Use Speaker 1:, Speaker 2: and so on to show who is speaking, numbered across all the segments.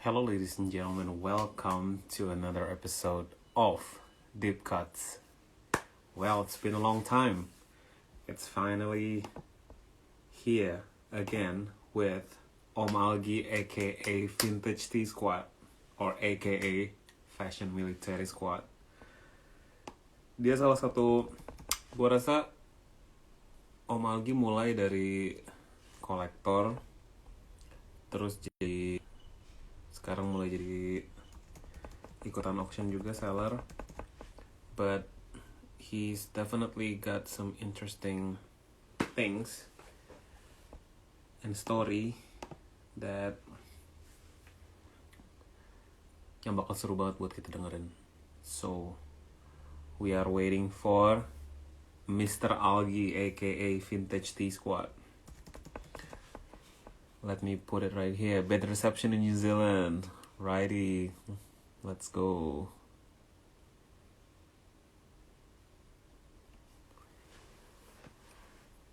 Speaker 1: Hello, ladies and gentlemen. Welcome to another episode of Deep Cuts. Well, it's been a long time. It's finally here again with Om Algi, aka Vintage Tea Squad, or aka Fashion Military Squad. Dia salah satu, gue rasa Om Algi mulai dari kolektor, terus jadi sekarang mulai jadi ikutan auction juga, seller, but he's definitely got some interesting things and story that yang bakal seru banget buat kita dengerin. So we are waiting for Mr. Algi aka Vintage Tea Squad. Let me put it right here. Bad reception in New Zealand. Righty. Let's go.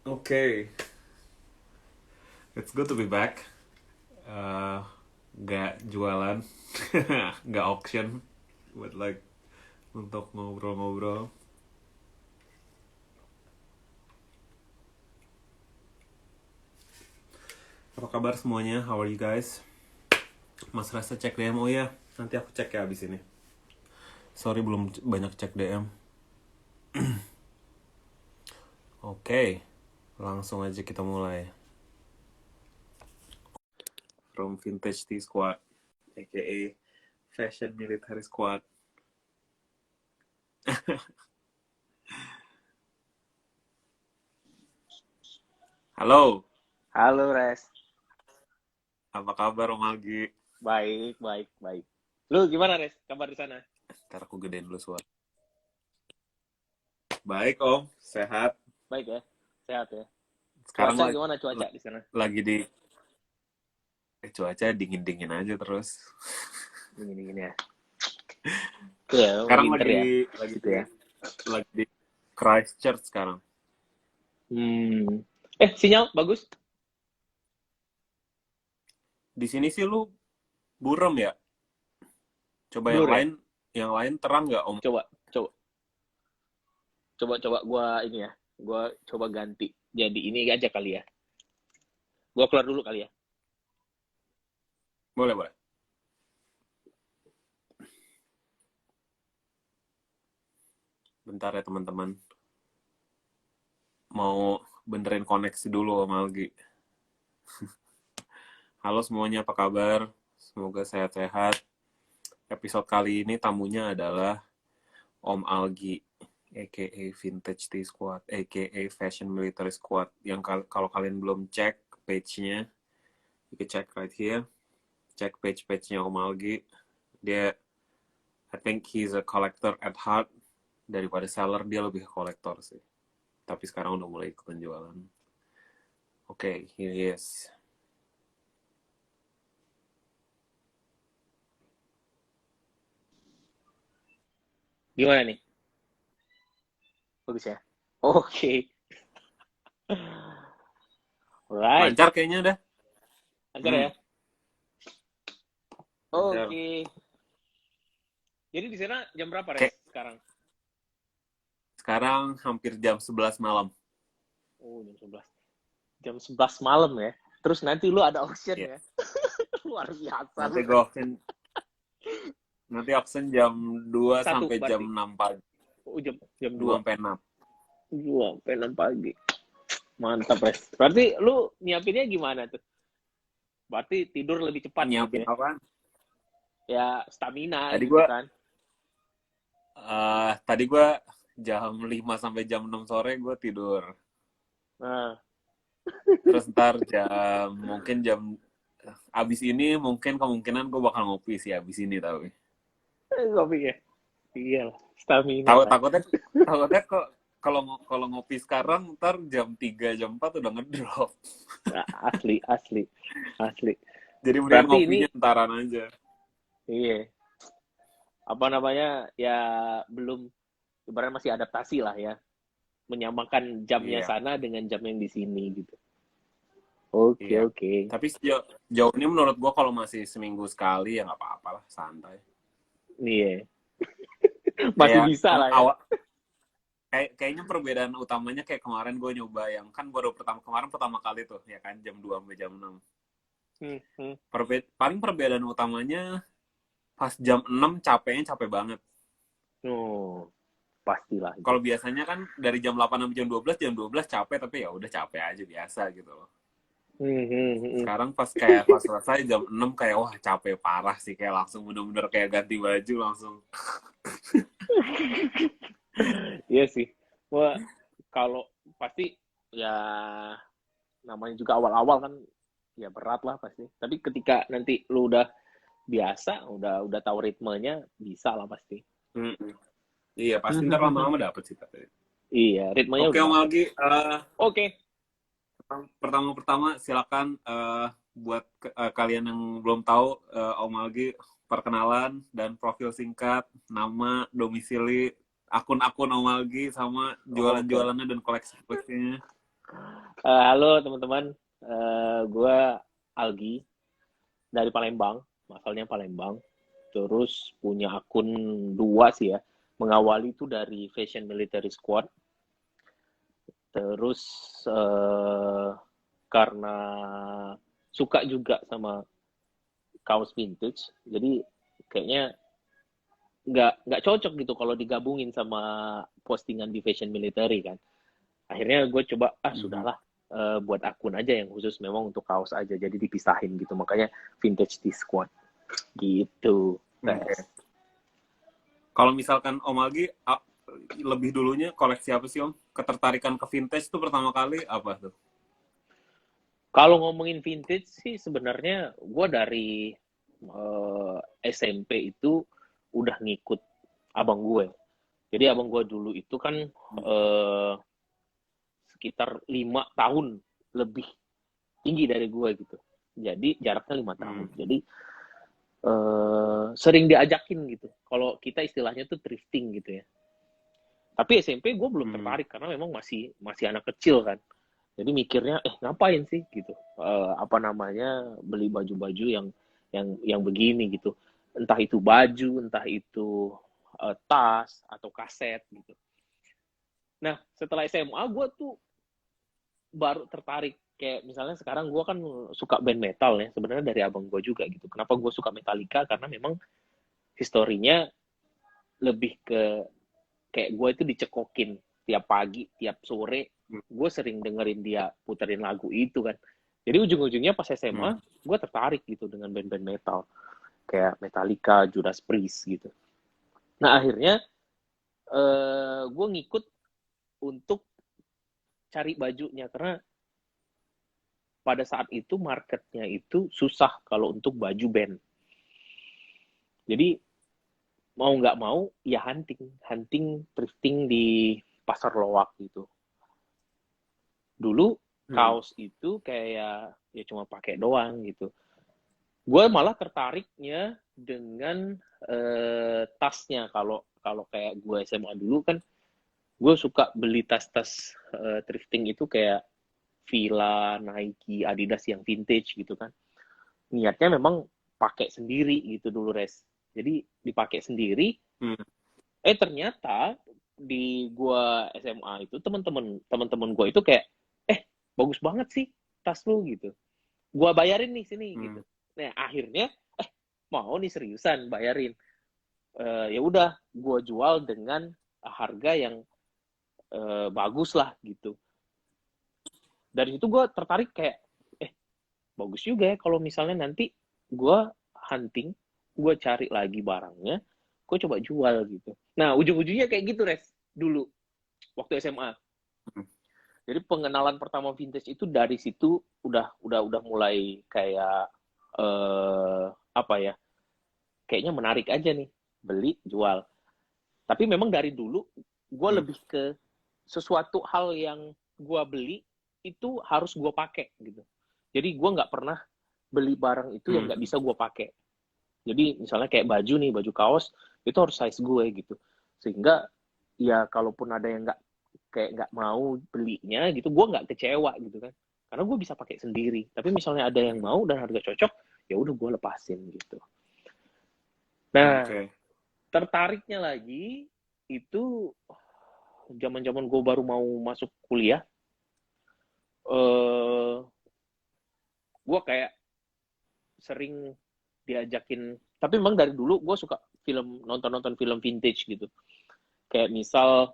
Speaker 1: Okay. It's good to be back. Gak jualan. Gak auction. But like untuk ngobrol-ngobrol. Apa kabar semuanya? How are you guys? Mas Rasa cek DM. Oh ya, nanti aku cek ya abis ini. Sorry belum banyak cek DM. Oke, langsung aja kita mulai. From Vintage Tea Squad, aka Fashion Military Squad. Halo.
Speaker 2: Halo, Res.
Speaker 1: Apa kabar Om Algi?
Speaker 2: Baik. Lu gimana, Res? Kabar di sana?
Speaker 1: Ntar aku gedein dulu suara. Baik Om, sehat.
Speaker 2: Baik ya? Sehat ya?
Speaker 1: Sekarang
Speaker 2: Cuaca gimana cuaca di sana?
Speaker 1: Lagi di cuaca dingin-dingin aja terus.
Speaker 2: Dingin-dingin ya? Iya,
Speaker 1: Sekarang
Speaker 2: winter
Speaker 1: lagi
Speaker 2: ya? Gitu ya?
Speaker 1: lagi di Christchurch sekarang.
Speaker 2: Sinyal bagus?
Speaker 1: Di sini sih lu buram ya? Coba
Speaker 2: Blur ya?
Speaker 1: yang lain terang nggak Om?
Speaker 2: Coba gua coba ganti. Jadi ini aja kali ya. Gua keluar dulu kali ya.
Speaker 1: Boleh. Bentar ya teman-teman. Mau benerin koneksi dulu Om Algi. Halo semuanya, apa kabar? Semoga sehat-sehat. Episode kali ini tamunya adalah Om Algi, aka Vintage Tea Squad, aka Fashion Military Squad. Yang kalau kalian belum cek page-nya, you can check right here. Cek page-nya Om Algi. Dia, I think he's a collector at heart. Daripada seller, dia lebih ke kolektor sih. Tapi sekarang udah mulai ikutan jualan. Oke, here he is.
Speaker 2: Gimana nih? Bagus ya? Oke. Alright.
Speaker 1: Lancar kayaknya udah.
Speaker 2: Lancar ya? Oke. Jadi di sana jam berapa, Res, sekarang?
Speaker 1: Sekarang hampir jam 11 malam.
Speaker 2: Oh, jam 11 malam ya. Terus nanti lu ada auction ya. Luar biasa.
Speaker 1: Nanti auction jam 2 sampai
Speaker 2: berarti.
Speaker 1: jam 6 pagi.
Speaker 2: Oh, jam 2
Speaker 1: sampai 6.
Speaker 2: 2 sampai 6 pagi. Mantap, Res. Berarti lu nyiapinnya gimana tuh? Berarti tidur lebih cepat
Speaker 1: Nyiapin
Speaker 2: gitu ya?
Speaker 1: apa?
Speaker 2: Ya, stamina
Speaker 1: Tadi
Speaker 2: gitu kan.
Speaker 1: Tadi gue jam 5 sampai jam 6 sore gue tidur.
Speaker 2: Nah.
Speaker 1: Terus ntar mungkin jam abis ini mungkin kemungkinan gue bakal ngopi sih abis ini tapi.
Speaker 2: Ngopi ya? Iya lah, stamina.
Speaker 1: Takutnya kok kalau ngopi sekarang ntar jam 3 jam 4 udah ngedrop.
Speaker 2: Nah, asli.
Speaker 1: Jadi mending ngopinya entaran aja.
Speaker 2: Iya. Apa namanya? Ya belum, ibaratnya masih adaptasi lah ya. Menyamakan jamnya sana dengan jam yang di sini gitu. Oke,
Speaker 1: Iya.
Speaker 2: oke.
Speaker 1: Tapi jauh ini menurut gua kalau masih seminggu sekali ya nggak apa-apa lah, santai.
Speaker 2: Iya, masih
Speaker 1: Kayak
Speaker 2: bisa lah ya.
Speaker 1: awal kayaknya perbedaan utamanya kayak kemarin gue nyoba yang kan baru pertama kali tuh ya kan jam 2 sampai jam 6.
Speaker 2: Hmm, hmm.
Speaker 1: Paling perbedaan utamanya pas jam 6 capeknya capek banget.
Speaker 2: Oh, pastilah itu.
Speaker 1: Kalau biasanya kan dari jam 8 sampai jam 12 capek tapi ya udah capek aja biasa gitu loh.
Speaker 2: Hmm, hmm, hmm.
Speaker 1: Sekarang pas selesai jam 6 kayak wah capek parah sih kayak langsung bener-bener kayak ganti baju langsung.
Speaker 2: Iya sih. Wah, kalau pasti ya namanya juga awal-awal kan ya berat lah pasti. Tapi ketika nanti lu udah biasa, udah tahu ritmenya, bisa lah pasti.
Speaker 1: Mm-mm. Iya pasti ntar lama-lama dapet sih tapi.
Speaker 2: Iya, ritmenya
Speaker 1: Oke
Speaker 2: udah
Speaker 1: Om
Speaker 2: dapet.
Speaker 1: Algi,
Speaker 2: Oke.
Speaker 1: pertama-pertama silakan buat kalian yang belum tahu Om Algi perkenalan dan profil singkat, nama, domisili, akun-akun Om Algi sama
Speaker 2: Oke.
Speaker 1: jualan-jualannya dan koleksi-koleksinya.
Speaker 2: Halo teman-teman. Gue Algi dari Palembang, asalnya Palembang. Terus punya akun dua sih ya. Mengawali itu dari Fashion Military Squad. Terus karena suka juga sama kaos vintage, jadi kayaknya nggak cocok gitu kalau digabungin sama postingan di Fashion Military kan. Akhirnya gue coba
Speaker 1: Mhm.
Speaker 2: sudahlah, buat akun aja yang khusus memang untuk kaos aja, jadi dipisahin gitu, makanya Vintage Tea Squad gitu.
Speaker 1: Oke.
Speaker 2: Tes.
Speaker 1: Kalau misalkan Om Algi lebih dulunya koleksi apa sih Om? Ketertarikan ke vintage tuh pertama kali apa tuh?
Speaker 2: Kalau ngomongin vintage sih sebenarnya gue dari SMP itu udah ngikut abang gue. Jadi abang gue dulu itu kan sekitar 5 tahun lebih tinggi dari gue gitu. Jadi jaraknya 5 tahun.
Speaker 1: Hmm.
Speaker 2: Jadi sering diajakin gitu. Kalau kita istilahnya tuh thrifting gitu ya. Tapi SMP gue belum
Speaker 1: Hmm.
Speaker 2: tertarik karena memang masih anak kecil kan. Jadi mikirnya ngapain sih gitu. Apa namanya beli baju-baju yang begini gitu. Entah itu baju, entah itu tas atau kaset gitu. Nah, setelah SMA gue tuh baru tertarik kayak misalnya sekarang gue kan suka band metal ya sebenarnya dari abang gue juga gitu. Kenapa gue suka Metallica? Karena memang historinya lebih ke kayak gue itu dicekokin tiap pagi, tiap sore, gue sering dengerin dia puterin lagu itu kan. Jadi ujung-ujungnya pas
Speaker 1: Hmm.
Speaker 2: SMA, gue tertarik gitu dengan band-band metal. Kayak Metallica, Judas Priest gitu. Nah akhirnya gue ngikut untuk cari bajunya. Karena pada saat itu marketnya itu susah kalau untuk baju band. Jadi mau nggak mau ya hunting thrifting di pasar loak gitu. Dulu
Speaker 1: Hmm.
Speaker 2: kaos itu kayak ya cuma pakai doang gitu. Gue malah tertariknya dengan tasnya. Kalau kalau kayak gue SMA dulu kan, gue suka beli tas-tas thrifting itu kayak Fila, Nike, Adidas yang vintage gitu kan. Niatnya memang pakai sendiri gitu dulu res. Jadi dipakai sendiri.
Speaker 1: Hmm.
Speaker 2: Ternyata di gua SMA itu teman-teman gua itu kayak bagus banget sih tas lu gitu. Gua bayarin nih sini
Speaker 1: Hmm.
Speaker 2: gitu. Nah akhirnya mau nih seriusan bayarin. Ya udah gua jual dengan harga yang bagus lah gitu. Dari situ gua tertarik kayak bagus juga ya kalau misalnya nanti gua hunting, gua cari lagi barangnya, gua coba jual gitu. Nah ujung-ujungnya kayak gitu res dulu waktu SMA.
Speaker 1: Hmm.
Speaker 2: Jadi pengenalan pertama vintage itu dari situ udah mulai kayak apa ya? Kayaknya menarik aja nih, beli, jual. Tapi memang dari dulu gue
Speaker 1: Hmm.
Speaker 2: lebih ke sesuatu hal yang gue beli itu harus gue pakai gitu. Jadi gue nggak pernah beli barang itu yang
Speaker 1: Hmm.
Speaker 2: nggak bisa gue pakai. Jadi misalnya kayak baju nih, baju kaos itu harus size gue gitu. Sehingga ya kalaupun ada yang nggak kayak nggak mau belinya gitu, gue nggak kecewa gitu kan. karena gue bisa pakai sendiri. Tapi misalnya ada yang mau dan harga cocok, ya udah gue lepasin gitu. Nah, tertariknya lagi itu zaman-zaman gue baru mau masuk kuliah, gue kayak sering diajakin, tapi memang dari dulu gue suka nonton film vintage gitu, kayak misal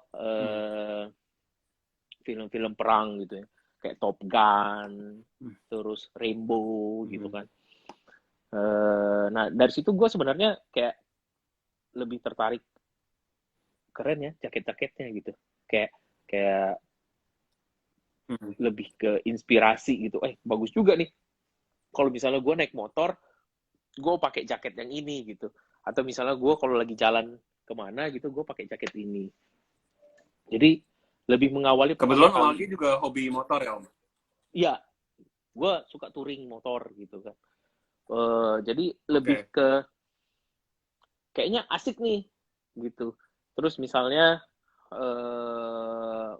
Speaker 2: film-film perang gitu ya, kayak Top Gun, terus Rainbow gitu kan. Nah dari situ gue sebenarnya kayak lebih tertarik, keren ya jaket-jaketnya gitu, kayak lebih ke inspirasi gitu. Bagus juga nih kalau misalnya gue naik motor, gue pakai jaket yang ini gitu. Atau misalnya gue kalau lagi jalan kemana gitu, gue pakai jaket ini. Jadi lebih mengawali.
Speaker 1: Kebetulan Om Algi juga hobi motor ya Om?
Speaker 2: Iya, gue suka touring motor gitu kan. Jadi lebih ke kayaknya asik nih gitu. Terus misalnya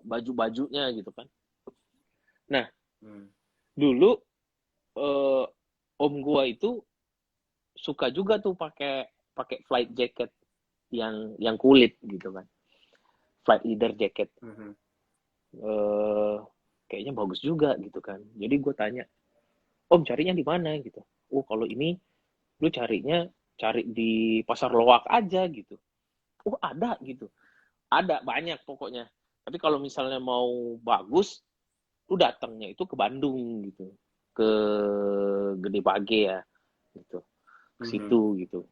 Speaker 2: baju-bajunya gitu kan. Nah, dulu om gua itu suka juga tuh pakai flight jacket yang kulit gitu kan, flight leather jacket. Kayaknya bagus juga gitu kan. Jadi gue tanya, om carinya di mana gitu? Oh kalau ini lu cari di pasar loak aja gitu. Oh ada gitu, ada banyak pokoknya. Tapi kalau misalnya mau bagus, lu datangnya itu ke Bandung gitu, ke Gede Bage ya gitu, ke situ gitu.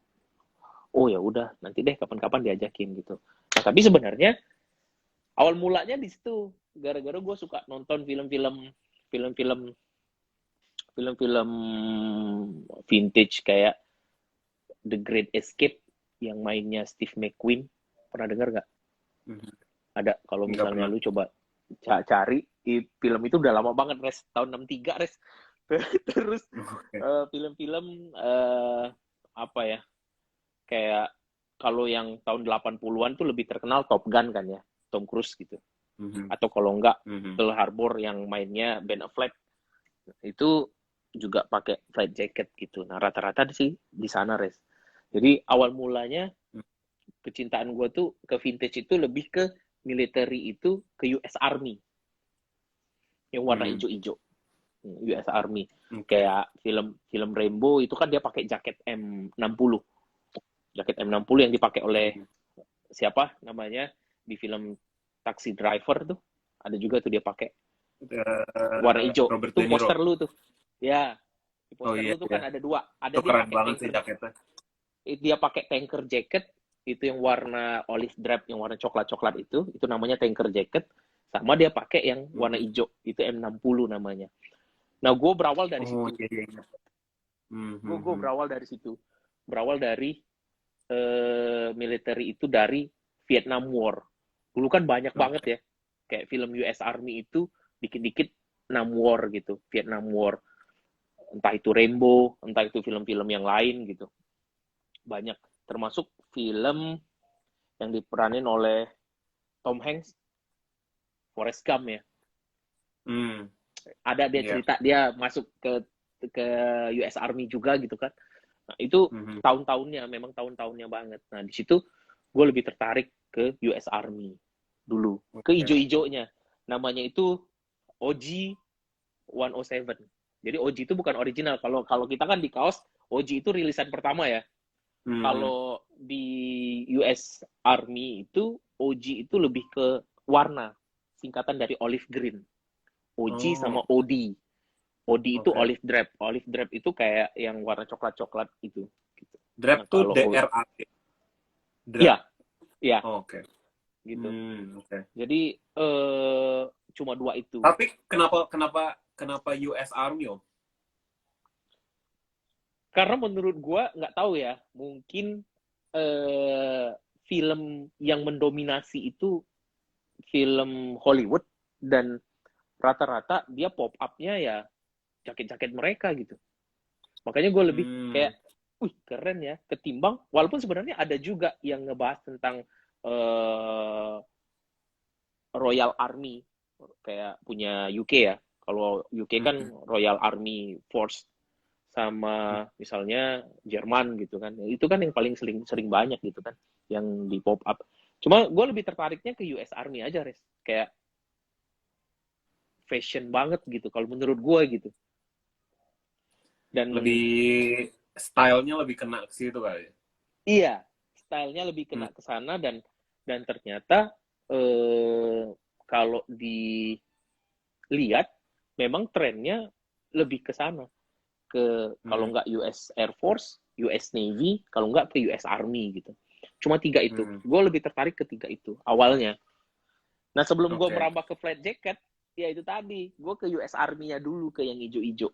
Speaker 2: Oh ya udah, nanti deh kapan-kapan diajakin gitu. Nah tapi sebenarnya awal mulanya di situ, gara-gara gue suka nonton film-film vintage kayak The Great Escape yang mainnya Steve McQueen. Pernah dengar nggak? Ada, kalau misalnya lu coba cari, film itu udah lama banget, Res. Tahun 63, Res. Terus film-film apa ya, kayak kalau yang tahun 80-an tuh lebih terkenal Top Gun kan ya, Tom Cruise gitu. Atau kalau enggak, Pearl Harbor yang mainnya Ben Affleck. Itu juga pakai flight jacket gitu. Nah, rata-rata sih di sana, Res. Jadi awal mulanya kecintaan gue tuh ke vintage itu lebih ke military, itu ke US Army. Yang warna hijau-hijau. US Army. Kayak film Rainbow itu kan dia pakai jaket M60. Jaket M60 yang dipakai oleh siapa namanya di film Taxi Driver tuh. Ada juga tuh dia pakai warna hijau. Itu poster lu tuh. Ya. Di poster lu tuh kan ada dua. Ada
Speaker 1: itu
Speaker 2: dia
Speaker 1: keren
Speaker 2: pakai
Speaker 1: banget
Speaker 2: tanker,
Speaker 1: sih jaketnya.
Speaker 2: Dia pakai tanker jacket, itu yang warna olive drab, yang warna coklat-coklat itu namanya tanker jacket. Sama dia pakai yang warna hijau, itu M60 namanya. Nah, gue berawal dari situ. Gue berawal dari situ. Berawal dari military itu dari Vietnam War. Dulu kan banyak banget ya. Kayak film US Army itu dikit-dikit 6 war gitu. Vietnam War. Entah itu Rainbow, entah itu film-film yang lain gitu. Banyak. Termasuk film yang diperanin oleh Tom Hanks, Forrest Gump ya. Ada dia cerita dia masuk ke US Army juga gitu kan. Nah, itu tahun-tahunnya, memang tahun-tahunnya banget. Nah, di situ gue lebih tertarik ke US Army dulu. Ke ijo-ijonya. Namanya itu OG 107. Jadi OG itu bukan original. Kalau kita kan di kaos, OG itu rilisan pertama ya. Kalau di US Army itu OG itu lebih ke warna, singkatan dari olive green. OG sama OD. OD itu olive drab. Olive drab itu kayak yang warna coklat-coklat itu. Gitu.
Speaker 1: Drab nah, tuh DRAP.
Speaker 2: Iya, iya.
Speaker 1: Oke.
Speaker 2: Gitu. Jadi cuma dua itu.
Speaker 1: Tapi kenapa US Army Om?
Speaker 2: Karena menurut gue nggak tahu ya, mungkin film yang mendominasi itu film Hollywood, dan rata-rata dia pop up-nya ya jaket-jaket mereka gitu. Makanya gue lebih kayak, wih keren ya, ketimbang, walaupun sebenarnya ada juga yang ngebahas tentang Royal Army, kayak punya UK ya. Kalau UK kan Royal Army Force sama misalnya Jerman gitu kan. Itu kan yang paling sering banyak gitu kan yang di pop up. Cuma gue lebih tertariknya ke US Army aja, Res. Kayak fashion banget gitu kalau menurut gue gitu. Dan
Speaker 1: Lebih stylenya lebih kena ke situ kali.
Speaker 2: iya, stylenya lebih kena ke sana dan ternyata kalau dilihat memang trennya lebih ke sana. Kalau nggak US Air Force, US Navy, kalau nggak ke US Army gitu. Cuma 3 itu. Gue lebih tertarik ke 3 itu awalnya. Nah sebelum gue merambah ke flight jacket, ya itu tadi, gue ke US Army-nya dulu, ke yang hijau-hijau.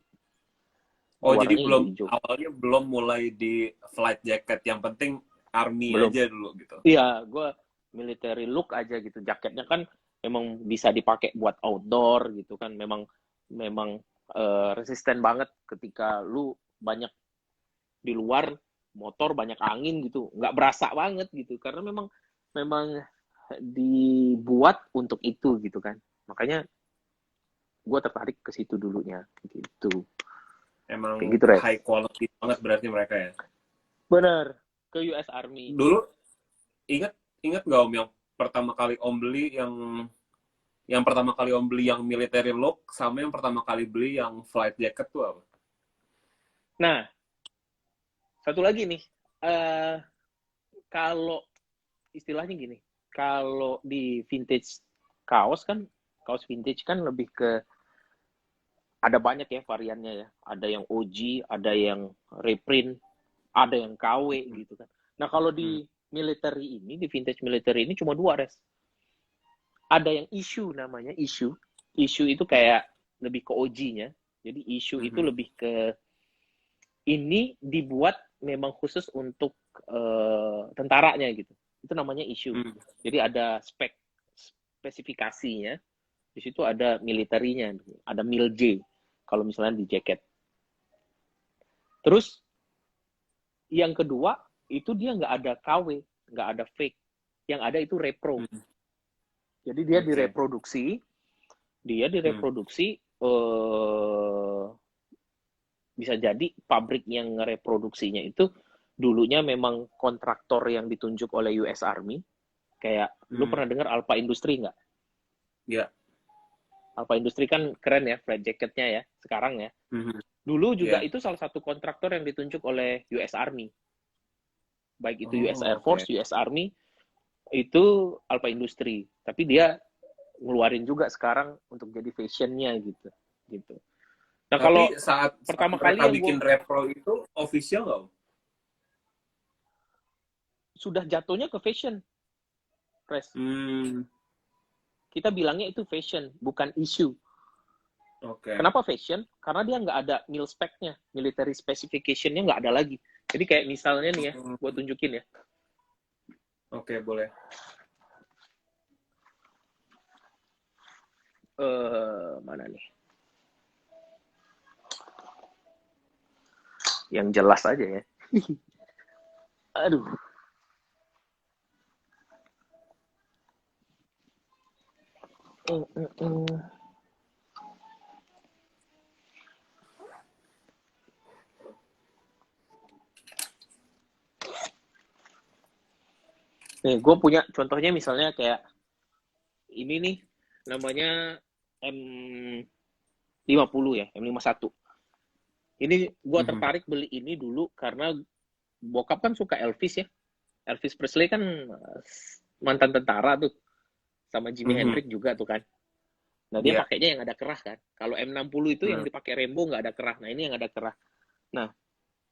Speaker 1: Oh, jadi
Speaker 2: hijau-hijau.
Speaker 1: awalnya belum mulai di flight jacket, yang penting Army
Speaker 2: belum.
Speaker 1: aja dulu gitu.
Speaker 2: Iya, gue military look aja gitu. Jaketnya kan memang bisa dipakai buat outdoor gitu kan. Memang resisten banget ketika lu banyak di luar, motor banyak angin gitu, nggak berasa banget gitu karena memang dibuat untuk itu gitu kan. Makanya gue tertarik ke situ dulunya gitu.
Speaker 1: Emang
Speaker 2: gitu,
Speaker 1: high quality banget berarti mereka ya.
Speaker 2: Bener, ke US Army.
Speaker 1: Dulu ingat nggak Om yang pertama kali Om beli yang pertama kali Om beli yang military look sama yang pertama kali beli yang flight jacket tuh apa?
Speaker 2: Nah, satu lagi nih, kalau istilahnya gini, kalau di vintage kaos vintage kan lebih ke ada banyak ya variannya ya. Ada yang OG, ada yang reprint, ada yang KW gitu kan. Nah kalau di military ini, di vintage military ini cuma 2, Res. Ada yang issue namanya, issue. Issue itu kayak lebih ke OG-nya. Jadi issue itu lebih ke ini dibuat memang khusus untuk tentaranya gitu. Itu namanya issue. Jadi ada spesifikasinya. Di situ ada military-nya, ada mil J kalau misalnya di jaket. Terus yang kedua itu dia nggak ada KW, nggak ada fake. Yang ada itu repro. Jadi dia direproduksi, bisa jadi pabrik yang ngereproduksinya itu dulunya memang kontraktor yang ditunjuk oleh US Army. Kayak lu pernah dengar Alpha Industry nggak?
Speaker 1: Iya.
Speaker 2: Alpha Industry kan keren ya, flight jacketnya ya, sekarang ya. Dulu juga itu salah satu kontraktor yang ditunjuk oleh US Army. Baik itu US Air Force, US Army, itu Alpha Industry. Tapi dia ngeluarin juga sekarang untuk jadi fashionnya gitu. Nah,
Speaker 1: tapi
Speaker 2: kalau
Speaker 1: saat
Speaker 2: pertama
Speaker 1: mereka
Speaker 2: kali yang
Speaker 1: bikin repro itu official nggak?
Speaker 2: Sudah jatuhnya ke fashion, Press. Kita bilangnya itu fashion, bukan issue. Kenapa fashion? Karena dia nggak ada mil spec-nya, military specification-nya nggak ada lagi. Jadi kayak misalnya nih ya, gue tunjukin ya.
Speaker 1: Oke, boleh.
Speaker 2: Mana nih? Yang jelas aja ya. Aduh. Nih, gue punya contohnya misalnya kayak ini nih, namanya M50 ya, M51. Ini gue tertarik beli ini dulu karena bokap kan suka Elvis ya. Elvis Presley kan mantan tentara tuh. Sama Jimi Hendrix juga tuh kan. Nah dia pakainya yang ada kerah kan. Kalau M60 itu yang dipakai Rainbow nggak ada kerah. Nah ini yang ada kerah. Nah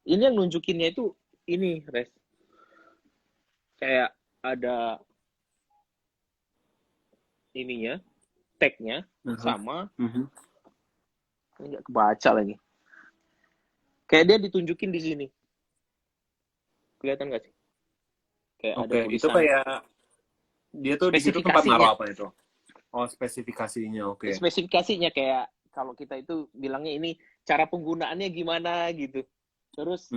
Speaker 2: ini yang nunjukinnya itu ini, Res. Kayak ada ininya, tag-nya sama ini nggak kebaca lagi. Kayak dia ditunjukin di sini. Kelihatan nggak sih? Kayak ada tulisan.
Speaker 1: Itu kayak dia tuh di situ tempat naruh apa itu? Oh, spesifikasinya, oke.
Speaker 2: Spesifikasinya kayak kalau kita itu bilangnya ini cara penggunaannya gimana gitu. Terus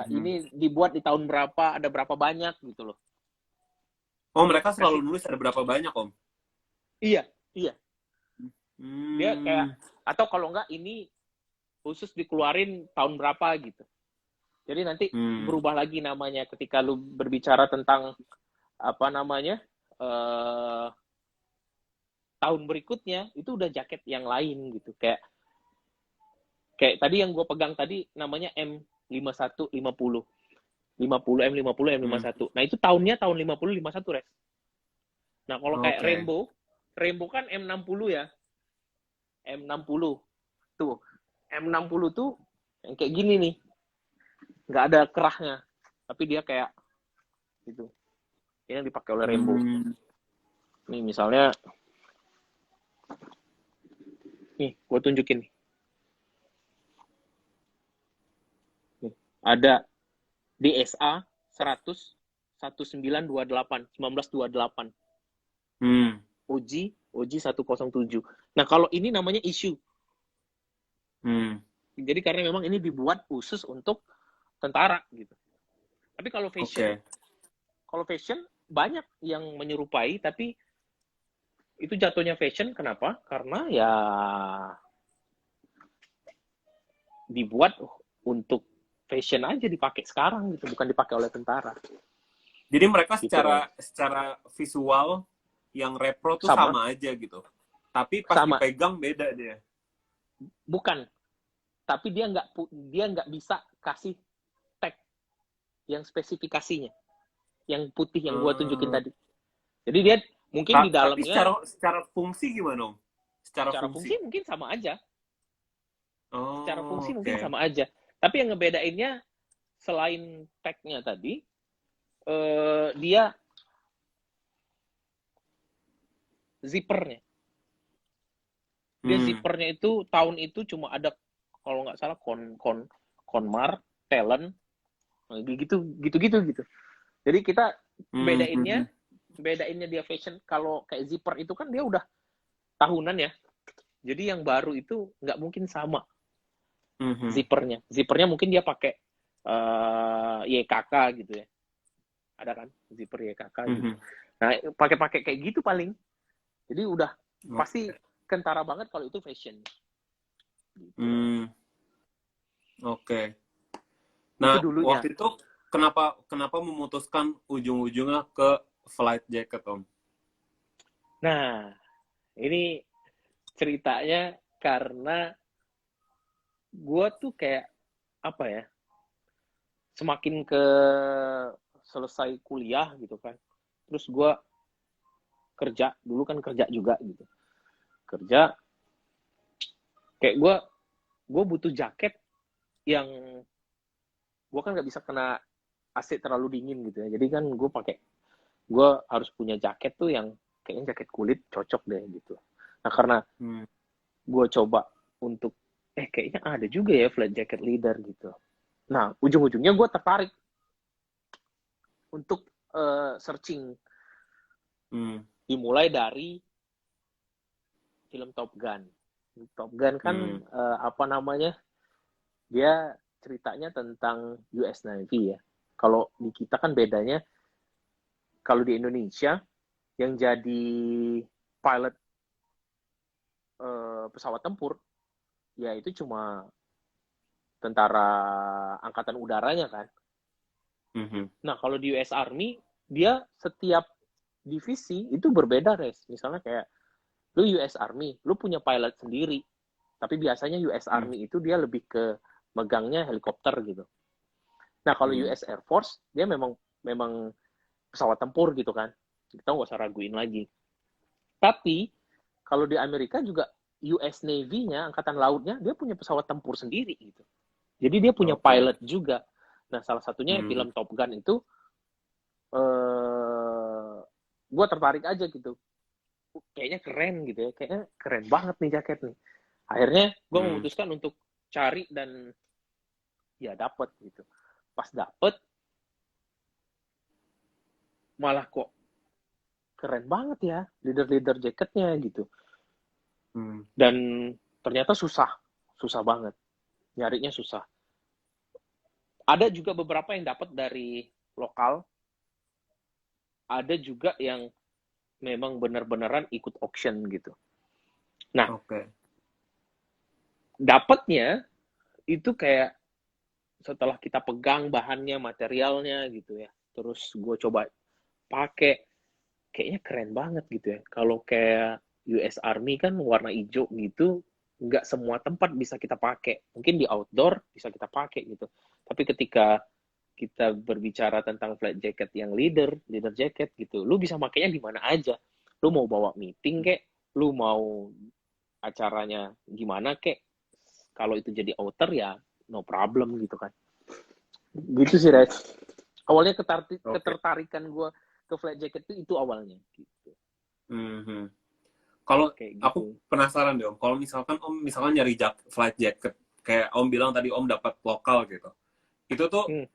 Speaker 2: ini dibuat di tahun berapa, ada berapa banyak gitu loh.
Speaker 1: Oh, mereka selalu nulis ada berapa banyak, Om?
Speaker 2: Iya. Dia kayak Atau kalau enggak ini khusus dikeluarin tahun berapa gitu. Jadi nanti berubah lagi namanya ketika lu berbicara tentang apa namanya tahun berikutnya itu udah jaket yang lain gitu. Kayak tadi yang gue pegang tadi namanya M51 50 M50 M51. Nah itu tahunnya tahun 50 51 res. Nah kalau kayak Rainbow kan M60 ya. M60 tuh. M60 tuh yang kayak gini nih. Nggak ada kerahnya. Tapi dia kayak gitu. Ini yang dipakai oleh Rainbow. Nih misalnya nih gue tunjukin nih. Nih, ada DSA 100 1928 1928. OG 107. Nah, kalau ini namanya issue. Jadi karena memang ini dibuat khusus untuk tentara gitu. Tapi kalau fashion banyak yang menyerupai, tapi itu jatuhnya fashion. Kenapa? Karena ya dibuat untuk fashion aja dipakai sekarang gitu, bukan dipakai oleh tentara.
Speaker 1: Jadi mereka secara visual yang repro tuh sama aja gitu. Tapi pas dipegang beda dia.
Speaker 2: Bukan. Tapi dia nggak bisa kasih tag yang spesifikasinya. Yang putih yang gua tunjukin tadi. Jadi dia mungkin di dalamnya.
Speaker 1: Tapi secara fungsi gimana, Om?
Speaker 2: Secara fungsi mungkin sama aja. Secara fungsi mungkin sama aja. Tapi yang ngebedainnya selain tag-nya tadi, dia zippernya. Dia zippernya itu tahun itu cuma ada kalau nggak salah Konmar, Talent, gitu. Jadi kita bedainnya dia fashion. Kalau kayak zipper itu kan dia udah tahunan ya. Jadi yang baru itu nggak mungkin sama zippernya mungkin dia pakai YKK gitu ya. Ada kan zipper YKK gitu. Nah pakai kayak gitu paling. Jadi udah pasti kentara banget kalau itu fashion. Gitu.
Speaker 1: Nah waktu itu kenapa memutuskan ujung-ujungnya ke flight jacket, Om?
Speaker 2: Nah ini ceritanya karena gue tuh kayak apa ya, semakin ke selesai kuliah gitu kan, terus gue kerja dulu kan kerja juga gitu, kerja kayak gue butuh jaket yang gue kan nggak bisa kena AC terlalu dingin gitu ya, jadi kan gue harus punya jaket tuh yang kayaknya jaket kulit cocok deh gitu. Nah karena gue coba untuk kayaknya ada juga ya flat jacket leather gitu. Nah ujung-ujungnya gue tertarik untuk searching. Dimulai dari film Top Gun. Top Gun kan apa namanya, dia ceritanya tentang US Navy ya. Kalau di kita kan bedanya, kalau di Indonesia yang jadi pilot pesawat tempur ya itu cuma tentara angkatan udaranya kan. Nah kalau di US Army dia setiap divisi itu berbeda, res. Misalnya kayak lu US Army, lu punya pilot sendiri. Tapi biasanya US Army itu dia lebih ke megangnya helikopter gitu. Nah kalau US Air Force dia memang pesawat tempur gitu kan. Kita nggak usah raguin lagi. Tapi kalau di Amerika juga US Navy-nya, angkatan lautnya, dia punya pesawat tempur sendiri gitu. Jadi dia punya pilot juga. Nah salah satunya film Top Gun itu gue tertarik aja gitu, kayaknya keren gitu ya, kayaknya keren banget nih jaket nih. Akhirnya gue memutuskan untuk cari dan ya dapet gitu. Pas dapet malah kok keren banget ya leader jaketnya gitu. Dan ternyata susah banget, nyarinya susah. Ada juga beberapa yang dapat dari lokal, ada juga yang memang benar-benaran ikut auction gitu. Nah, dapatnya itu kayak setelah kita pegang bahannya, materialnya gitu ya, terus gue coba pakai, kayaknya keren banget gitu ya. Kalau kayak US Army kan warna hijau gitu, nggak semua tempat bisa kita pakai. Mungkin di outdoor bisa kita pakai gitu. Tapi ketika kita berbicara tentang flight jacket yang leader jacket gitu, lu bisa makainya di mana aja. Lu mau bawa meeting kek, lu mau acaranya gimana kek, kalau itu jadi outer ya no problem gitu kan. Gitu sih, Res. Awalnya
Speaker 1: Oke.
Speaker 2: ketertarikan gue ke flight jacket itu awalnya gitu.
Speaker 1: Mhm. Kalau
Speaker 2: Kayak
Speaker 1: aku
Speaker 2: gitu.
Speaker 1: penasaran deh Om, kalau misalkan Om misalkan nyari flight jacket, kayak Om bilang tadi Om dapat lokal gitu. Itu tuh
Speaker 2: Hmm,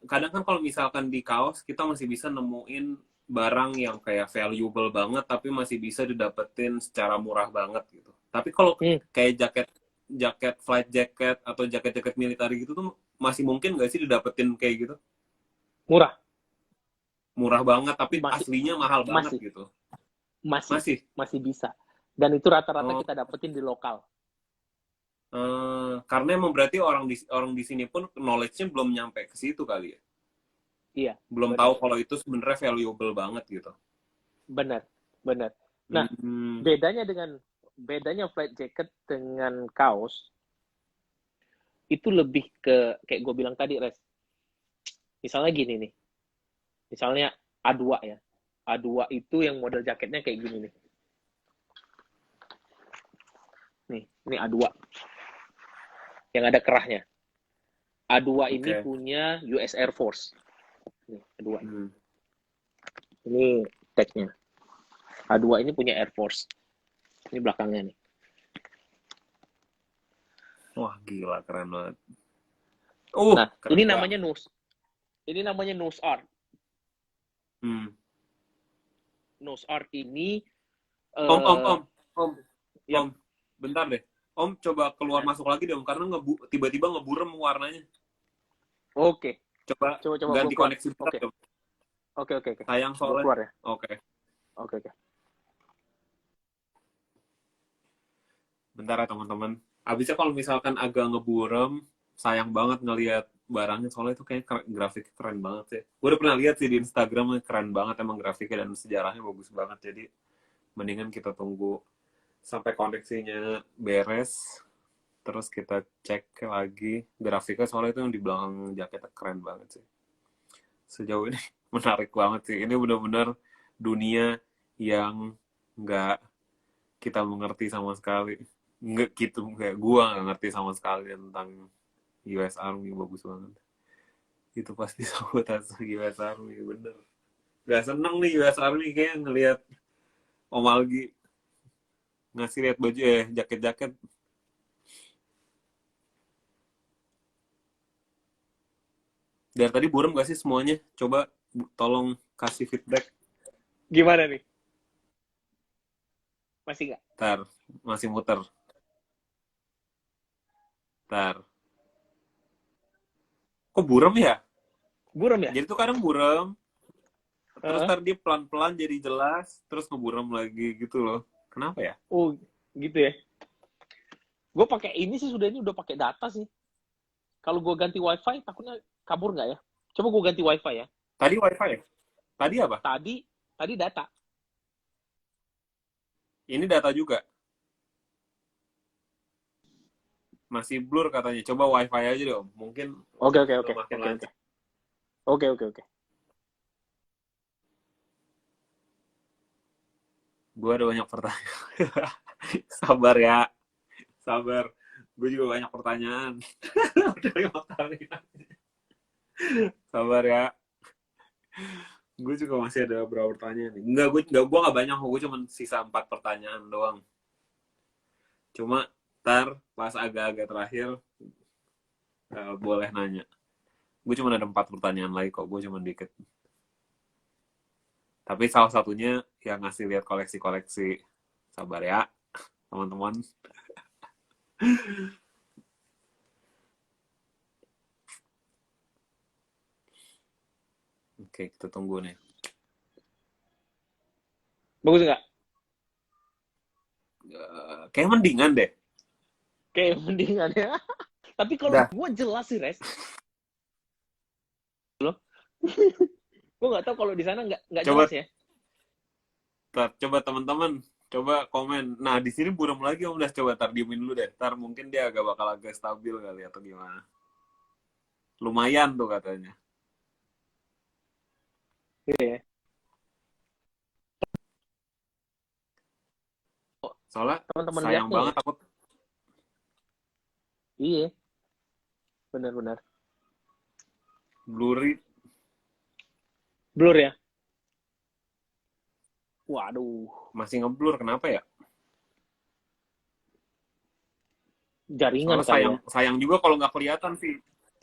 Speaker 1: kadang kan kalau misalkan di kaos kita masih bisa nemuin barang yang kayak valuable banget tapi masih bisa didapetin secara murah banget gitu. Tapi kalau
Speaker 2: hmm,
Speaker 1: kayak jaket jaket flight jacket atau jaket-jaket militer gitu tuh masih mungkin nggak sih didapetin kayak gitu?
Speaker 2: murah.
Speaker 1: Murah banget tapi
Speaker 2: Masih,
Speaker 1: aslinya mahal banget
Speaker 2: masih,
Speaker 1: gitu.
Speaker 2: masih,
Speaker 1: Masih.
Speaker 2: masih bisa. Dan itu rata-rata
Speaker 1: Oh,
Speaker 2: kita dapetin di lokal.
Speaker 1: karena emang berarti orang di sini pun knowledge-nya belum nyampe ke situ kali ya.
Speaker 2: Iya,
Speaker 1: Belum tahu
Speaker 2: benar,
Speaker 1: kalau itu sebenarnya valuable banget gitu.
Speaker 2: benar, benar. Nah,
Speaker 1: Hmm,
Speaker 2: bedanya dengan bedanya flight jacket dengan kaos itu lebih ke kayak gue bilang tadi, Res. Misalnya gini nih, misalnya A2 ya. A2 itu yang model jaketnya kayak gini nih. Nih, ini A2 yang ada kerahnya. A2 ini
Speaker 1: oke.
Speaker 2: punya US Air Force. Nih, A2 ini.
Speaker 1: Hmm.
Speaker 2: Ini tagnya. A2 ini punya Air Force. Ini belakangnya nih.
Speaker 1: Wah, gila keren banget.
Speaker 2: Nah,
Speaker 1: Keren banget.
Speaker 2: ini namanya nose art.
Speaker 1: Hmm.
Speaker 2: Nose art ini
Speaker 1: Om, om,
Speaker 2: eh
Speaker 1: om, om,
Speaker 2: ya
Speaker 1: om. Bentar deh. Om coba keluar
Speaker 2: nah,
Speaker 1: masuk lagi deh om, karena tiba-tiba ngeburem warnanya.
Speaker 2: oke.
Speaker 1: Coba
Speaker 2: Coba coba gue
Speaker 1: ganti
Speaker 2: keluar.
Speaker 1: koneksi bentar
Speaker 2: Oke.
Speaker 1: dong.
Speaker 2: Oke oke oke.
Speaker 1: Sayang
Speaker 2: Gue
Speaker 1: soalnya.
Speaker 2: keluar ya.
Speaker 1: Oke.
Speaker 2: Oke oke.
Speaker 1: Bentar ya teman-teman. Abisnya kalau misalkan agak ngeburem, sayang banget ngelihat barangnya soalnya itu kayak grafiknya keren banget sih. Gue udah pernah lihat sih di Instagram keren banget emang grafiknya dan sejarahnya bagus banget. Jadi mendingan kita tunggu sampai koneksinya beres, terus kita cek lagi grafiknya soalnya itu yang di belakang jaketnya keren banget sih. Sejauh ini menarik banget sih. Ini benar-benar dunia yang nggak kita mengerti sama sekali. Nggak gitu, kayak gua nggak ngerti sama sekali tentang US Army, bagus banget. Itu pasti sabotase US Army, bener. Gak seneng nih US Army kayak ngelihat Om Algi ngasih lihat baju jaket-jaket. Dari tadi burem gak sih semuanya? Coba tolong kasih feedback.
Speaker 2: Gimana nih? Masih nggak?
Speaker 1: Tar, masih muter. Tar. Kok burem ya?
Speaker 2: Buram ya?
Speaker 1: Jadi tuh kadang burem, terus
Speaker 2: Heeh.
Speaker 1: tadi pelan-pelan jadi jelas, terus ngeburem lagi gitu loh. Kenapa ya?
Speaker 2: Oh, gitu ya. Gue pakai ini sih sudah ini udah pakai data sih. Kalau gue ganti WiFi takutnya kabur nggak ya? Coba gue ganti WiFi ya.
Speaker 1: Tadi wifi ya? Tadi apa?
Speaker 2: Tadi tadi data.
Speaker 1: Ini data juga. Masih blur katanya. Coba wifi aja dong. Mungkin
Speaker 2: Oke oke
Speaker 1: udah
Speaker 2: oke
Speaker 1: makin
Speaker 2: oke oke
Speaker 1: lancar.
Speaker 2: oke oke oke.
Speaker 1: Gue ada banyak pertanyaan. Sabar ya. Sabar. Gue juga banyak pertanyaan. Udah 5 kali. Sabar ya. Gue juga masih ada beberapa pertanyaan nih. Enggak banyak. Gue cuma sisa 4 pertanyaan doang. Cuma ntar pas agak-agak terakhir boleh nanya. Gue cuma ada 4 pertanyaan lagi kok. Gue cuma dikit. Tapi salah satunya yang ngasih lihat koleksi-koleksi. Sabar ya, teman-teman. Oke, kita tunggu nih.
Speaker 2: Bagus nggak?
Speaker 1: Kayak mendingan deh.
Speaker 2: Kayak mendingan ya. Tapi kalau
Speaker 1: Dah.
Speaker 2: gue jelas sih, Res. Gue nggak tahu kalau di sana nggak
Speaker 1: Coba
Speaker 2: jelas ya.
Speaker 1: coba teman-teman coba komen. Nah, di sini buram lagi Om. Udah coba diemin dulu deh. Ntar mungkin dia bakal agak stabil kali atau gimana. Lumayan tuh katanya.
Speaker 2: Iya.
Speaker 1: Soalnya
Speaker 2: Teman-teman
Speaker 1: sayang
Speaker 2: lihatnya ya.
Speaker 1: banget aku.
Speaker 2: Iya, benar-benar.
Speaker 1: Blurry.
Speaker 2: Blur ya. Waduh,
Speaker 1: Masih ngeblur. Kenapa ya?
Speaker 2: jaringan
Speaker 1: Soalnya
Speaker 2: kali ya.
Speaker 1: sayang juga kalau nggak kelihatan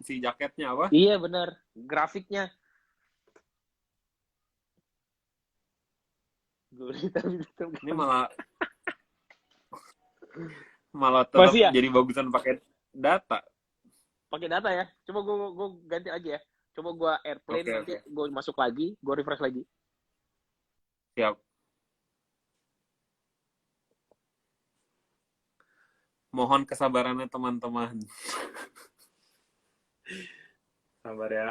Speaker 1: si jaketnya apa.
Speaker 2: Iya benar, grafiknya. Tapi tetap
Speaker 1: Ini
Speaker 2: gambar.
Speaker 1: malah malah tetap
Speaker 2: Masih ya?
Speaker 1: jadi bagusan pakai data.
Speaker 2: Pakai data ya. Coba gue ganti lagi ya. Coba gue airplane
Speaker 1: Oke,
Speaker 2: nanti
Speaker 1: oke.
Speaker 2: gue masuk lagi, gue refresh lagi.
Speaker 1: Siap. Mohon kesabarannya teman-teman. Sabar ya.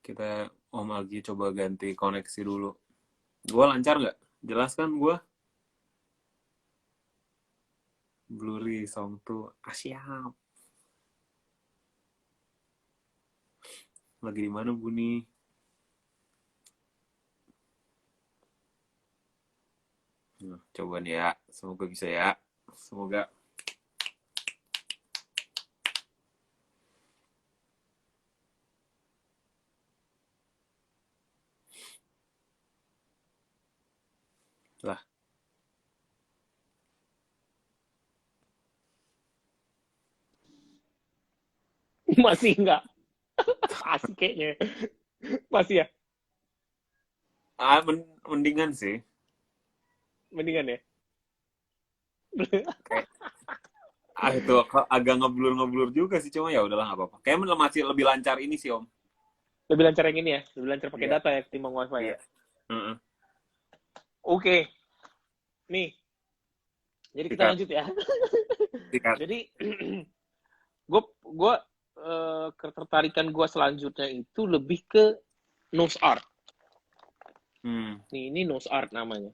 Speaker 1: Kita Om Algi coba ganti koneksi dulu. Gua lancar nggak? Jelas kan gua? Blurry song tuh. Siap. Lagi di mana Buni? Nah, coba nih ya. Semoga bisa ya. Semoga. Lah,
Speaker 2: Masih enggak? Asik kayaknya. Masih ya?
Speaker 1: mendingan sih.
Speaker 2: Mendingan ya?
Speaker 1: Kayak itu agak ngeblur juga sih, cuma ya udahlah nggak apa-apa. Kayaknya masih lebih lancar ini sih Om.
Speaker 2: Lebih lancar yang ini ya? Lebih lancar pakai
Speaker 1: Iya,
Speaker 2: data ya ketimbang wifi ya?
Speaker 1: iya. Heeh.
Speaker 2: Oke, nih. Jadi kita
Speaker 1: Sikat,
Speaker 2: lanjut ya.
Speaker 1: sikat.
Speaker 2: Jadi gue ketertarikan gue selanjutnya itu lebih ke nose art.
Speaker 1: Hmm,
Speaker 2: Nih, ini nose art namanya.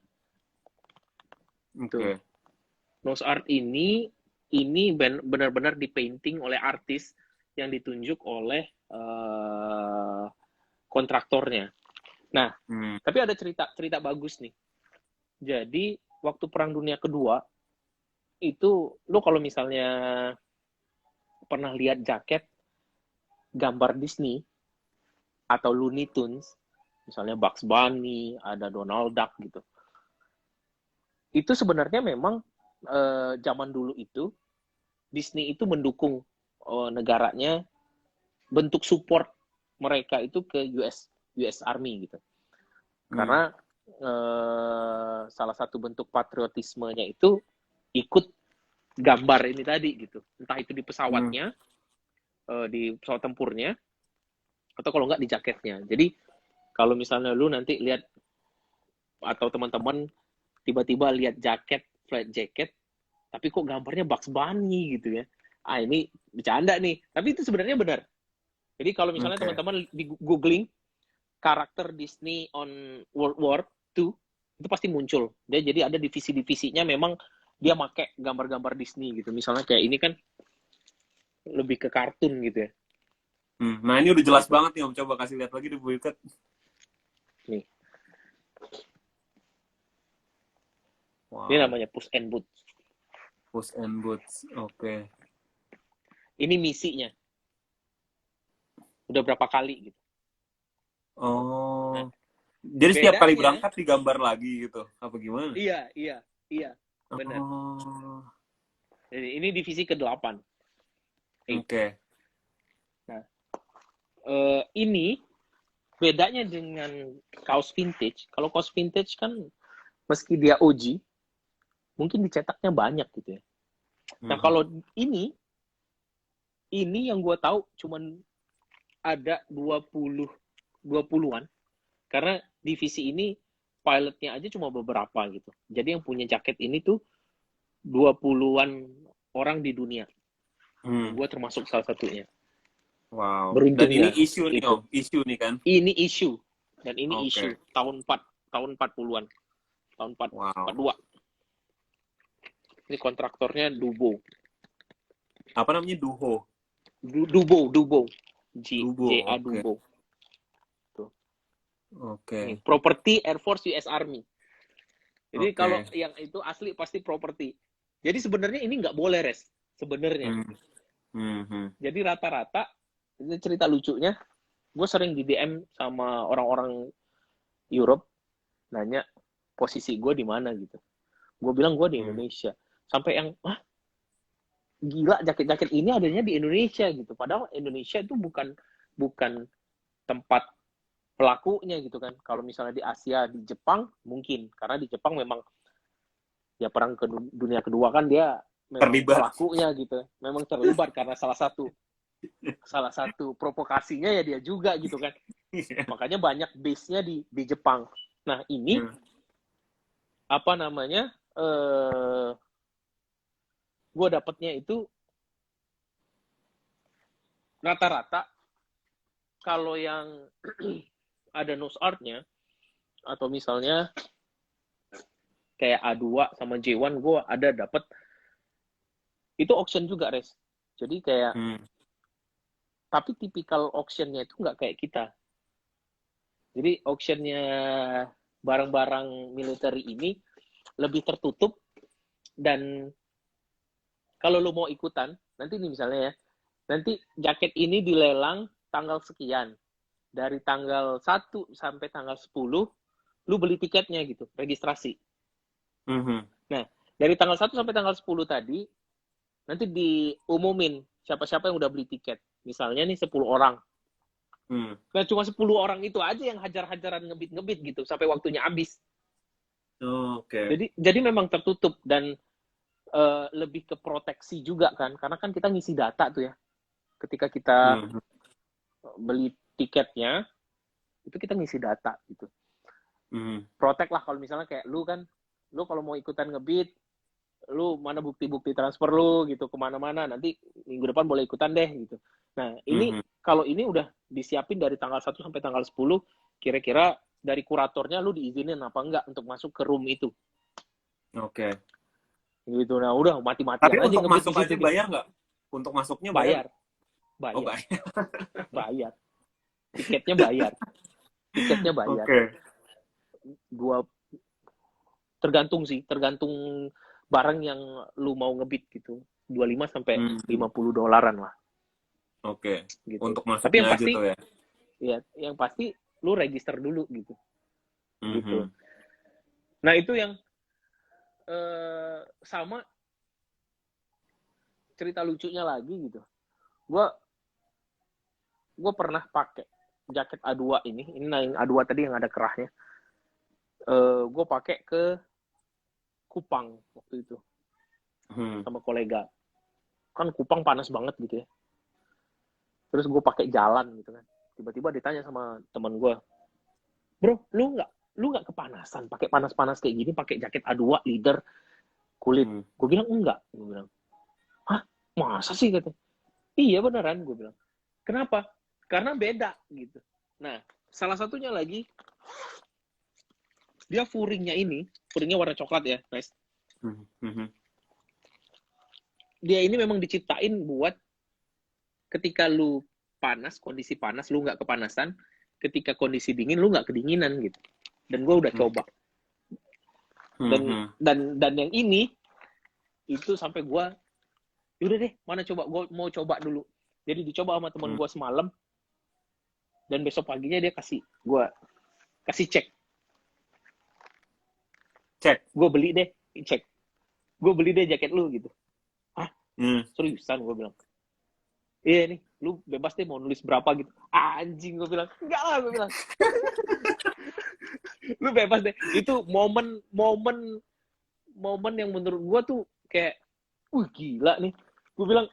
Speaker 1: oke.
Speaker 2: Tuh. Nose art ini benar-benar dipainting oleh artis yang ditunjuk oleh kontraktornya. Nah,
Speaker 1: Hmm,
Speaker 2: tapi ada cerita bagus nih. Jadi waktu Perang Dunia Kedua itu lo kalau misalnya pernah lihat jaket gambar Disney atau Looney Tunes, misalnya Bugs Bunny, ada Donald Duck gitu. Itu sebenarnya memang zaman dulu itu Disney itu mendukung negaranya, bentuk support mereka itu ke US Army gitu.
Speaker 1: hmm,
Speaker 2: Karena salah satu bentuk patriotismenya itu ikut gambar ini tadi gitu. Entah itu di
Speaker 1: hmm.
Speaker 2: pesawatnya, di pesawat tempurnya, atau kalau nggak di jaketnya. Jadi kalau misalnya lu nanti lihat atau teman-teman tiba-tiba lihat jaket, flight jacket, tapi kok gambarnya Bugs Bunny gitu ya. Ah ini bercanda nih. Tapi itu sebenarnya benar. Jadi kalau misalnya
Speaker 1: Oke.
Speaker 2: teman-teman di googling karakter Disney on World War II, itu pasti muncul. Jadi ada divisi-divisinya memang dia make gambar-gambar Disney gitu. Misalnya kayak ini kan lebih ke kartun gitu ya.
Speaker 1: Nah, ini udah jelas
Speaker 2: Gitu.
Speaker 1: banget nih Om. Coba kasih lihat lagi di Bu Iket.
Speaker 2: Nih, ini
Speaker 1: Wow.
Speaker 2: namanya Puss in Boots.
Speaker 1: Puss and Boots. Oke.
Speaker 2: Ini misinya. Udah berapa kali gitu. Nah,
Speaker 1: Oh. Jadi setiap kali
Speaker 2: bedanya
Speaker 1: berangkat digambar lagi gitu. Apa gimana?
Speaker 2: iya, benar.
Speaker 1: Oh.
Speaker 2: Jadi ini divisi ke-8.
Speaker 1: Oke.
Speaker 2: Nah, ini bedanya dengan kaos vintage. Kalau kaos vintage kan meski dia OG, mungkin dicetaknya banyak gitu ya. Nah,
Speaker 1: Mhm.
Speaker 2: kalau ini yang gue tahu cuman ada 20-an karena divisi ini pilotnya aja cuma beberapa gitu. Jadi yang punya jaket ini tuh 20-an orang di dunia.
Speaker 1: Hmm.
Speaker 2: Gue termasuk salah satunya.
Speaker 1: Wow. Dan
Speaker 2: Beruntungnya
Speaker 1: ini isu nih
Speaker 2: itu.
Speaker 1: Om, isu nih kan?
Speaker 2: Ini isu. Dan ini
Speaker 1: Oke.
Speaker 2: isu tahun 40-an. Tahun 42.
Speaker 1: Wow.
Speaker 2: Ini kontraktornya Dubo.
Speaker 1: Apa namanya Duho?
Speaker 2: Dubo.
Speaker 1: Dubo.
Speaker 2: JA
Speaker 1: Oke.
Speaker 2: Dubo. Tuh.
Speaker 1: Oke.
Speaker 2: Ini property Air Force US Army. Jadi
Speaker 1: Oke.
Speaker 2: kalau yang itu asli pasti property. Jadi sebenarnya ini nggak boleh, Res. Sebenarnya. Jadi rata-rata, ini cerita lucunya, gue sering di DM sama orang-orang Europe, nanya posisi gue di mana gitu. Gue bilang gue di Indonesia. Sampai yang, gila, jaket-jaket ini adanya di Indonesia gitu. Padahal Indonesia itu bukan tempat pelakunya gitu kan. Kalau misalnya di Asia, di Jepang mungkin, karena di Jepang memang ya perang dunia kedua kan dia memang
Speaker 1: Terlibat.
Speaker 2: pelakunya gitu. Memang terlibat karena salah satu provokasinya ya dia juga gitu kan. Makanya banyak base-nya di Jepang. Nah, ini apa namanya? Gue dapetnya itu rata-rata kalau yang ada nose art-nya atau misalnya kayak A2 sama J1 gue ada dapet itu auction juga, Res. Jadi kayak tapi tipikal auction-nya itu nggak kayak kita. Jadi auction-nya barang-barang militer ini lebih tertutup, dan kalau lo mau ikutan, nanti nih misalnya ya, nanti jaket ini dilelang tanggal sekian. Dari tanggal 1 sampai tanggal 10, lu beli tiketnya gitu, registrasi. Nah, dari tanggal 1 sampai tanggal 10 tadi, nanti diumumin siapa-siapa yang udah beli tiket. Misalnya nih 10 orang. Nah, cuma 10 orang itu aja yang hajar-hajaran ngebit-ngebit gitu, sampai waktunya habis. Jadi memang tertutup, dan lebih ke proteksi juga kan, karena kan kita ngisi data tuh ya. Ketika kita beli tiketnya, itu kita ngisi data gitu. Protect lah kalau misalnya kayak lu kalau mau ikutan ngebit, lu mana bukti-bukti transfer lu gitu kemana-mana, nanti minggu depan boleh ikutan deh gitu. Nah ini kalau ini udah disiapin dari tanggal 1 sampai tanggal 10, kira-kira dari kuratornya lu diizinin apa enggak untuk masuk ke room itu.
Speaker 1: Oke.
Speaker 2: Gitu. Nah udah mati-matian
Speaker 1: tapi
Speaker 2: aja
Speaker 1: untuk
Speaker 2: ngebit
Speaker 1: masuk
Speaker 2: di situ
Speaker 1: aja bayar nggak? Untuk masuknya
Speaker 2: bayar.
Speaker 1: Oh, bayar.
Speaker 2: Bayar. Tiketnya bayar.
Speaker 1: Oke.
Speaker 2: Tergantung barang yang lu mau ngebit gitu. 25 sampai $50 lah.
Speaker 1: Oke.
Speaker 2: Gitu.
Speaker 1: Untuk
Speaker 2: Tapi
Speaker 1: masuknya
Speaker 2: yang pasti,
Speaker 1: aja tuh ya.
Speaker 2: Ya, yang pasti lu register dulu gitu. Gitu. Nah, itu yang sama cerita lucunya lagi gitu. Gue pernah pakai jaket A2 ini yang A2 tadi yang ada kerahnya. Gue pakai ke Kupang waktu itu sama kolega. Kan Kupang panas banget gitu ya. Terus gue pakai jalan gitu kan. Tiba-tiba ditanya sama teman gue, bro, lu nggak kepanasan pakai panas-panas kayak gini pakai jaket A2 leader kulit? Gue bilang enggak. Gue bilang, hah, masa sih kata? Iya beneran, gue bilang. Kenapa? Karena beda gitu. Nah, salah satunya lagi, dia furingnya warna coklat ya, guys. Dia ini memang diciptain buat ketika lu panas, kondisi panas, lu nggak kepanasan. Ketika kondisi dingin, lu nggak kedinginan gitu. Dan gue udah coba. Dan yang ini, itu sampai gue, yaudah deh, mana coba, gue mau coba dulu. Jadi dicoba sama teman gue semalam, dan besok paginya dia kasih cek. Gue beli deh jaket lu gitu. Hah? Seriusan gue bilang. Iya nih, lu bebas deh mau nulis berapa gitu. Anjing, gue bilang. Enggak lah, gue bilang. Lu bebas deh. Itu momen yang menurut gue tuh kayak, gila nih. Gue bilang,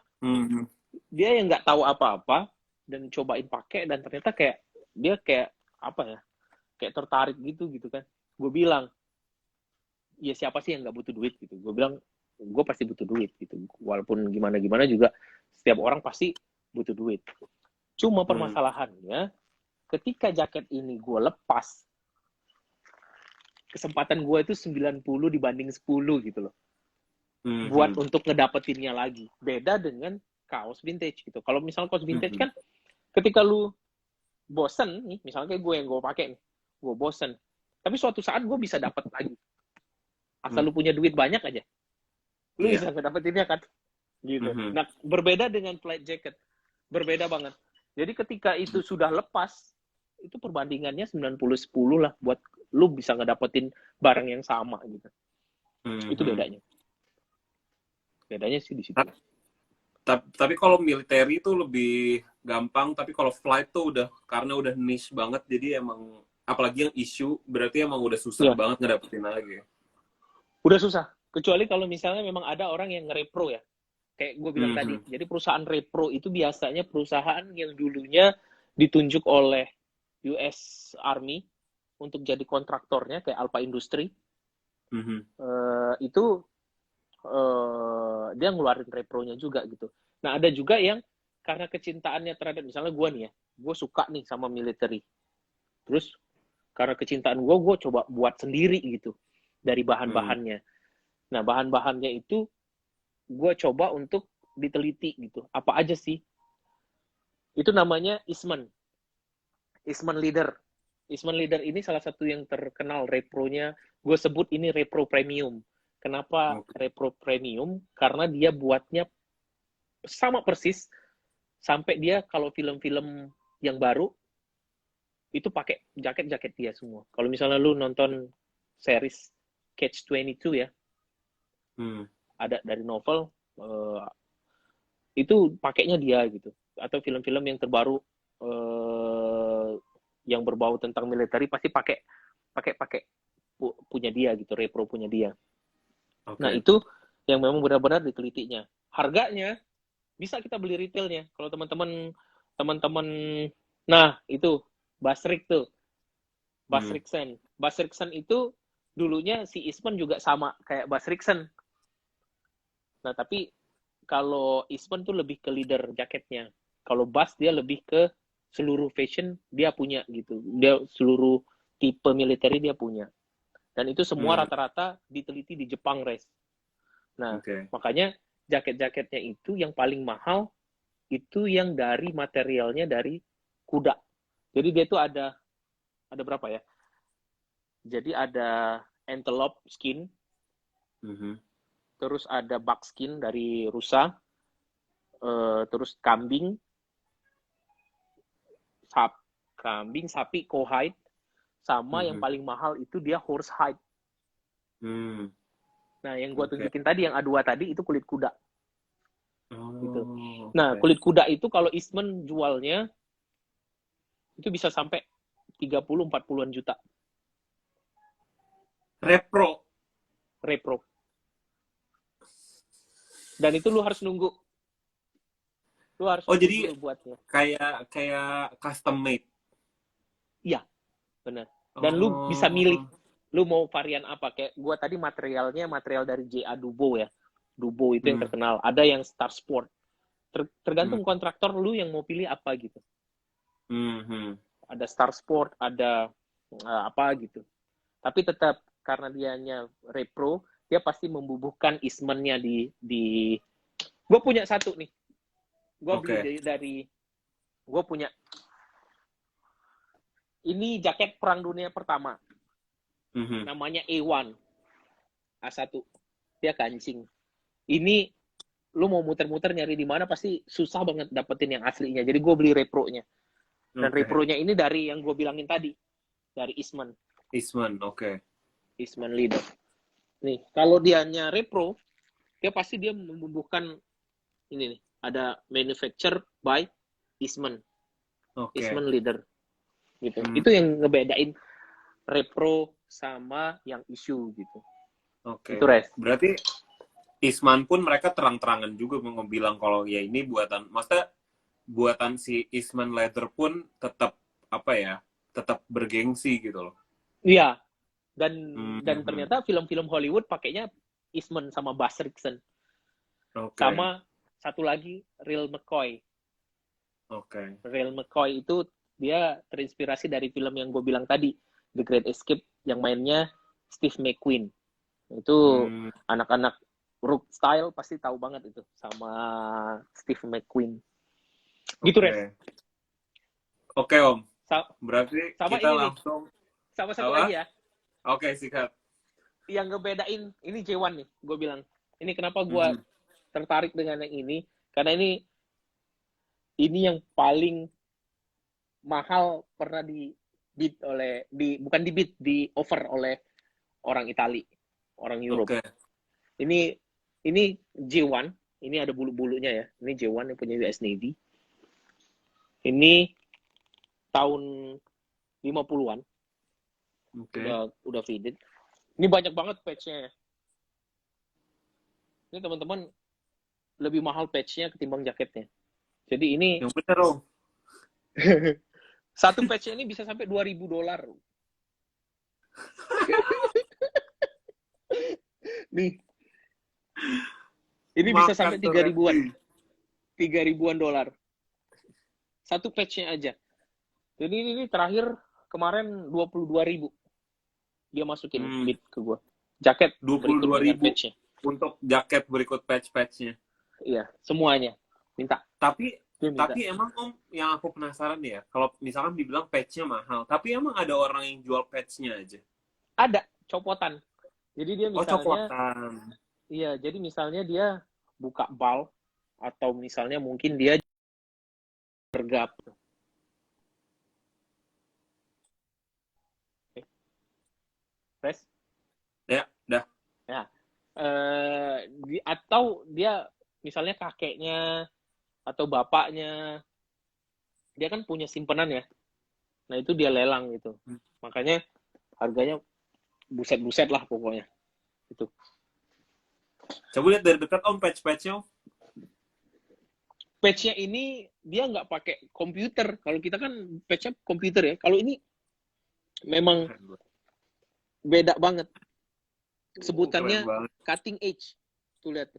Speaker 2: dia yang nggak tahu apa-apa dan cobain pakai, dan ternyata kayak dia kayak apa ya, kayak tertarik gitu kan. Gue bilang, ya siapa sih yang nggak butuh duit gitu. Gue bilang, gue pasti butuh duit gitu. Walaupun gimana-gimana juga setiap orang pasti butuh duit. Cuma permasalahannya ketika jaket ini gue lepas, kesempatan gue itu 90 dibanding 10 gitu loh. Buat untuk ngedapetinnya lagi. Beda dengan kaos vintage gitu. Kalau misalnya kaos vintage kan ketika lu bosen nih, misalnya kayak gue yang gue pakai nih, gue bosen. Tapi suatu saat gue bisa dapat lagi. Asal lu punya duit banyak aja. Lu bisa ngedapetinnya kan? Gitu. Nah, berbeda dengan flight jacket. Berbeda banget. Jadi ketika itu sudah lepas, itu perbandingannya 90-10 lah buat lu bisa ngedapetin barang yang sama gitu. Itu bedanya. Bedanya sih di situ.
Speaker 1: Tapi kalau militer itu lebih gampang, tapi kalau flight tuh karena udah niche banget, jadi emang apalagi yang isu berarti emang udah susah banget ngedapetin lagi.
Speaker 2: Udah susah. Kecuali kalau misalnya memang ada orang yang nge-repro ya. Kayak gue bilang tadi. Jadi perusahaan repro itu biasanya perusahaan yang dulunya ditunjuk oleh US Army untuk jadi kontraktornya kayak Alpha Industry. Itu dia ngeluarin repronya juga gitu. Nah ada juga yang karena kecintaannya terhadap misalnya gue nih ya, gue suka nih sama military. Terus karena kecintaan gue coba buat sendiri gitu dari bahan-bahannya. Nah bahan-bahannya itu gue coba untuk diteliti gitu. Apa aja sih? Itu namanya Eastman Leader. Eastman Leader ini salah satu yang terkenal repronya. Gue sebut ini repro premium. Kenapa repro premium? Karena dia buatnya sama persis sampai dia kalau film-film yang baru itu pakai jaket-jaket dia semua. Kalau misalnya lu nonton series Catch 22 ya, ada dari novel itu pakainya dia gitu. Atau film-film yang terbaru yang berbau tentang militer pasti pakai punya dia gitu, repro punya dia. Nah itu yang memang benar-benar ditelitinya. Harganya bisa kita beli retailnya. Kalau teman-teman, nah itu Basrik tuh, Basriksen. Basriksen itu dulunya si Eastman juga sama kayak Basriksen. Nah tapi kalau Eastman tuh lebih ke leader jaketnya. Kalau Bas dia lebih ke seluruh fashion dia punya gitu. Dia seluruh tipe militer dia punya. Dan itu semua rata-rata diteliti di Jepang, Res. Nah, makanya jaket-jaketnya itu yang paling mahal itu yang dari materialnya dari kuda. Jadi dia tuh ada berapa ya? Jadi ada antelope skin, terus ada buck skin dari rusa, terus kambing, sapi, cowhide, sama yang paling mahal itu dia horse hide. Nah, yang gue tunjukin tadi, yang A2 tadi, itu kulit kuda. Gitu. Nah, kulit kuda itu kalau Eastman jualnya, itu bisa sampai 30-40an juta.
Speaker 1: Repro.
Speaker 2: Dan itu lu harus nunggu. Lu harus
Speaker 1: jadi
Speaker 2: buatnya.
Speaker 1: Kayak custom made.
Speaker 2: Iya, benar. Dan lu bisa milih. Lu mau varian apa? Kayak gua tadi materialnya material dari JA Dubo ya. Dubo itu yang terkenal. Ada yang Star Sport. Tergantung kontraktor lu yang mau pilih apa gitu. Ada Star Sport, ada apa gitu. Tapi tetap karena dianya repro, dia pasti membubuhkan Eastman-nya di gue punya satu nih. Gue beli dari gue punya ini jaket Perang Dunia Pertama. Namanya A1. A1. Dia kancing. Ini lu mau muter-muter nyari di mana pasti susah banget dapetin yang aslinya. Jadi gue beli repro-nya. Dan repro-nya ini dari yang gue bilangin tadi. Dari Eastman. Eastman Leader. Nih, kalau dianya repro, dia pasti dia membubuhkan ini nih. Ada manufacture by Eastman. Eastman Leader. Gitu. Itu yang ngebedain repro sama yang issue gitu. Itu Res.
Speaker 1: Berarti Eastman pun mereka terang-terangan juga mau bilang kalau ya ini buatan si Eastman Leather pun tetap tetap bergengsi gitu loh.
Speaker 2: Iya. Dan ternyata film-film Hollywood pakainya Eastman sama Buzz Rickson.
Speaker 1: Oke.
Speaker 2: Sama satu lagi Real McCoy.
Speaker 1: Oke.
Speaker 2: Real McCoy itu dia terinspirasi dari film yang gue bilang tadi, The Great Escape, yang mainnya Steve McQueen. Itu anak-anak rock style pasti tahu banget itu sama Steve McQueen. Gitu, Res.
Speaker 1: Oke, Om. Berarti
Speaker 2: sama
Speaker 1: kita
Speaker 2: ini
Speaker 1: langsung
Speaker 2: nih. Sama satu lagi ya.
Speaker 1: Oke, sikat.
Speaker 2: Yang ngebedain ini J1 nih, gue bilang. Ini kenapa gue tertarik dengan yang ini? Karena ini yang paling mahal pernah di offer oleh orang Itali, orang Europe.
Speaker 1: Oke.
Speaker 2: Ini J1, ini ada bulu-bulunya ya. Ini J1 yang punya US Navy. Ini tahun 50-an.
Speaker 1: Oke.
Speaker 2: Udah faded. Ini banyak banget patch-nya ya. Ini teman-teman lebih mahal patch-nya ketimbang jaketnya. Jadi ini
Speaker 1: yang bener, Om.
Speaker 2: satu patch-nya ini bisa sampai $2,000. Nih. Ini bisa sampai 3.000-an. 3.000-an dolar. Satu patch-nya aja. Jadi ini terakhir kemarin 22.000. Dia masukin bid ke gua. Jaket
Speaker 1: 22.000
Speaker 2: patch-nya.
Speaker 1: Untuk jaket berikut patch-patchnya.
Speaker 2: Iya, semuanya. Minta.
Speaker 1: Tapi emang Om, yang aku penasaran ya, kalau misalkan dibilang patch-nya mahal, tapi emang ada orang yang jual patch-nya aja?
Speaker 2: Ada, copotan. Jadi dia misalnya,
Speaker 1: copotan.
Speaker 2: Iya, jadi misalnya dia buka bal, atau misalnya mungkin dia bergap. Fresh?
Speaker 1: Ya, dah.
Speaker 2: Ya. Atau dia misalnya kakeknya atau bapaknya, dia kan punya simpenan ya. Nah itu dia lelang gitu. Makanya harganya buset-buset lah pokoknya. Itu.
Speaker 1: Coba lihat dari dekat Om patch-patchnya.
Speaker 2: Patchnya ini dia nggak pakai komputer. Kalau kita kan patchnya komputer ya. Kalau ini memang beda banget. Sebutannya cutting edge. Tuh lihat.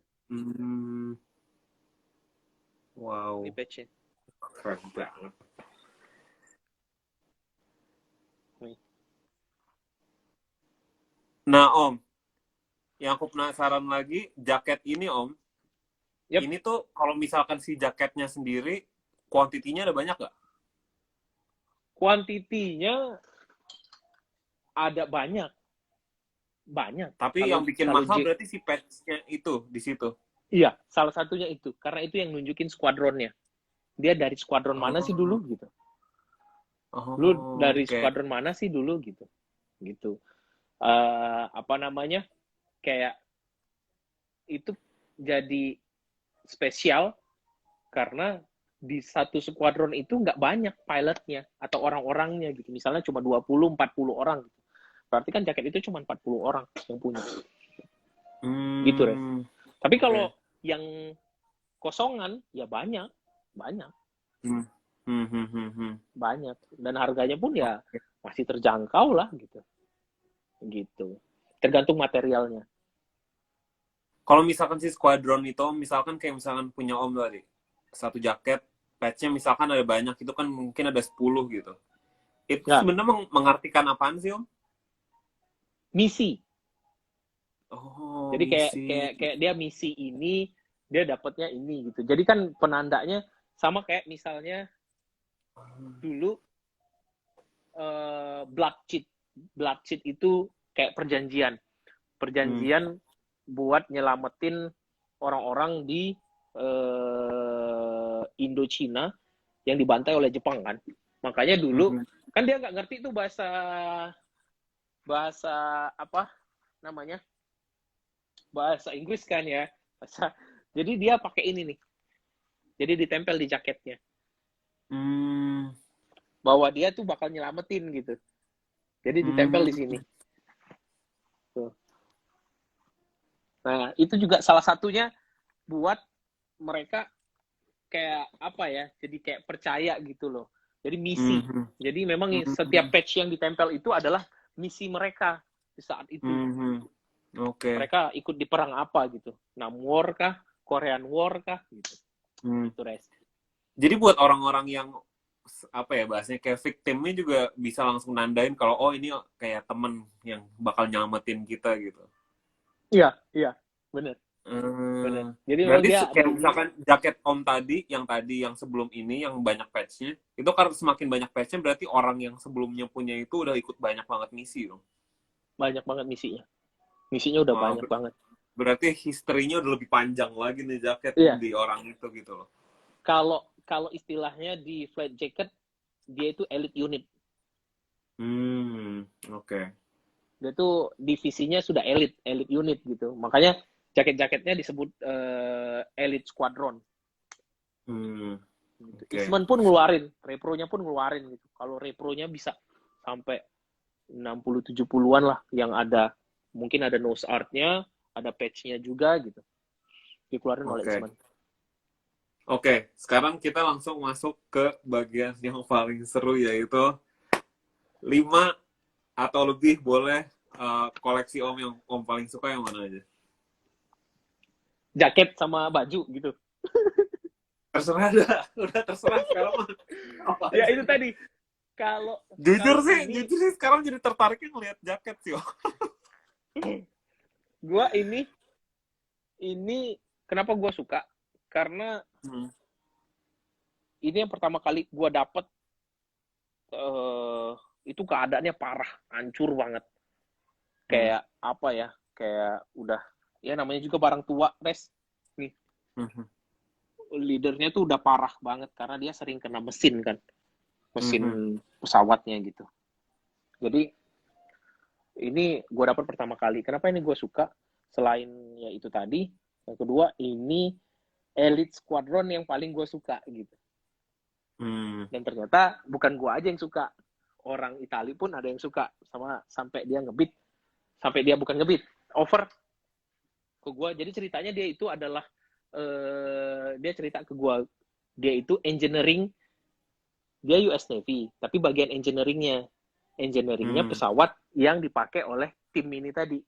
Speaker 1: Wow.
Speaker 2: Ini patchnya.
Speaker 1: Keren banget. Nah, Om. Yang aku penasaran lagi, jaket ini, Om. Yep. Ini tuh, kalau misalkan si jaketnya sendiri, kuantitinya ada banyak nggak?
Speaker 2: Kuantitinya ada banyak. Banyak.
Speaker 1: Tapi yang bikin mahal berarti si patch-nya itu, di situ?
Speaker 2: Iya, salah satunya itu. Karena itu yang nunjukin skuadronnya. Dia dari skuadron mana sih dulu, gitu. Lu dari skuadron mana sih dulu, gitu. Gitu. Kayak itu jadi spesial karena di satu skuadron itu nggak banyak pilotnya atau orang-orangnya gitu. Misalnya cuma 20-40 orang gitu. Berarti kan jaket itu cuma 40 orang yang punya. Gitu, Res. Tapi kalau yang kosongan ya banyak. Banyak. Dan harganya pun ya masih terjangkau lah gitu. Gitu. Tergantung materialnya.
Speaker 1: Kalau misalkan si squadron itu, misalkan kayak misalkan punya Om tadi, satu jaket, patch-nya misalkan ada banyak, itu kan mungkin ada 10 gitu. Itu sebenarnya mengartikan apaan sih, Om?
Speaker 2: Misi. Jadi
Speaker 1: misi.
Speaker 2: kayak dia misi ini, dia dapatnya ini gitu. Jadi kan penandanya sama kayak misalnya dulu blood cheat. Blood cheat itu kayak perjanjian buat nyelamatin orang-orang di Indochina yang dibantai oleh Jepang kan. Makanya dulu kan dia nggak ngerti tuh bahasa apa namanya, bahasa Inggris kan ya. Jadi dia pakai ini nih. Jadi ditempel di jaketnya. Bahwa dia tuh bakal nyelamatin gitu. Jadi ditempel di sini. Tuh. Nah, itu juga salah satunya buat mereka kayak apa ya, jadi kayak percaya gitu loh. Jadi misi. Jadi memang setiap patch yang ditempel itu adalah misi mereka di saat itu.
Speaker 1: Oke.
Speaker 2: Mereka ikut di perang apa gitu. Nam War kah? Korean War kah? Gitu. Itu Res.
Speaker 1: Jadi buat orang-orang yang apa ya bahasanya kayak victimnya juga bisa langsung nandain kalau oh ini kayak temen yang bakal nyelamatin kita gitu.
Speaker 2: Iya, bener. Jadi memang
Speaker 1: Berarti
Speaker 2: dia
Speaker 1: kayak
Speaker 2: ada ini.
Speaker 1: misalkan jaket Om tadi yang sebelum ini yang banyak patchnya, itu karena semakin banyak patchnya berarti orang yang sebelumnya punya itu udah ikut banyak banget misi dong.
Speaker 2: Banyak banget misinya. Misinya udah
Speaker 1: Wah,
Speaker 2: banyak banget.
Speaker 1: berarti historinya udah lebih panjang lagi nih jaket
Speaker 2: Iya.
Speaker 1: di orang itu gitu loh.
Speaker 2: Kalau istilahnya di Flight Jacket, dia itu elite unit.
Speaker 1: Oke.
Speaker 2: Dia tuh divisinya sudah elite unit gitu. Makanya jaket-jaketnya disebut elite squadron.
Speaker 1: Oke.
Speaker 2: Eastman pun ngeluarin, Repro-nya pun ngeluarin gitu. Kalau Repro-nya bisa sampai 60-70-an lah yang ada. Mungkin ada nose art-nya, ada patch-nya juga gitu. Dikeluarin oleh
Speaker 1: Oke.
Speaker 2: Eastman.
Speaker 1: Oke, sekarang kita langsung masuk ke bagian yang paling seru yaitu 5 atau lebih boleh koleksi Om yang Om paling suka yang mana aja?
Speaker 2: Jaket sama baju gitu.
Speaker 1: Terserah dah, udah terserah sekarang mah.
Speaker 2: Ya itu tadi. Kalau
Speaker 1: Jujur
Speaker 2: ini
Speaker 1: sih sekarang jadi tertariknya ngelihat jaket sih.
Speaker 2: gua ini kenapa gua suka? Karena ini yang pertama kali gua dapet itu keadaannya parah, hancur banget. Kayak apa ya? Kayak udah ya namanya juga barang tua, Res. Nih. Leadernya tuh udah parah banget karena dia sering kena mesin kan. Mesin pesawatnya gitu. Jadi ini gue dapat pertama kali. Kenapa ini gue suka? Selain ya itu tadi, yang kedua ini Elite Squadron yang paling gue suka gitu. Dan ternyata bukan gue aja yang suka, orang Itali pun ada yang suka sama sampai dia ngebit, sampai dia bukan ngebit, over ke gue. Jadi ceritanya dia itu adalah dia cerita ke gue, dia itu engineering, dia US Navy, tapi bagian engineeringnya pesawat yang dipakai oleh tim ini tadi.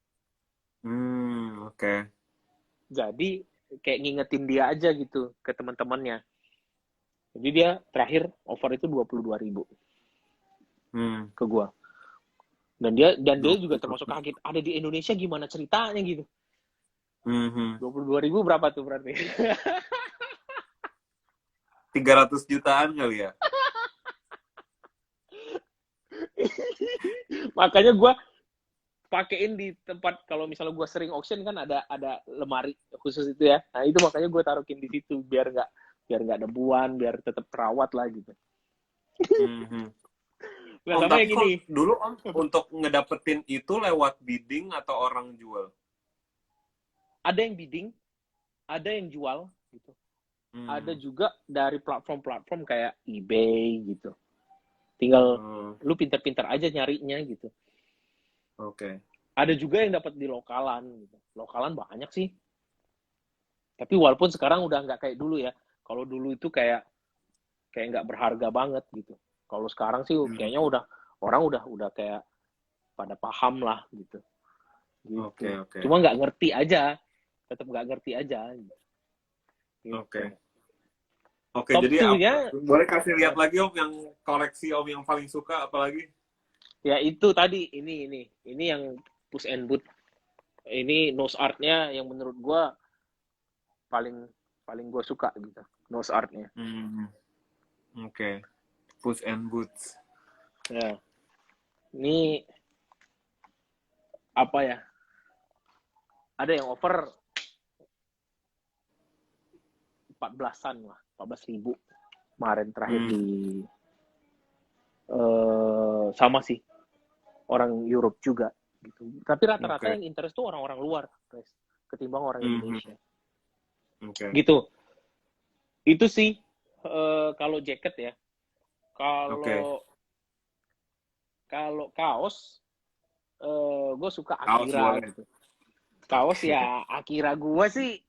Speaker 1: Oke.
Speaker 2: Jadi kayak ngingetin dia aja gitu ke teman-temannya. Jadi dia terakhir offer itu 22.000 ke gua. Dan dia juga termasuk kaget, ada di Indonesia gimana ceritanya gitu. 22.000 berapa tuh berarti?
Speaker 1: 300 jutaan kali ya.
Speaker 2: Makanya gue pakein di tempat, kalau misalnya gue sering auction kan ada lemari khusus itu ya. Nah itu makanya gue taruhin di situ biar nggak debuan, biar tetap terawat lah gitu.
Speaker 1: Nah, Om, tapi yang ini dulu Om untuk ngedapetin itu lewat bidding atau orang jual?
Speaker 2: Ada yang bidding, ada yang jual gitu. Ada juga dari platform-platform kayak eBay gitu. Tinggal lu pinter-pinter aja nyarinya gitu.
Speaker 1: Oke.
Speaker 2: Ada juga yang dapat di lokalan gitu. Lokalan banyak sih. Tapi walaupun sekarang udah nggak kayak dulu ya. Kalau dulu itu kayak nggak berharga banget gitu. Kalau sekarang sih kayaknya orang udah kayak pada paham lah gitu.
Speaker 1: Oke.
Speaker 2: Cuma nggak ngerti aja. Tetap nggak ngerti aja. Gitu.
Speaker 1: Oke, jadi boleh kasih lihat lagi Om yang koleksi Om yang paling suka apalagi?
Speaker 2: Ya itu tadi, ini yang Push and Boot. Ini nose art-nya yang menurut gue paling gue suka gitu, nose art-nya.
Speaker 1: Oke. Push and Boots.
Speaker 2: Ya. Ini apa ya? Ada yang over 14-an lah, 14.000 kemarin terakhir di sama sih orang Europe juga gitu. Tapi rata-rata yang interest tuh orang-orang luar, guys, ketimbang orang Indonesia. Gitu. Itu sih kalau jaket ya. Kalau kaos gue suka Akira gitu. Kaos ya Akira gue sih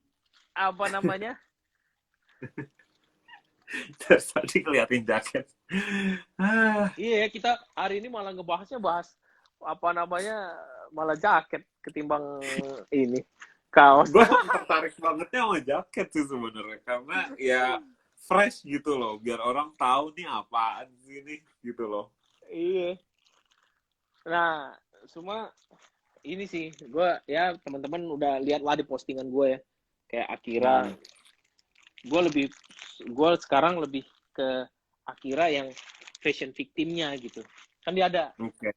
Speaker 2: apa namanya?
Speaker 1: Terus tadi ngeliatin jaket.
Speaker 2: Iya, kita hari ini malah bahas apa namanya, malah jaket ketimbang ini kaos.
Speaker 1: Gue tertarik bangetnya sama jaket sih sebenarnya karena ya fresh gitu loh, biar orang tahu nih apaan sih nih gitu loh.
Speaker 2: Iya. Nah, semua ini sih, gue ya teman-teman udah lihat lah di postingan gue ya, kayak Akira.
Speaker 1: Hmm.
Speaker 2: Gue sekarang lebih ke Akira yang fashion victimnya gitu. Kan dia ada
Speaker 1: Oke.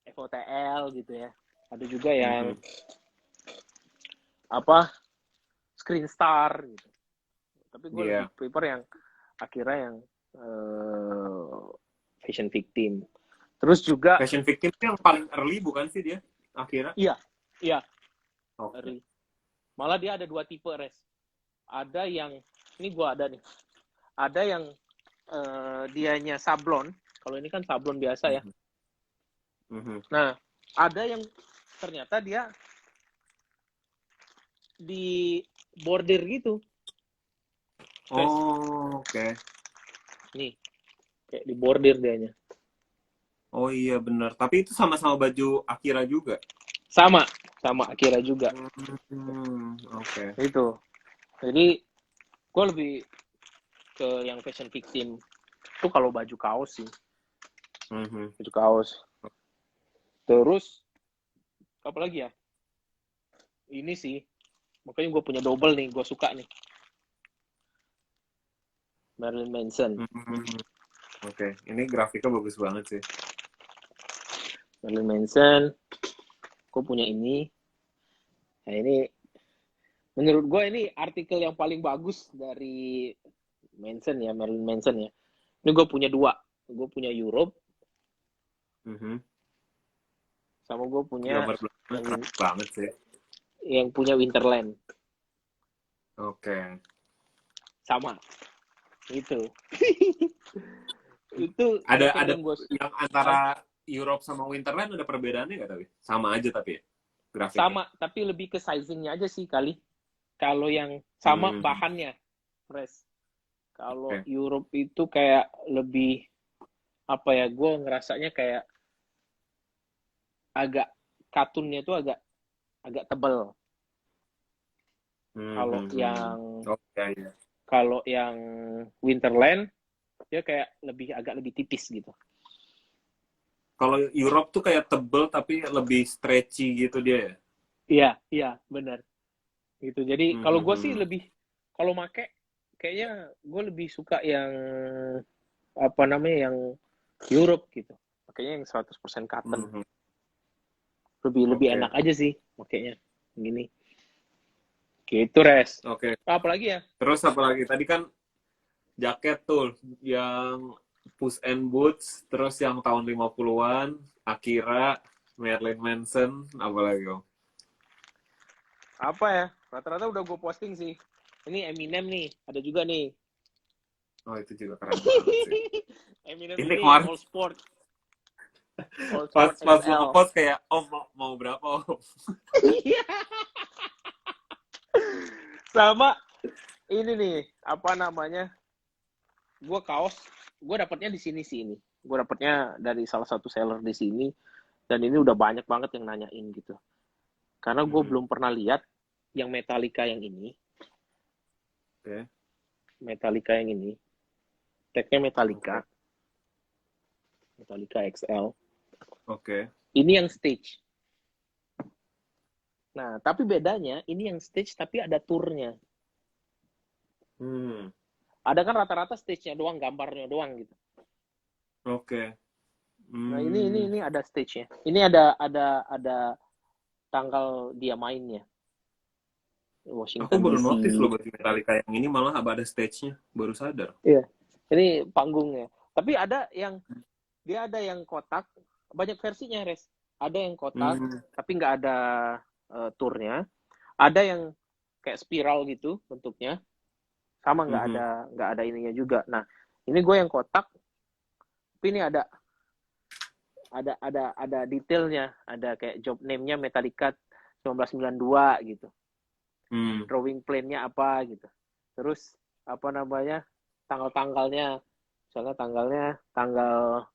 Speaker 2: FOTL gitu ya. Ada juga yang
Speaker 1: Mhm.
Speaker 2: apa Screen Star gitu. Tapi gue lebih
Speaker 1: Iya.
Speaker 2: prefer yang Akira yang fashion victim. Terus juga
Speaker 1: Fashion victim itu yang paling early bukan sih dia? Akhirnya.
Speaker 2: iya, iya,
Speaker 1: Oke.
Speaker 2: Ri. Malah dia ada 2 tipe, Res. Ada yang ini gue ada nih. Ada yang dianya sablon. Kalau ini kan sablon biasa ya.
Speaker 1: Mhm.
Speaker 2: Nah, ada yang ternyata dia di bordir gitu. Res.
Speaker 1: Oh, oke.
Speaker 2: Nih, kayak di bordir dianya.
Speaker 1: Oh iya benar. Tapi itu sama-sama baju Akira juga.
Speaker 2: Sama Akira juga.
Speaker 1: Oke.
Speaker 2: Itu. Jadi gue lebih ke yang fashion victim itu kalau baju kaos sih,
Speaker 1: Mhm.
Speaker 2: baju kaos. Terus apa lagi ya, ini sih makanya gue punya double nih, gue suka nih Marilyn Manson.
Speaker 1: Mhm. Oke, ini grafiknya bagus banget sih.
Speaker 2: Marilyn Manson, gue punya ini. Nah ini menurut gue ini artikel yang paling bagus dari Manson ya, Marilyn Manson ya. Ini gue punya 2, gue punya Europe
Speaker 1: Mhm.
Speaker 2: sama gue punya
Speaker 1: Gambar belakangnya keren banget sih.
Speaker 2: yang punya Winterland.
Speaker 1: Oke.
Speaker 2: Sama itu. Itu jaket
Speaker 1: Ada
Speaker 2: yang gue
Speaker 1: yang antara Europe sama Winterland ada perbedaannya nggak tapi? Sama aja tapi ya, grafiknya.
Speaker 2: sama, tapi lebih ke sizingnya aja sih kali. Kalau yang sama
Speaker 1: Hmm.
Speaker 2: bahannya fresh. Kalau
Speaker 1: Oke.
Speaker 2: Europe itu kayak lebih apa ya, gue ngerasanya kayak agak kartunnya tuh agak agak tebel. Kalau
Speaker 1: Hmm.
Speaker 2: yang
Speaker 1: Oke ya.
Speaker 2: kalau yang Winterland dia kayak agak lebih tipis gitu.
Speaker 1: Kalau Europe tuh kayak tebel tapi lebih stretchy gitu dia ya.
Speaker 2: Iya, iya, benar. Gitu. Jadi kalau gue sih
Speaker 1: Hmm.
Speaker 2: lebih kalau make kayaknya gue lebih suka yang apa namanya yang Europe gitu. Makanya yang 100% cotton.
Speaker 1: Hmm.
Speaker 2: Lebih lebih
Speaker 1: Oke.
Speaker 2: enak aja sih makanya gini. Gitu, Res.
Speaker 1: Oke.
Speaker 2: Apa lagi ya?
Speaker 1: Terus apa lagi? Tadi kan jaket tuh yang Puss and Boots, terus yang tahun 50-an, Akira, Marilyn Manson, apa lagi Om?
Speaker 2: Apa ya? Rata-rata udah gue posting sih. Ini Eminem nih, ada juga nih.
Speaker 1: Oh itu juga keren banget sih.
Speaker 2: Eminem
Speaker 1: Ini
Speaker 2: ini
Speaker 1: kemarin
Speaker 2: All
Speaker 1: pas
Speaker 2: Sport
Speaker 1: pas lu
Speaker 2: XL.
Speaker 1: ngepost kayak Om mau berapa Om?
Speaker 2: Sama ini nih, apa namanya? Gue kaos, gue dapatnya di sini sih ini. Gue dapatnya dari salah satu seller di sini dan ini udah banyak banget yang nanyain gitu. Karena gue
Speaker 1: Mhm.
Speaker 2: belum pernah lihat yang Metallica yang ini.
Speaker 1: Oke.
Speaker 2: Metallica yang ini. Tagnya Metallica.
Speaker 1: Oke.
Speaker 2: Metallica XL.
Speaker 1: Oke.
Speaker 2: Ini yang stage. Nah, tapi bedanya ini yang stage tapi ada turnya.
Speaker 1: Hmm.
Speaker 2: Ada kan rata-rata stage-nya doang, gambarnya doang gitu.
Speaker 1: Oke.
Speaker 2: Nah,
Speaker 1: Hmm.
Speaker 2: ini ada stage-nya. Ini ada tanggal dia mainnya.
Speaker 1: Aku
Speaker 2: Washington
Speaker 1: baru
Speaker 2: DC.
Speaker 1: notice loh baju Metallica yang ini malah ada stage-nya. Baru sadar.
Speaker 2: Iya. Ini panggungnya. Tapi dia ada yang kotak, banyak versinya, Res. Ada yang kotak,
Speaker 1: Hmm.
Speaker 2: tapi nggak ada turnya. Ada yang kayak spiral gitu bentuknya, sama
Speaker 1: Mhm.
Speaker 2: nggak ada ininya juga. Nah, ini gue yang kotak, tapi ini ada detailnya, ada kayak job name-nya Metallica 1992 gitu,
Speaker 1: Hmm.
Speaker 2: drawing plane-nya apa gitu, terus apa namanya tanggal-tanggalnya, misalnya tanggal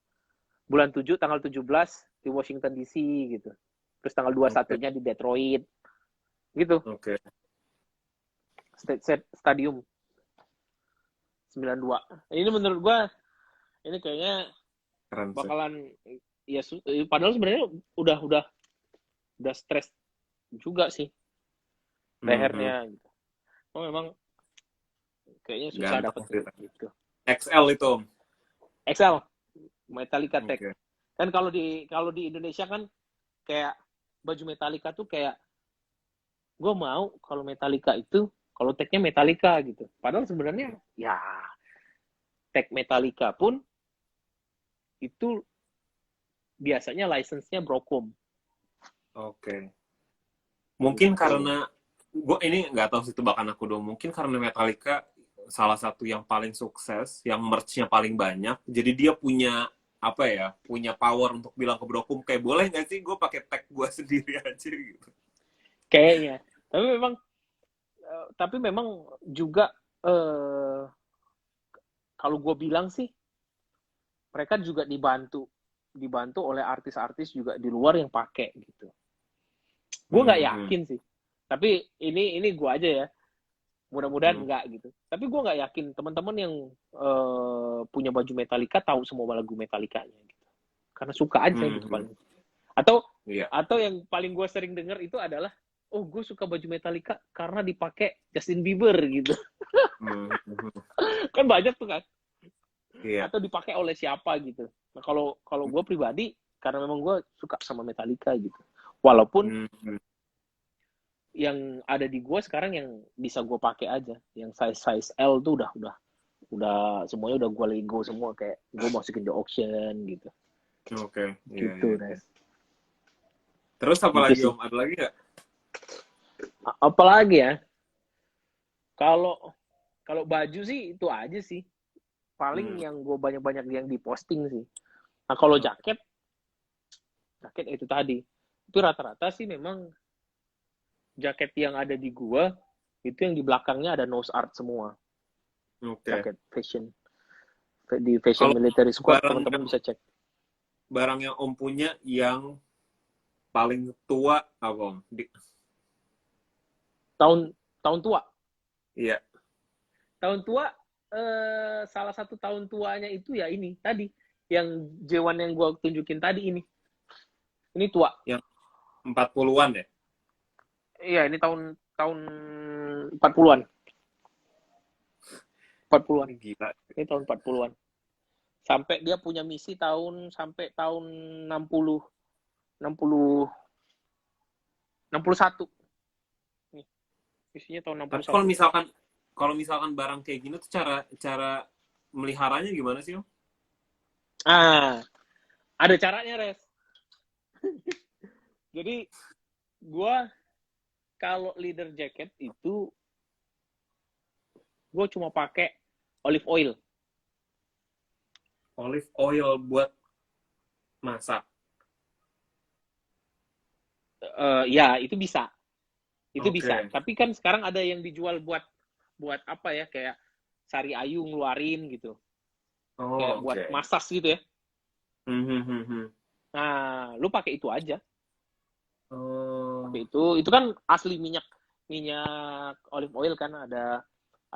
Speaker 2: bulan 7 tanggal 17 di Washington DC gitu. Terus tanggal 21-nya di Detroit gitu.
Speaker 1: Oke.
Speaker 2: Stadium 92. Ini menurut gua ini kayaknya
Speaker 1: Keren sih.
Speaker 2: bakalan ya padahal sebenarnya udah stres juga sih lehernya gitu. Oh memang kayaknya susah
Speaker 1: Ganteng sih.
Speaker 2: dapetnya gitu.
Speaker 1: XL itu Om.
Speaker 2: XL Metallica Tech.
Speaker 1: Oke.
Speaker 2: Kan kalau di Indonesia kan kayak baju Metallica tuh kayak gue mau kalau Metallica itu kalau tagnya Metallica gitu. Padahal sebenarnya ya tag Metallica pun itu biasanya license-nya Brocom.
Speaker 1: Oke. Mungkin
Speaker 2: Gitu.
Speaker 1: karena gue ini nggak tahu sih tebakan aku dong. Mungkin karena Metallica salah satu yang paling sukses, yang merch-nya paling banyak. Jadi dia punya apa ya? Punya power untuk bilang ke Brokum kayak boleh nggak sih gue pakai tag gue sendiri aja gitu.
Speaker 2: Kayaknya. Tapi memang juga kalau gue bilang sih mereka juga dibantu oleh artis-artis juga di luar yang pakai gitu. Gue nggak yakin sih. Tapi ini gue aja ya. Mudah-mudahan enggak gitu. Tapi gue nggak yakin teman-teman yang punya baju Metallica tahu semua lagu Metallica-nya gitu. Karena suka aja gitu paling. Atau yang paling gue sering dengar itu adalah oh gue suka baju Metallica karena dipakai Justin Bieber gitu. Kan banyak tuh kan. Atau dipakai oleh siapa gitu. Nah kalau gue pribadi karena memang gue suka sama Metallica gitu. Walaupun yang ada di gue sekarang yang bisa gue pakai aja, yang size L tuh udah semuanya udah gue lego semua kayak gue masukin di auction gitu.
Speaker 1: Oke.
Speaker 2: Gitu
Speaker 1: iya. Terus apa
Speaker 2: gitu
Speaker 1: lagi
Speaker 2: sih.
Speaker 1: Om? Ada lagi nggak?
Speaker 2: Apalagi ya? Kalau baju sih itu aja sih. Paling yang gue banyak-banyak yang diposting sih. Nah kalau jaket itu tadi. Itu rata-rata sih memang jaket yang ada di gua itu yang di belakangnya ada nose art semua. Jaket fashion. Di Fashion
Speaker 1: Kalau
Speaker 2: Military Squad teman-teman bisa cek.
Speaker 1: Barang yang Om punya yang paling tua apa Om?
Speaker 2: Tahun tua.
Speaker 1: Iya.
Speaker 2: Tahun tua salah satu tahun tuanya itu ya ini tadi yang J1 yang gua tunjukin tadi ini. Ini tua.
Speaker 1: Yang 40-an ya?
Speaker 2: Iya, ini tahun 40-an. 40-an.
Speaker 1: Gila.
Speaker 2: Ini tahun 40-an. Sampai dia punya misi sampai tahun 60 61. Nih. Misinya tahun 61.
Speaker 1: Tapi kalau misalkan barang kayak gini tuh cara meliharanya gimana sih, Om?
Speaker 2: Ada caranya, Res. Jadi gua kalau leather jacket itu gue cuma pakai olive oil.
Speaker 1: Olive oil buat masak.
Speaker 2: Ya itu bisa. Itu bisa. Tapi kan sekarang ada yang dijual buat apa ya, kayak sari ayu ngeluarin gitu. Kayak buat masas gitu ya. Nah, lu pakai itu aja. Pakai itu kan asli minyak olive oil kan, ada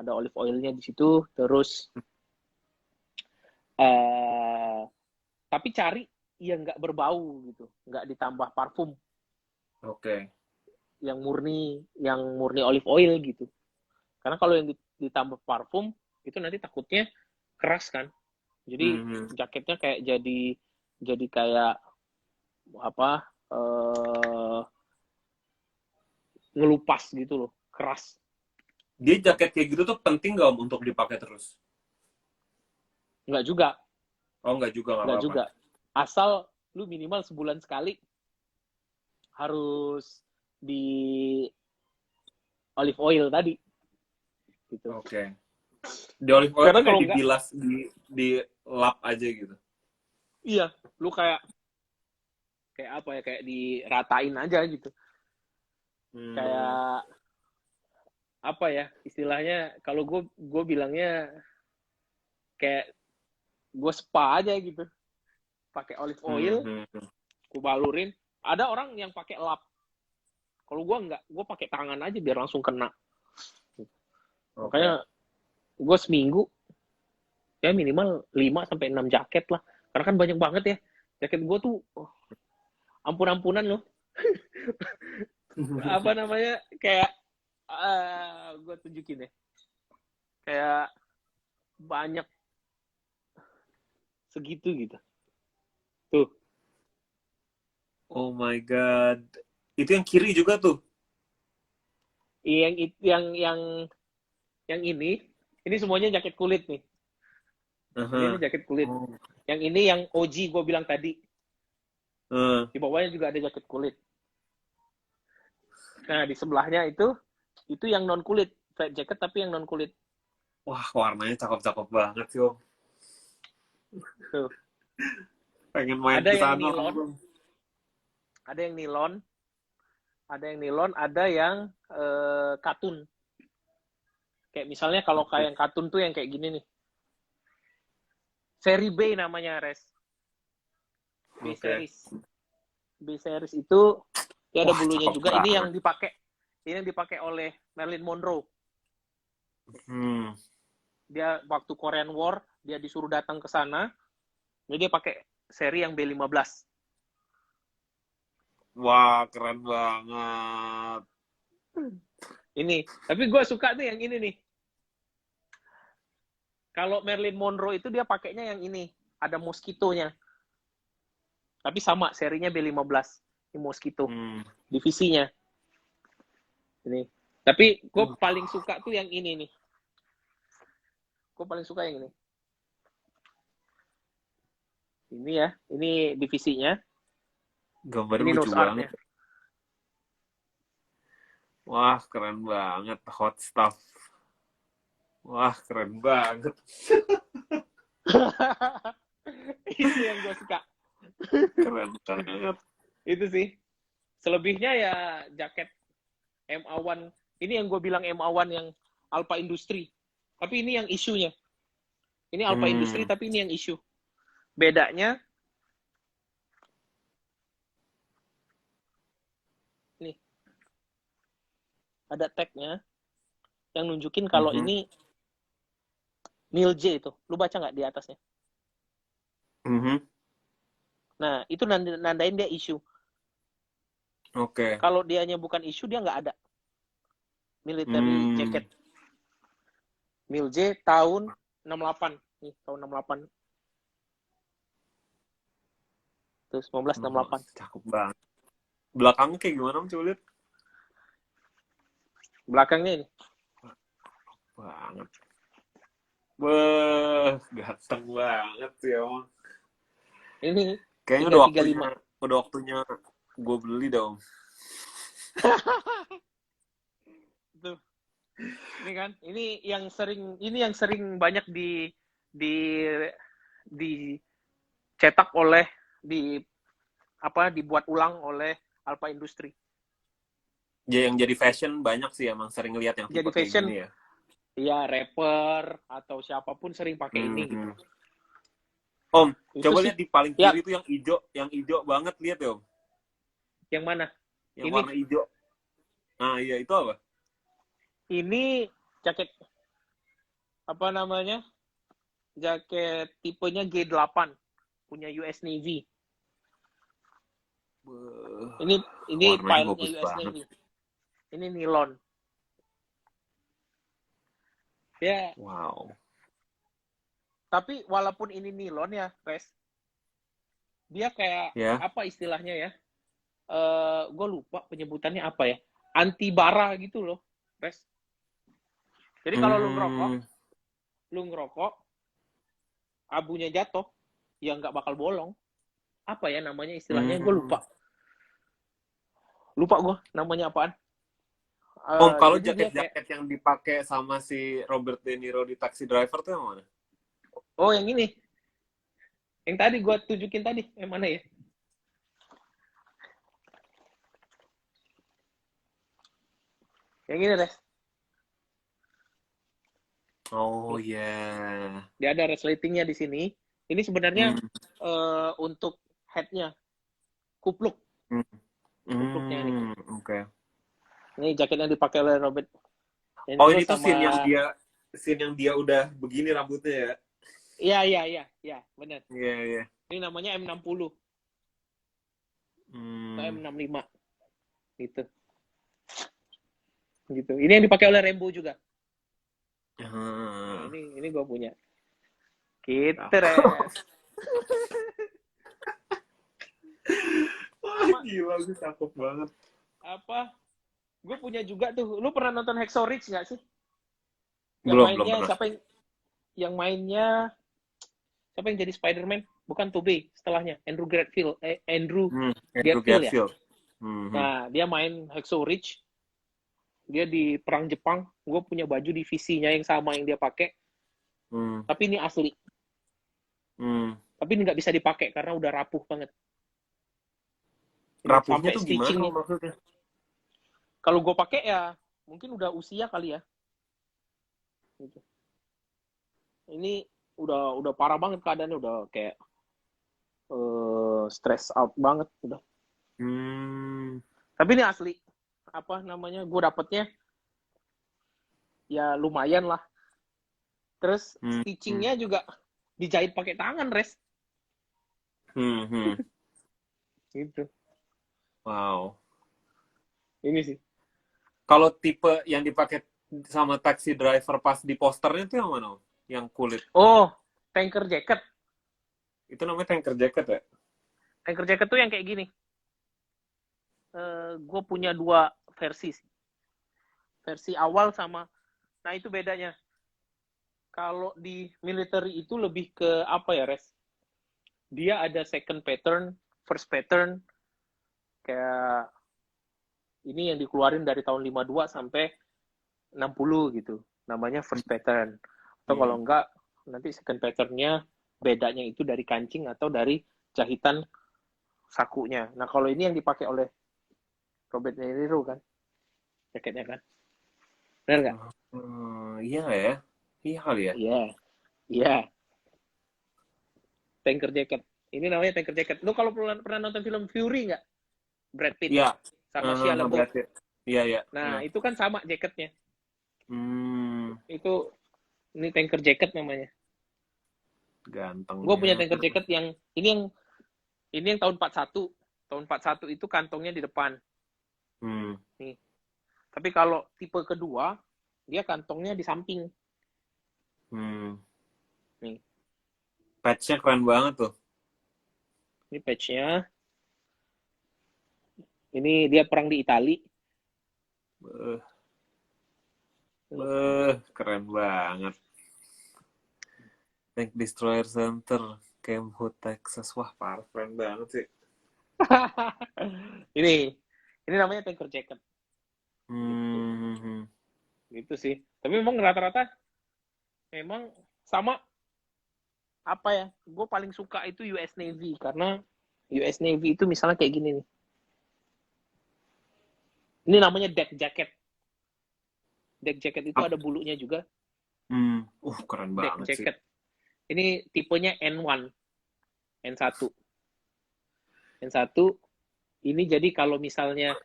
Speaker 2: olive oilnya di situ. Terus tapi cari yang nggak berbau gitu, nggak ditambah parfum. Yang murni olive oil gitu. Karena kalau yang ditambah parfum itu nanti takutnya keras kan. Jadi jaketnya kayak jadi kayak apa ngelupas gitu loh, keras.
Speaker 1: Dia jaket kayak gitu tuh penting nggak Om untuk dipakai terus?
Speaker 2: Nggak juga.
Speaker 1: Nggak juga, nggak apa-apa.
Speaker 2: Juga. Asal lu minimal sebulan sekali harus di olive oil tadi. Gitu.
Speaker 1: Di olive oil kan kayak dibilas, di lap aja gitu.
Speaker 2: Iya, lu kayak apa ya, kayak diratain aja gitu. Kayak apa ya istilahnya, kalau gue bilangnya kayak gue spa aja gitu, pakai olive oil Gue balurin. Ada orang yang pakai lap. Kalau gue enggak, gue pakai tangan aja biar langsung kena. Makanya gue seminggu ya minimal 5-6 jaket lah. Karena kan banyak banget ya. Jaket gue tuh ampun-ampunan loh. Apa namanya? Kayak gue tunjukin ya. Kayak banyak segitu gitu. Tuh.
Speaker 1: Oh my god. Itu yang kiri juga tuh.
Speaker 2: Yang ini semuanya jaket kulit nih. Ini jaket kulit.
Speaker 1: Oh.
Speaker 2: Yang ini yang OG gue bilang tadi. Di bawahnya juga ada jaket kulit. Nah, di sebelahnya itu yang non kulit, flat jacket tapi yang non kulit.
Speaker 1: Wah, warnanya cakep-cakep banget sih, Om.
Speaker 2: Tuh.
Speaker 1: Pengen main
Speaker 2: Ada
Speaker 1: ke
Speaker 2: yang
Speaker 1: sana,
Speaker 2: nilon,
Speaker 1: Om.
Speaker 2: ada yang nilon, ada yang katun. Kayak misalnya kalau kayak yang katun tuh yang kayak gini nih. Seri B namanya, Res. B series. B series itu ya ada bulunya juga.
Speaker 1: Banget.
Speaker 2: Ini yang dipakai oleh Marilyn Monroe. Dia waktu Korean War, dia disuruh datang ke sana. Jadi dia pakai seri yang B15.
Speaker 1: Wah, keren banget.
Speaker 2: Ini, tapi gue suka tuh yang ini nih. Kalau Marilyn Monroe itu dia pakainya yang ini, ada mosquito-nya. Tapi sama, serinya B15. Ini mosquito. Divisinya. Ini. Tapi gue paling suka tuh yang ini nih. Gue paling suka yang ini. Ini ya, ini divisinya.
Speaker 1: Gambarnya lucu banget. Wah, keren banget. Hot stuff. Wah, keren banget.
Speaker 2: Itu yang gue suka.
Speaker 1: Keren banget.
Speaker 2: Itu sih. Selebihnya ya jaket MA1. Ini yang gue bilang MA1 yang Alpha Industry. Tapi ini yang isunya. Ini Alpha Industry tapi ini yang isu. Bedanya nih. Ada tagnya yang nunjukin kalau ini Neil J itu. Lu baca nggak di atasnya? Nah, itu nandain dia isu. Kalau dianya bukan isu, dia nggak ada. Military jacket. Neil J tahun 68. Nih, tahun 68. Terus 1968.
Speaker 1: Cakep banget. Belakangnya kayak gimana, Om? Coba lihat.
Speaker 2: Belakangnya ini.
Speaker 1: Banget. Wah, ganteng banget sih, Om.
Speaker 2: Ini
Speaker 1: kayaknya udah waktunya gue beli dong.
Speaker 2: Tuh. Ini kan, ini yang sering banyak dicetak oleh dibuat ulang oleh Alpha Industry.
Speaker 1: Ya, yang jadi fashion banyak sih emang sering lihat yang
Speaker 2: jadi fashion gini ya. Iya, rapper atau siapapun sering pakai ini gitu.
Speaker 1: Om, itu coba lihat di paling kiri itu yang hijau banget, lihat ya, Om.
Speaker 2: Yang mana?
Speaker 1: Yang ini warna hijau. Nah, iya itu apa?
Speaker 2: Ini jaket apa namanya? Jaket tipenya G8 punya US Navy. Ini pilotnya US Navy. Ini nilon. Ya.
Speaker 1: Wow.
Speaker 2: Tapi walaupun ini nilon ya, Res, dia kayak apa istilahnya ya? Gue lupa penyebutannya apa ya? Anti bara gitu loh, Res. Jadi kalau lu ngerokok, abunya jatuh, ya nggak bakal bolong. Apa ya namanya istilahnya? Gue lupa. Lupa gue namanya apaan.
Speaker 1: Kalau jaket-jaket yang dipakai sama si Robert De Niro di Taxi Driver tuh yang mana?
Speaker 2: Oh, yang ini. Yang tadi gue tunjukin tadi. Yang mana ya? Yang ini, Res.
Speaker 1: Oh, iya. Yeah.
Speaker 2: Dia ada resletingnya di sini. Ini sebenarnya untuk headnya. kupluk.
Speaker 1: Hmm.
Speaker 2: Kupluknya nih.
Speaker 1: Oke.
Speaker 2: Ini jaket yang dipakai oleh Robert
Speaker 1: Oh,
Speaker 2: Enro
Speaker 1: ini tuh
Speaker 2: sama
Speaker 1: scene yang dia udah begini rambutnya ya.
Speaker 2: iya, benar.
Speaker 1: Iya, iya.
Speaker 2: Ini namanya M60 atau
Speaker 1: Hmm.
Speaker 2: M65 gitu. Gitu. Ini yang dipakai oleh Rembo juga. Nah,
Speaker 1: Ah.
Speaker 2: ini gue punya. Gitu,
Speaker 1: Ah.
Speaker 2: Res.
Speaker 1: Wah,
Speaker 2: Sama
Speaker 1: gila, gue cakep banget.
Speaker 2: apa? Gue punya juga tuh. Lu pernah nonton Hacksaw Ridge nggak sih? Yang
Speaker 1: Belum
Speaker 2: mainnya
Speaker 1: pernah.
Speaker 2: yang mainnya siapa yang jadi Spider-Man? Bukan Tobey setelahnya, Andrew Garfield. Andrew
Speaker 1: Andrew
Speaker 2: Garfield ya.
Speaker 1: Garfield. Hmm.
Speaker 2: Nah, dia main Hacksaw Ridge. Dia di perang Jepang. Gue punya baju divisinya yang sama yang dia pakai.
Speaker 1: Hmm.
Speaker 2: Tapi ini asli.
Speaker 1: Hmm.
Speaker 2: Tapi ini nggak bisa dipakai karena udah rapuh banget. Ini
Speaker 1: Rapuhnya
Speaker 2: sampai
Speaker 1: tuh gimana
Speaker 2: stitchingnya.
Speaker 1: maksudnya?
Speaker 2: Kalau gue pakai ya mungkin udah usia kali ya. Gitu. Ini udah parah banget keadaannya, udah kayak stress out banget udah.
Speaker 1: Hmm.
Speaker 2: Tapi ini asli. Apa namanya? Gue dapetnya ya lumayan lah. Terus
Speaker 1: Hmm.
Speaker 2: stitchingnya juga dijahit pakai tangan, Res.
Speaker 1: Hmm.
Speaker 2: Gitu.
Speaker 1: Wow.
Speaker 2: Ini sih.
Speaker 1: Kalau tipe yang dipakai sama taxi driver pas di posternya tuh yang mana? Yang kulit.
Speaker 2: Oh, tanker jacket.
Speaker 1: Itu namanya tanker jacket ya?
Speaker 2: Tanker jacket tuh yang kayak gini. Gue punya dua versi sih. Versi awal sama. Nah, itu bedanya. Kalau di military itu lebih ke apa ya, Res? Dia ada second pattern, first pattern, kayak ini yang dikeluarin dari tahun 52 sampai 60 gitu. Namanya first pattern. Atau kalau enggak, nanti second patternnya bedanya itu dari kancing atau dari jahitan sakunya. Nah, kalau ini yang dipakai oleh Robert De Niro kan, jaketnya kan. Benar nggak?
Speaker 1: Iya nggak ya? Iya kali ya?
Speaker 2: Iya, iya. Tanker jacket. Ini namanya tanker jacket. Lu kalau pernah nonton film Fury nggak? Brad Pitt
Speaker 1: Iya.
Speaker 2: sama Shia LaBeouf.
Speaker 1: Berarti. Iya, iya.
Speaker 2: Nah, itu kan sama jaketnya.
Speaker 1: Hmm,
Speaker 2: Itu ini tanker jacket namanya. Gue punya
Speaker 1: gantengnya.
Speaker 2: tanker jacket yang ini yang tahun 41. Tahun 41 itu kantongnya di depan.
Speaker 1: Hmm.
Speaker 2: Nih. Tapi kalau tipe kedua, dia kantongnya di samping.
Speaker 1: Hmm.
Speaker 2: Nih.
Speaker 1: Patch-nya keren banget tuh.
Speaker 2: Ini patch-nya. Ini dia perang di Itali.
Speaker 1: Beuh, keren banget. Tank Destroyer Center, Camp Hood, Texas. Wah, parah, keren banget sih.
Speaker 2: ini namanya tanker jacket.
Speaker 1: Hmm.
Speaker 2: Gitu sih. Tapi memang rata-rata memang sama apa ya? Gue paling suka itu US Navy karena US Navy itu misalnya kayak gini nih. Ini namanya deck jacket. Deck jacket itu ada bulunya juga.
Speaker 1: Keren
Speaker 2: Deck
Speaker 1: banget sih.
Speaker 2: jacket. Ini tipenya N1, N1. N1 ini jadi kalau misalnya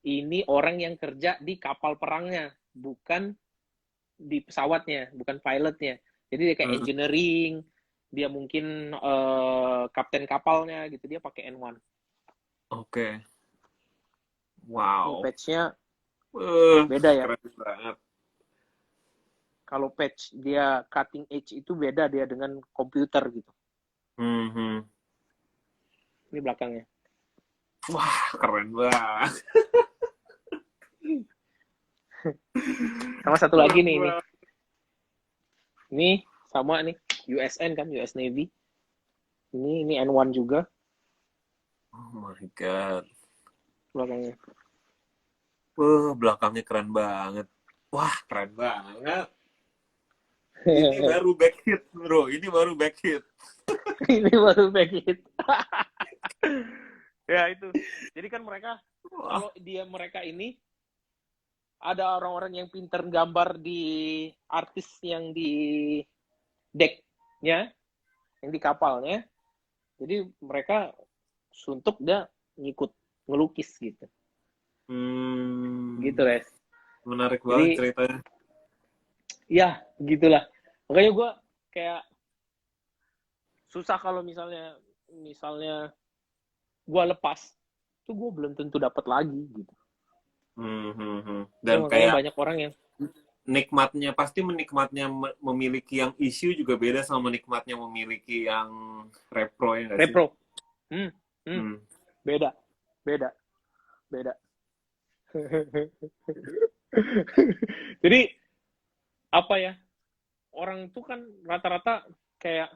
Speaker 2: ini orang yang kerja di kapal perangnya, bukan di pesawatnya, bukan pilotnya. Jadi dia kayak engineering, dia mungkin kapten kapalnya gitu, dia pakai N1.
Speaker 1: Oke.
Speaker 2: Ini
Speaker 1: Wow.
Speaker 2: patch-nya
Speaker 1: Uh,
Speaker 2: beda ya.
Speaker 1: Keren banget.
Speaker 2: Kalau patch dia cutting edge itu beda dia dengan komputer gitu. Ini belakangnya.
Speaker 1: Wah, keren banget.
Speaker 2: Sama satu lagi nih ini. Ini sama nih, USN kan, US Navy. Ini N1 juga.
Speaker 1: Oh my god.
Speaker 2: Belakangnya.
Speaker 1: Belakangnya keren banget. Wah, keren banget. Ini baru back hit, bro. Ini baru back hit.
Speaker 2: Ini baru back hit. Ya itu. Jadi kan kalau mereka ini ada orang-orang yang pinter gambar di artis yang di decknya, yang di kapalnya. Jadi mereka suntuk dia ngikut ngelukis gitu. Gitu, Res.
Speaker 1: Menarik
Speaker 2: Jadi,
Speaker 1: banget ceritanya.
Speaker 2: ya gitulah. Makanya gue kayak susah kalau misalnya gue lepas, tuh gue belum tentu dapat lagi gitu.
Speaker 1: Dan
Speaker 2: Ya, makanya
Speaker 1: kayak
Speaker 2: banyak orang yang
Speaker 1: nikmatnya, pasti menikmatnya memiliki yang isu juga beda sama menikmatnya memiliki yang repro, ya nggak sih?
Speaker 2: repro. Hmm, hmm,
Speaker 1: Hmm.
Speaker 2: beda, beda, beda. Jadi apa ya? Orang tuh kan rata-rata kayak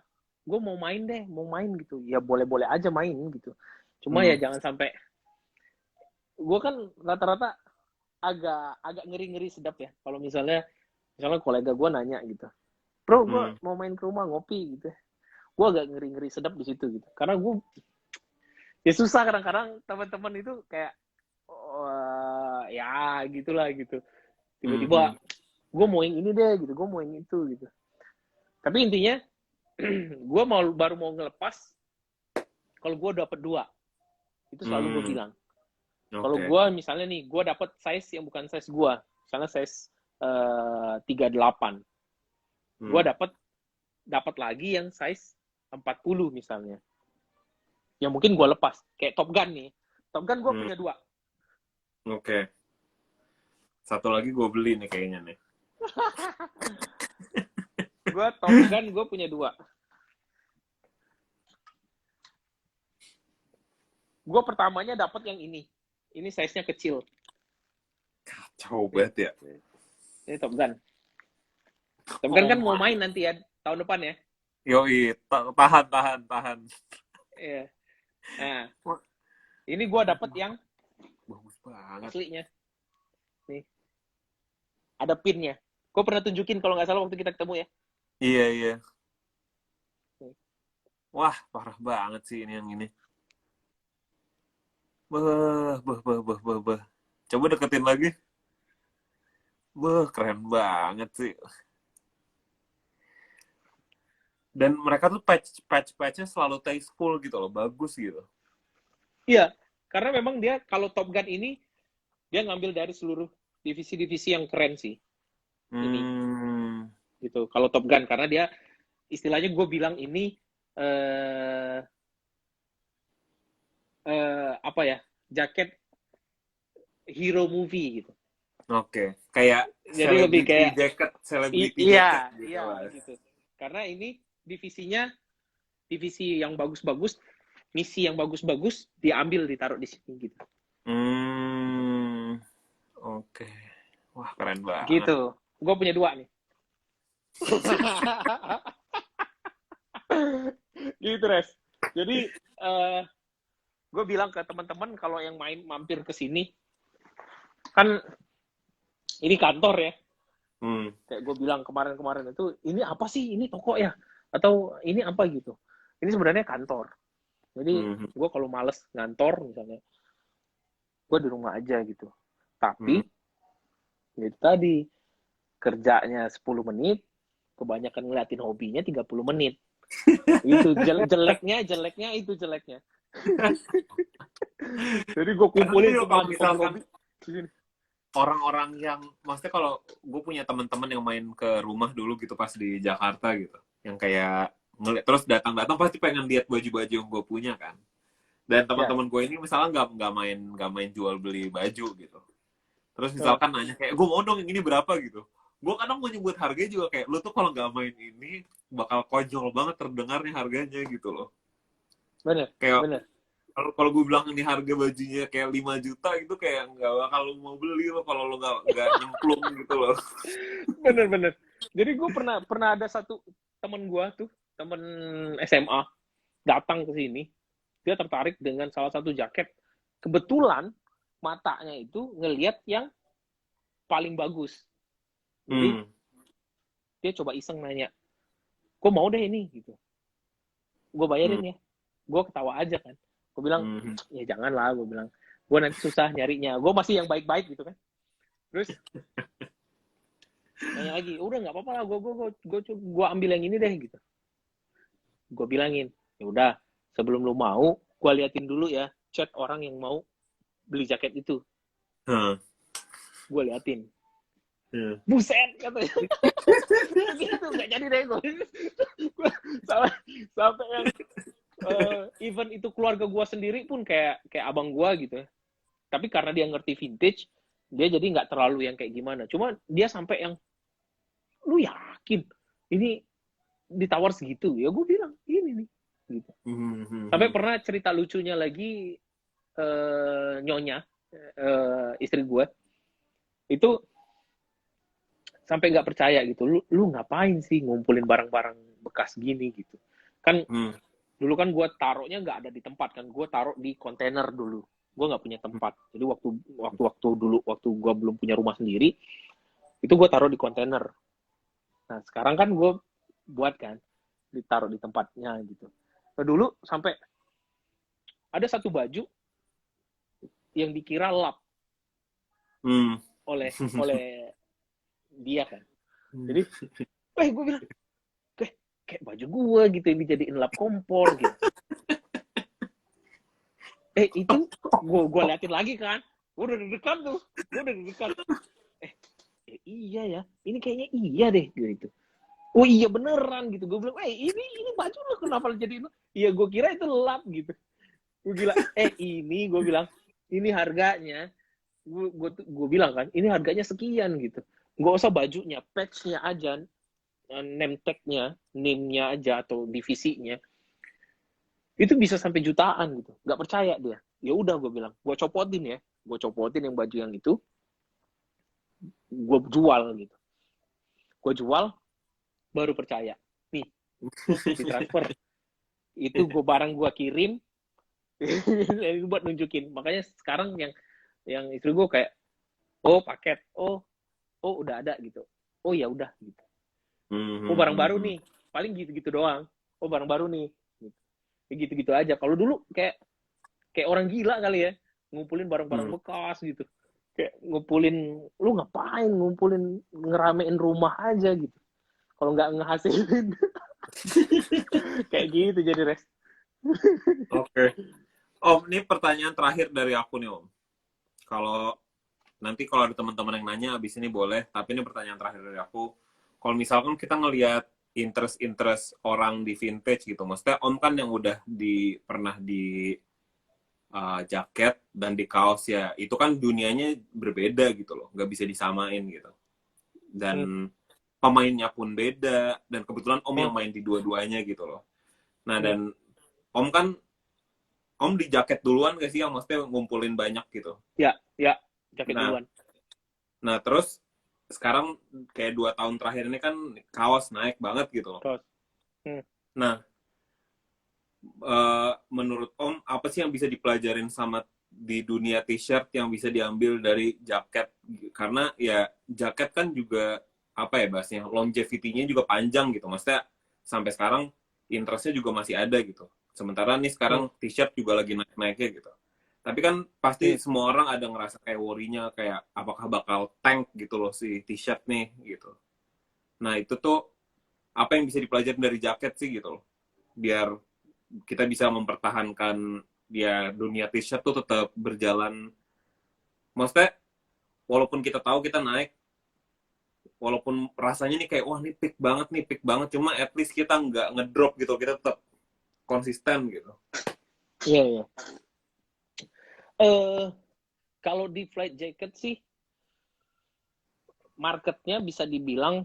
Speaker 2: gue mau main deh, mau main gitu. Ya boleh-boleh aja main gitu. Cuma ya
Speaker 1: Hmm.
Speaker 2: jangan sampai gue kan rata-rata agak agak ngeri-ngeri sedap ya. Kalau misalnya kolega gue nanya gitu, bro gue
Speaker 1: Hmm.
Speaker 2: mau main ke rumah ngopi gitu. Gue agak ngeri-ngeri sedap di situ gitu. Karena gue ya susah kadang-kadang teman-teman itu kayak oh, ya gitulah gitu. Tiba-tiba
Speaker 1: Hmm.
Speaker 2: gue mau yang ini deh gitu, gue mau yang itu gitu. Tapi intinya gue baru mau ngelepas kalau gue dapet dua. Itu selalu gue
Speaker 1: Hmm.
Speaker 2: bilang. Kalau
Speaker 1: Oke.
Speaker 2: gue misalnya nih, gue dapet size yang bukan size gue, misalnya size 38, gue
Speaker 1: Hmm.
Speaker 2: dapat lagi yang size 40 misalnya. Yang mungkin gue lepas, kayak Top Gun nih. Top Gun gue
Speaker 1: Hmm.
Speaker 2: punya dua.
Speaker 1: Oke. Satu lagi gue beli nih kayaknya nih.
Speaker 2: Gue Top Gun gue punya dua. Gue pertamanya dapat yang ini. Ini size-nya kecil.
Speaker 1: Kacau
Speaker 2: Nih,
Speaker 1: banget ya.
Speaker 2: ini Top Gun. Top Gun
Speaker 1: Oh
Speaker 2: kan mau
Speaker 1: my.
Speaker 2: main nanti ya, tahun depan ya.
Speaker 1: Yoi, tahan.
Speaker 2: Iya. Nah,
Speaker 1: Wah,
Speaker 2: ini gue dapat yang
Speaker 1: bagus banget.
Speaker 2: aslinya. Nih, ada pinnya. Gue pernah tunjukin kalau nggak salah waktu kita ketemu ya.
Speaker 1: Iya.
Speaker 2: Nih.
Speaker 1: Wah, parah banget sih ini yang ini. Beh. Coba deketin lagi. Keren banget sih. Dan mereka tuh patchnya selalu tasteful gitu loh, bagus gitu.
Speaker 2: Iya, karena memang dia kalau Top Gun ini dia ngambil dari seluruh divisi-divisi yang keren sih ini
Speaker 1: Hmm.
Speaker 2: gitu. Kalau Top Gun karena dia istilahnya gue bilang ini eh, apa ya jaket hero movie gitu.
Speaker 1: Oke, kayak
Speaker 2: Jadi lebih kayak
Speaker 1: celebrity jacket
Speaker 2: iya
Speaker 1: gitu
Speaker 2: iya
Speaker 1: lah.
Speaker 2: gitu. Karena ini divisi yang bagus-bagus, misi yang bagus-bagus diambil ditaruh di sini gitu.
Speaker 1: Hmm. Oke. Wah, keren banget.
Speaker 2: Gitu. Gue punya dua nih. Gitu res. Jadi gue bilang ke teman-teman kalau yang main mampir ke sini kan ini kantor ya.
Speaker 1: Hmm.
Speaker 2: Kayak gue bilang kemarin-kemarin itu ini apa sih ini toko ya atau ini apa gitu. Ini sebenarnya kantor. Jadi
Speaker 1: Hmm.
Speaker 2: gue kalau males ngantor misalnya gue di rumah aja gitu.
Speaker 1: Hmm.
Speaker 2: Tapi ya itu tadi kerjanya 10 menit, kebanyakan ngeliatin hobinya 30 menit. Itu jeleknya itu jeleknya. Jadi gue
Speaker 1: Karena
Speaker 2: kumpulin
Speaker 1: tuh
Speaker 2: semua
Speaker 1: kalau misalkan
Speaker 2: hobi-hobi.
Speaker 1: orang-orang yang, maksudnya kalau gue punya teman-teman yang main ke rumah dulu gitu pas di Jakarta gitu, yang kayak ngeliat terus datang-datang pasti pengen lihat baju-baju yang gue punya kan. Dan
Speaker 2: Ya.
Speaker 1: teman-teman gue ini misalnya nggak main jual beli baju gitu. Terus
Speaker 2: Uh,
Speaker 1: misalkan nanya kayak gue mau dong yang ini berapa gitu. Gue kadang mau nyebut harganya juga kayak lu tuh kalau nggak main ini bakal konyol banget terdengarnya harganya gitu loh.
Speaker 2: bener,
Speaker 1: Kayak
Speaker 2: bener.
Speaker 1: kalau kalau gue bilang ini harga bajunya kayak 5 juta itu kayak nggak bakal lu mau beli lo kalau lu nggak nyemplung gitu loh.
Speaker 2: Bener. Jadi gue pernah ada satu temen gue tuh, temen SMA, datang ke sini. Dia tertarik dengan salah satu jaket. Kebetulan matanya itu ngelihat yang paling bagus. Jadi
Speaker 1: Hmm.
Speaker 2: dia coba iseng nanya, gue mau deh ini gitu. Gue
Speaker 1: Hmm.
Speaker 2: bayarin ya. Gue ketawa aja kan. Gue bilang,
Speaker 1: Hmm.
Speaker 2: ya jangan lah. Gue bilang, gue nanti susah nyarinya. Gue masih yang baik-baik gitu kan. Terus nanya lagi, udah nggak apa-apa lah. Gue ambil yang ini deh gitu. Gue bilangin, ya udah sebelum lu mau, gue liatin dulu ya chat orang yang mau beli jaket itu. Gue liatin. Buset katanya. Begitu nggak jadi deh gue. Sampai yang even itu keluarga gue sendiri pun kayak abang gue gitu. Tapi karena dia ngerti vintage, dia jadi nggak terlalu yang kayak gimana. Cuma dia sampai yang, lu yakin ini ditawar segitu? Ya gue bilang ini nih. Gitu. Sampai pernah cerita lucunya lagi, nyonya, istri gue itu sampai nggak percaya gitu, lu ngapain sih ngumpulin barang-barang bekas gini gitu kan. Dulu kan gue taruhnya nggak ada di tempat kan, gue taruh di kontainer dulu, gue nggak punya tempat. Jadi waktu dulu waktu gue belum punya rumah sendiri, itu gue taruh di kontainer. Nah sekarang kan gue buat kan ditaruh di tempatnya gitu. Nah dulu sampai ada satu baju yang dikira lap oleh dia kan. Jadi gue bilang kayak baju gue gitu yang dijadiin lap kompor gitu. Itu gue liatin lagi kan, gue udah deg-degan tuh, iya ya, ini kayaknya iya deh gitu. Oh iya beneran gitu. Gue bilang, ini baju lo kenapa jadi itu? Iya gue kira itu lap gitu. Gue bilang, gue bilang ini harganya. Gue bilang kan, ini harganya sekian gitu. Nggak usah bajunya, patch-nya aja, name tag-nya, name-nya aja atau divisinya. Itu bisa sampai jutaan gitu. Nggak percaya dia. Ya udah gue bilang, gue copotin yang baju yang itu, gue jual gitu. Gue jual, baru percaya. Nih, ditransfer. Itu barang gue kirim, buat nunjukin. Makanya sekarang yang istri gue kayak, paket, udah ada gitu. Oh ya udah gitu. Barang baru nih, paling gitu-gitu doang. Barang baru nih, gitu-gitu aja. Kalau dulu kayak orang gila kali ya, ngumpulin barang-barang bekas gitu. Kayak ngumpulin, lu ngapain ngumpulin, ngeramein rumah aja gitu. Kalau nggak ngehasilin. Kayak gitu jadi Res.
Speaker 1: Oke. Om, ini pertanyaan terakhir dari aku nih Om. Nanti kalau ada teman-teman yang nanya abis ini boleh, tapi ini pertanyaan terakhir dari aku. Kalau misalkan kita ngelihat interest orang di vintage gitu, maksudnya Om kan yang udah pernah di jaket dan di kaos ya, itu kan dunianya berbeda gitu loh, nggak bisa disamain gitu. Dan pemainnya pun beda, dan kebetulan Om yang main di dua-duanya gitu loh. Nah dan Om kan, Om di jaket duluan gak sih, yang maksudnya ngumpulin banyak gitu?
Speaker 2: Ya, jaket duluan.
Speaker 1: Nah terus sekarang kayak 2 tahun terakhir ini kan kaos naik banget gitu loh. Nah, menurut Om apa sih yang bisa dipelajarin sama di dunia t-shirt yang bisa diambil dari jaket? Karena ya jaket kan juga apa ya bahasnya, longevity-nya juga panjang gitu. Maksudnya sampai sekarang interest-nya juga masih ada gitu. Sementara nih sekarang t-shirt juga lagi naik-naiknya gitu. Tapi kan pasti semua orang ada ngerasa kayak worry-nya, kayak apakah bakal tank gitu loh si t-shirt nih gitu. Nah itu tuh apa yang bisa dipelajari dari jaket sih gitu loh, biar kita bisa mempertahankan ya dunia t-shirt tuh tetap berjalan. Maksudnya walaupun kita tahu kita naik, walaupun rasanya nih kayak wah ini peak banget, cuma at least kita nggak ngedrop gitu, kita tetap konsisten gitu.
Speaker 2: Iya. Kalau di flight jacket sih marketnya bisa dibilang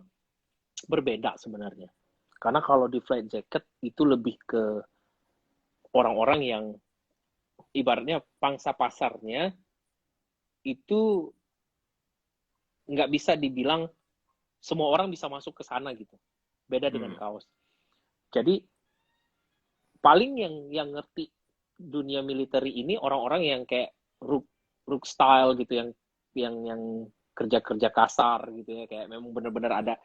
Speaker 2: berbeda sebenarnya. Karena kalau di flight jacket itu lebih ke orang-orang yang ibaratnya pangsa pasarnya itu nggak bisa dibilang semua orang bisa masuk ke sana gitu. Beda dengan kaos. Jadi paling yang ngerti dunia militer ini orang-orang yang kayak rook style gitu, yang kerja kasar gitu ya, kayak memang benar-benar ada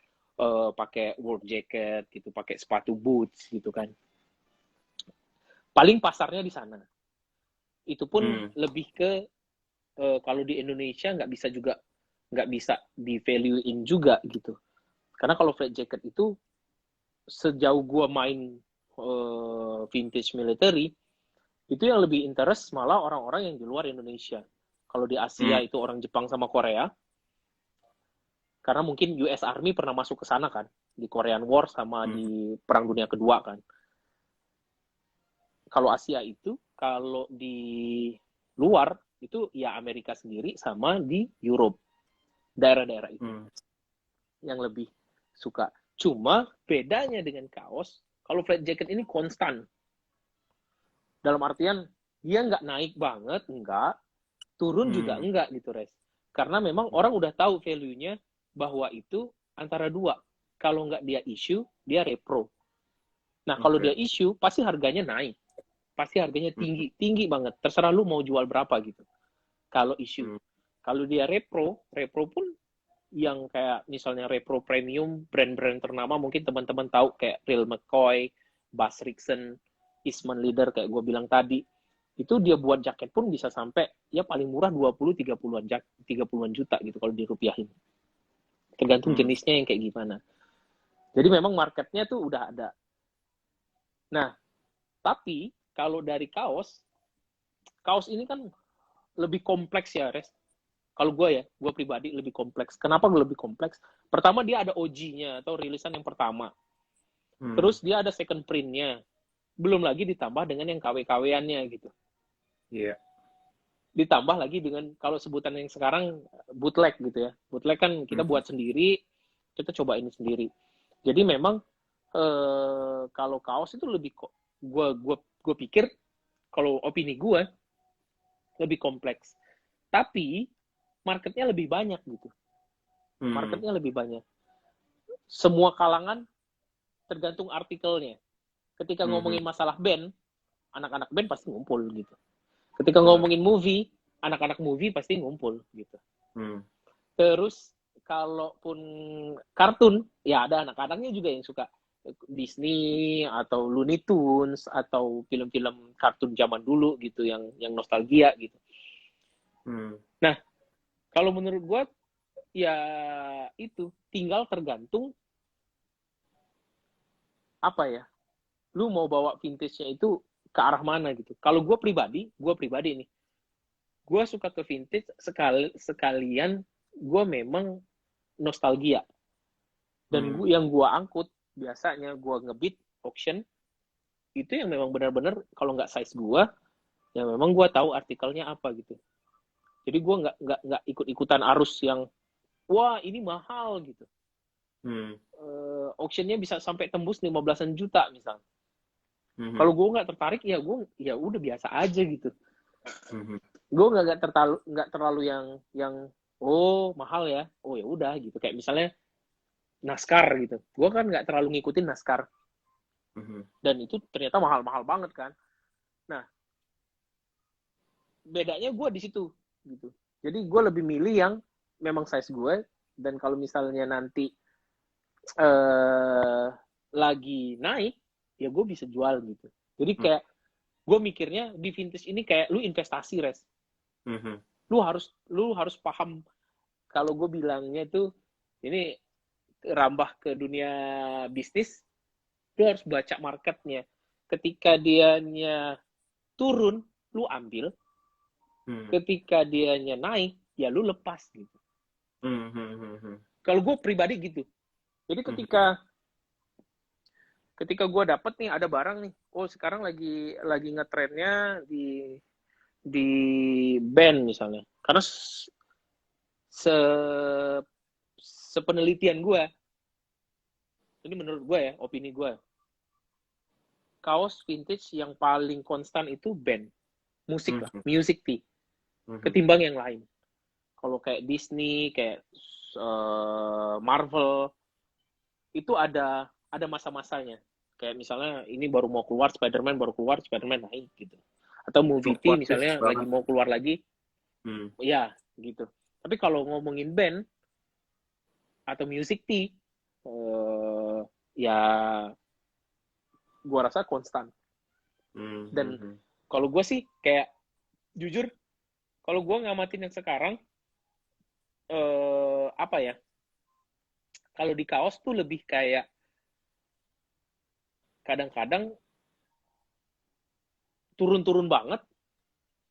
Speaker 2: pakai work jacket gitu, pakai sepatu boots gitu kan. Paling pasarnya di sana. Itu pun lebih ke kalau di Indonesia nggak bisa di value-in juga gitu. Karena kalau flight jacket itu sejauh gua main vintage military, Itu yang lebih interest malah orang-orang yang di luar Indonesia. Kalau di Asia itu orang Jepang sama Korea, karena mungkin US Army pernah masuk ke sana kan, di Korean War sama di Perang Dunia Kedua kan. Kalau Asia itu, kalau di luar itu ya Amerika sendiri sama di Europe, daerah-daerah itu yang lebih suka. Cuma bedanya dengan kaos, kalau flat jacket ini konstan. Dalam artian dia nggak naik banget, enggak, turun juga enggak gitu, Res. Karena memang orang udah tahu value-nya bahwa itu antara dua. Kalau nggak dia issue, dia repro. Nah, kalau dia issue, pasti harganya naik. Pasti harganya tinggi, tinggi banget. Terserah lu mau jual berapa gitu. Kalau issue. Kalau dia repro, repro pun yang kayak misalnya repro premium, brand-brand ternama mungkin teman-teman tahu kayak Real McCoy, Bass Rickson, Eastman Leader kayak gue bilang tadi. Itu dia buat jaket pun bisa sampai ya paling murah 20-30-an 30-an juta gitu kalau dirupiahin. Tergantung jenisnya yang kayak gimana. Jadi memang marketnya tuh udah ada. Nah, tapi kalau dari kaos ini kan lebih kompleks ya, Res. Kalau gue pribadi lebih kompleks. Kenapa gue lebih kompleks? Pertama dia ada OG-nya atau rilisan yang pertama. Terus dia ada second print-nya. Belum lagi ditambah dengan yang KW-KW-annya gitu.
Speaker 1: Iya.
Speaker 2: Ditambah lagi dengan kalau sebutan yang sekarang bootleg gitu ya. Bootleg kan kita buat sendiri, kita coba ini sendiri. Jadi memang kalau kaos itu lebih gue pikir kalau opini gue lebih kompleks. Tapi marketnya lebih banyak gitu. Marketnya lebih banyak. Semua kalangan tergantung artikelnya. Ketika ngomongin masalah band, anak-anak band pasti ngumpul gitu. Ketika ngomongin movie, anak-anak movie pasti ngumpul gitu. Terus kalaupun kartun, ya ada anak-anaknya juga yang suka Disney atau Looney Tunes atau film-film kartun zaman dulu gitu yang nostalgia gitu. Nah, kalau menurut gue ya itu tinggal tergantung apa ya, lu mau bawa vintage-nya itu ke arah mana gitu. Kalau gue pribadi nih, gue suka ke vintage sekalian gue memang nostalgia. Dan yang gue angkut biasanya gue ngebit auction itu yang memang benar-benar kalau nggak size gue, ya memang gue tahu artikelnya apa gitu. Jadi gue nggak ikut-ikutan arus yang wah ini mahal gitu. Auctionnya bisa sampai tembus 15-an juta misal. Kalau gue nggak tertarik ya gue ya udah biasa aja gitu. Gue nggak terlalu yang oh mahal ya, oh ya udah gitu. Kayak misalnya NASCAR gitu, gue kan nggak terlalu ngikutin NASCAR. Dan itu ternyata mahal-mahal banget kan. Nah, bedanya gue di situ gitu. Jadi gue lebih milih yang memang size gue. Dan kalau misalnya nanti lagi naik, ya gue bisa jual gitu. Jadi kayak gue mikirnya di vintage ini kayak lu investasi, Res. Lu harus paham. Kalau gue bilangnya tuh ini rambah ke dunia bisnis, lu harus baca marketnya. Ketika dianya turun, lu ambil. Ketika dianya naik, ya lu lepas gitu. Kalau gue pribadi gitu. Jadi ketika gue dapet nih ada barang nih, oh sekarang lagi ngetrennya di band misalnya. Karena sepenelitian gue, ini menurut gue ya, opini gue, kaos vintage yang paling konstan itu band, musik lah, music tee, ketimbang yang lain. Kalau kayak Disney, kayak Marvel, itu ada masa-masanya. Kayak misalnya ini baru mau keluar Spider-Man naik gitu. Atau movie tee misalnya lagi mau keluar lagi, ya gitu. Tapi kalau ngomongin band atau music tee, ya gue rasa konstan. Dan kalau gue sih kayak jujur, kalau gue ngamatin yang sekarang, apa ya? Kalau di kaos tuh lebih kayak kadang-kadang turun-turun banget,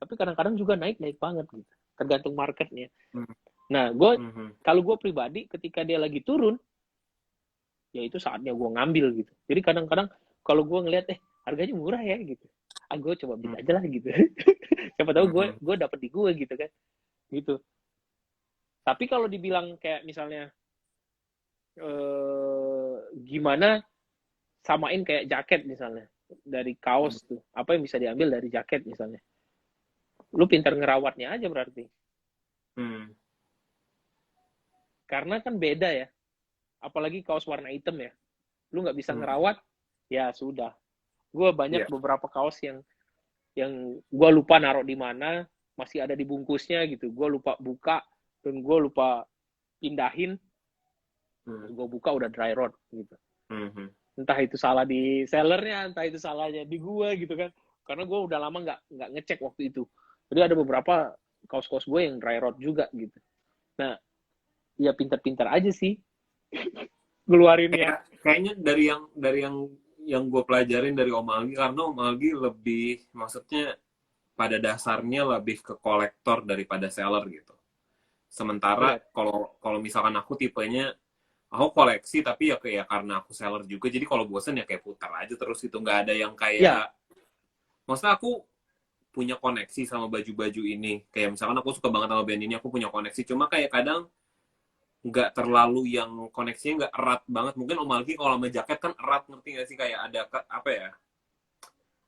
Speaker 2: tapi kadang-kadang juga naik-naik banget gitu. Tergantung marketnya.
Speaker 1: Hmm.
Speaker 2: Nah, kalau gue pribadi ketika dia lagi turun, ya itu saatnya gue ngambil gitu. Jadi kadang-kadang kalau gue ngeliat harganya murah ya gitu, gue coba bid aja lah gitu. Siapa tahu gue dapet di gue gitu kan, gitu. Tapi kalau dibilang kayak misalnya gimana samain kayak jaket misalnya, dari kaos tuh, apa yang bisa diambil dari jaket misalnya, lu pintar ngerawatnya aja berarti. Karena kan beda ya, apalagi kaos warna hitam ya, lu nggak bisa ngerawat, ya sudah. Gue banyak beberapa kaos yang gue lupa naruh di mana, masih ada di bungkusnya gitu, gue lupa buka dan gue lupa pindahin, gue buka udah dry rot gitu. Entah itu salah di sellernya, entah itu salahnya di gue gitu kan, karena gue udah lama nggak ngecek waktu itu. Jadi ada beberapa kaos-kaos gue yang dry rot juga gitu. Nah, ya pintar-pintar aja sih ngeluarinnya.
Speaker 1: Kayaknya dari yang gue pelajarin dari Om Algi, karena Om Algi lebih, maksudnya pada dasarnya lebih ke kolektor daripada seller gitu. Sementara kalau misalkan aku tipenya, aku koleksi tapi ya kayak karena aku seller juga, jadi kalau bosen ya kayak putar aja terus gitu, nggak ada yang kayak, maksudnya aku punya koneksi sama baju-baju ini, kayak misalkan aku suka banget sama band ini, aku punya koneksi, cuma kayak kadang nggak terlalu yang koneksinya nggak erat banget. Mungkin Om Algi kalau sama jaket kan erat, ngerti nggak sih, kayak ada apa ya,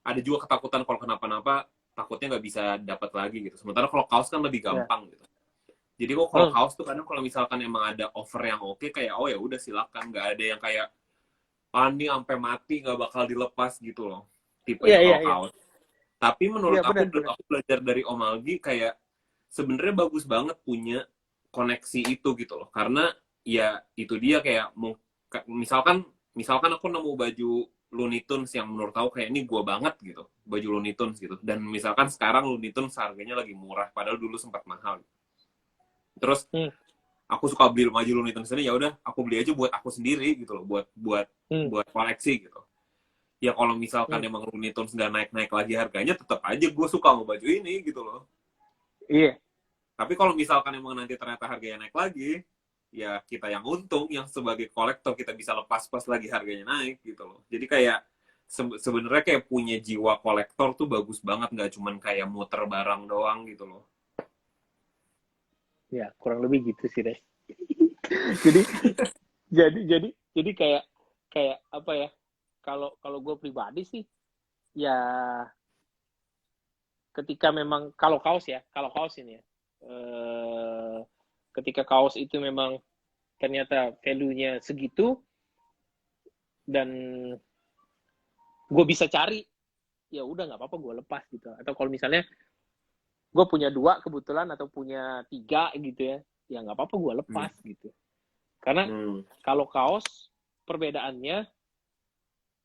Speaker 1: ada juga ketakutan kalau kenapa-napa takutnya nggak bisa dapat lagi gitu. Sementara kalau kaos kan lebih gampang gitu. Jadi kok kalau kaos tuh kadang kalau misalkan emang ada offer yang oke, kayak oh ya udah silakan, nggak ada yang kayak ini sampai mati nggak bakal dilepas gitu loh tipenya kalau kaos. Tapi menurut aku belajar dari Om Algi, kayak sebenarnya bagus banget punya koneksi itu gitu loh, karena ya itu dia, kayak misalkan aku nemu baju Looney Tunes yang menurut aku kayak ini gue banget gitu, baju Looney Tunes gitu, dan misalkan sekarang Looney Tunes harganya lagi murah padahal dulu sempat mahal, terus aku suka beli baju Looney Tunes ini, ya udah aku beli aja buat aku sendiri gitu loh, buat koleksi gitu. Ya kalau misalkan emang Looney Tunes nggak naik-naik lagi harganya, tetap aja gue suka sama baju ini gitu loh.
Speaker 2: Iya.
Speaker 1: Tapi kalau misalkan emang nanti ternyata harganya naik lagi, ya kita yang untung, yang sebagai kolektor kita bisa lepas pas lagi harganya naik gitu loh. Jadi kayak sebenarnya kayak punya jiwa kolektor tuh bagus banget, nggak cuman kayak muter barang doang gitu loh.
Speaker 2: Ya kurang lebih gitu sih deh. jadi kayak apa ya? Kalau gue pribadi sih, ya ketika memang kalau kaos ini ya, ketika kaos itu memang ternyata value-nya segitu dan gue bisa cari, ya udah nggak apa-apa gue lepas gitu. Atau kalau misalnya gue punya 2 kebetulan atau punya 3 gitu ya nggak apa-apa gue lepas gitu. Karena kalau kaos perbedaannya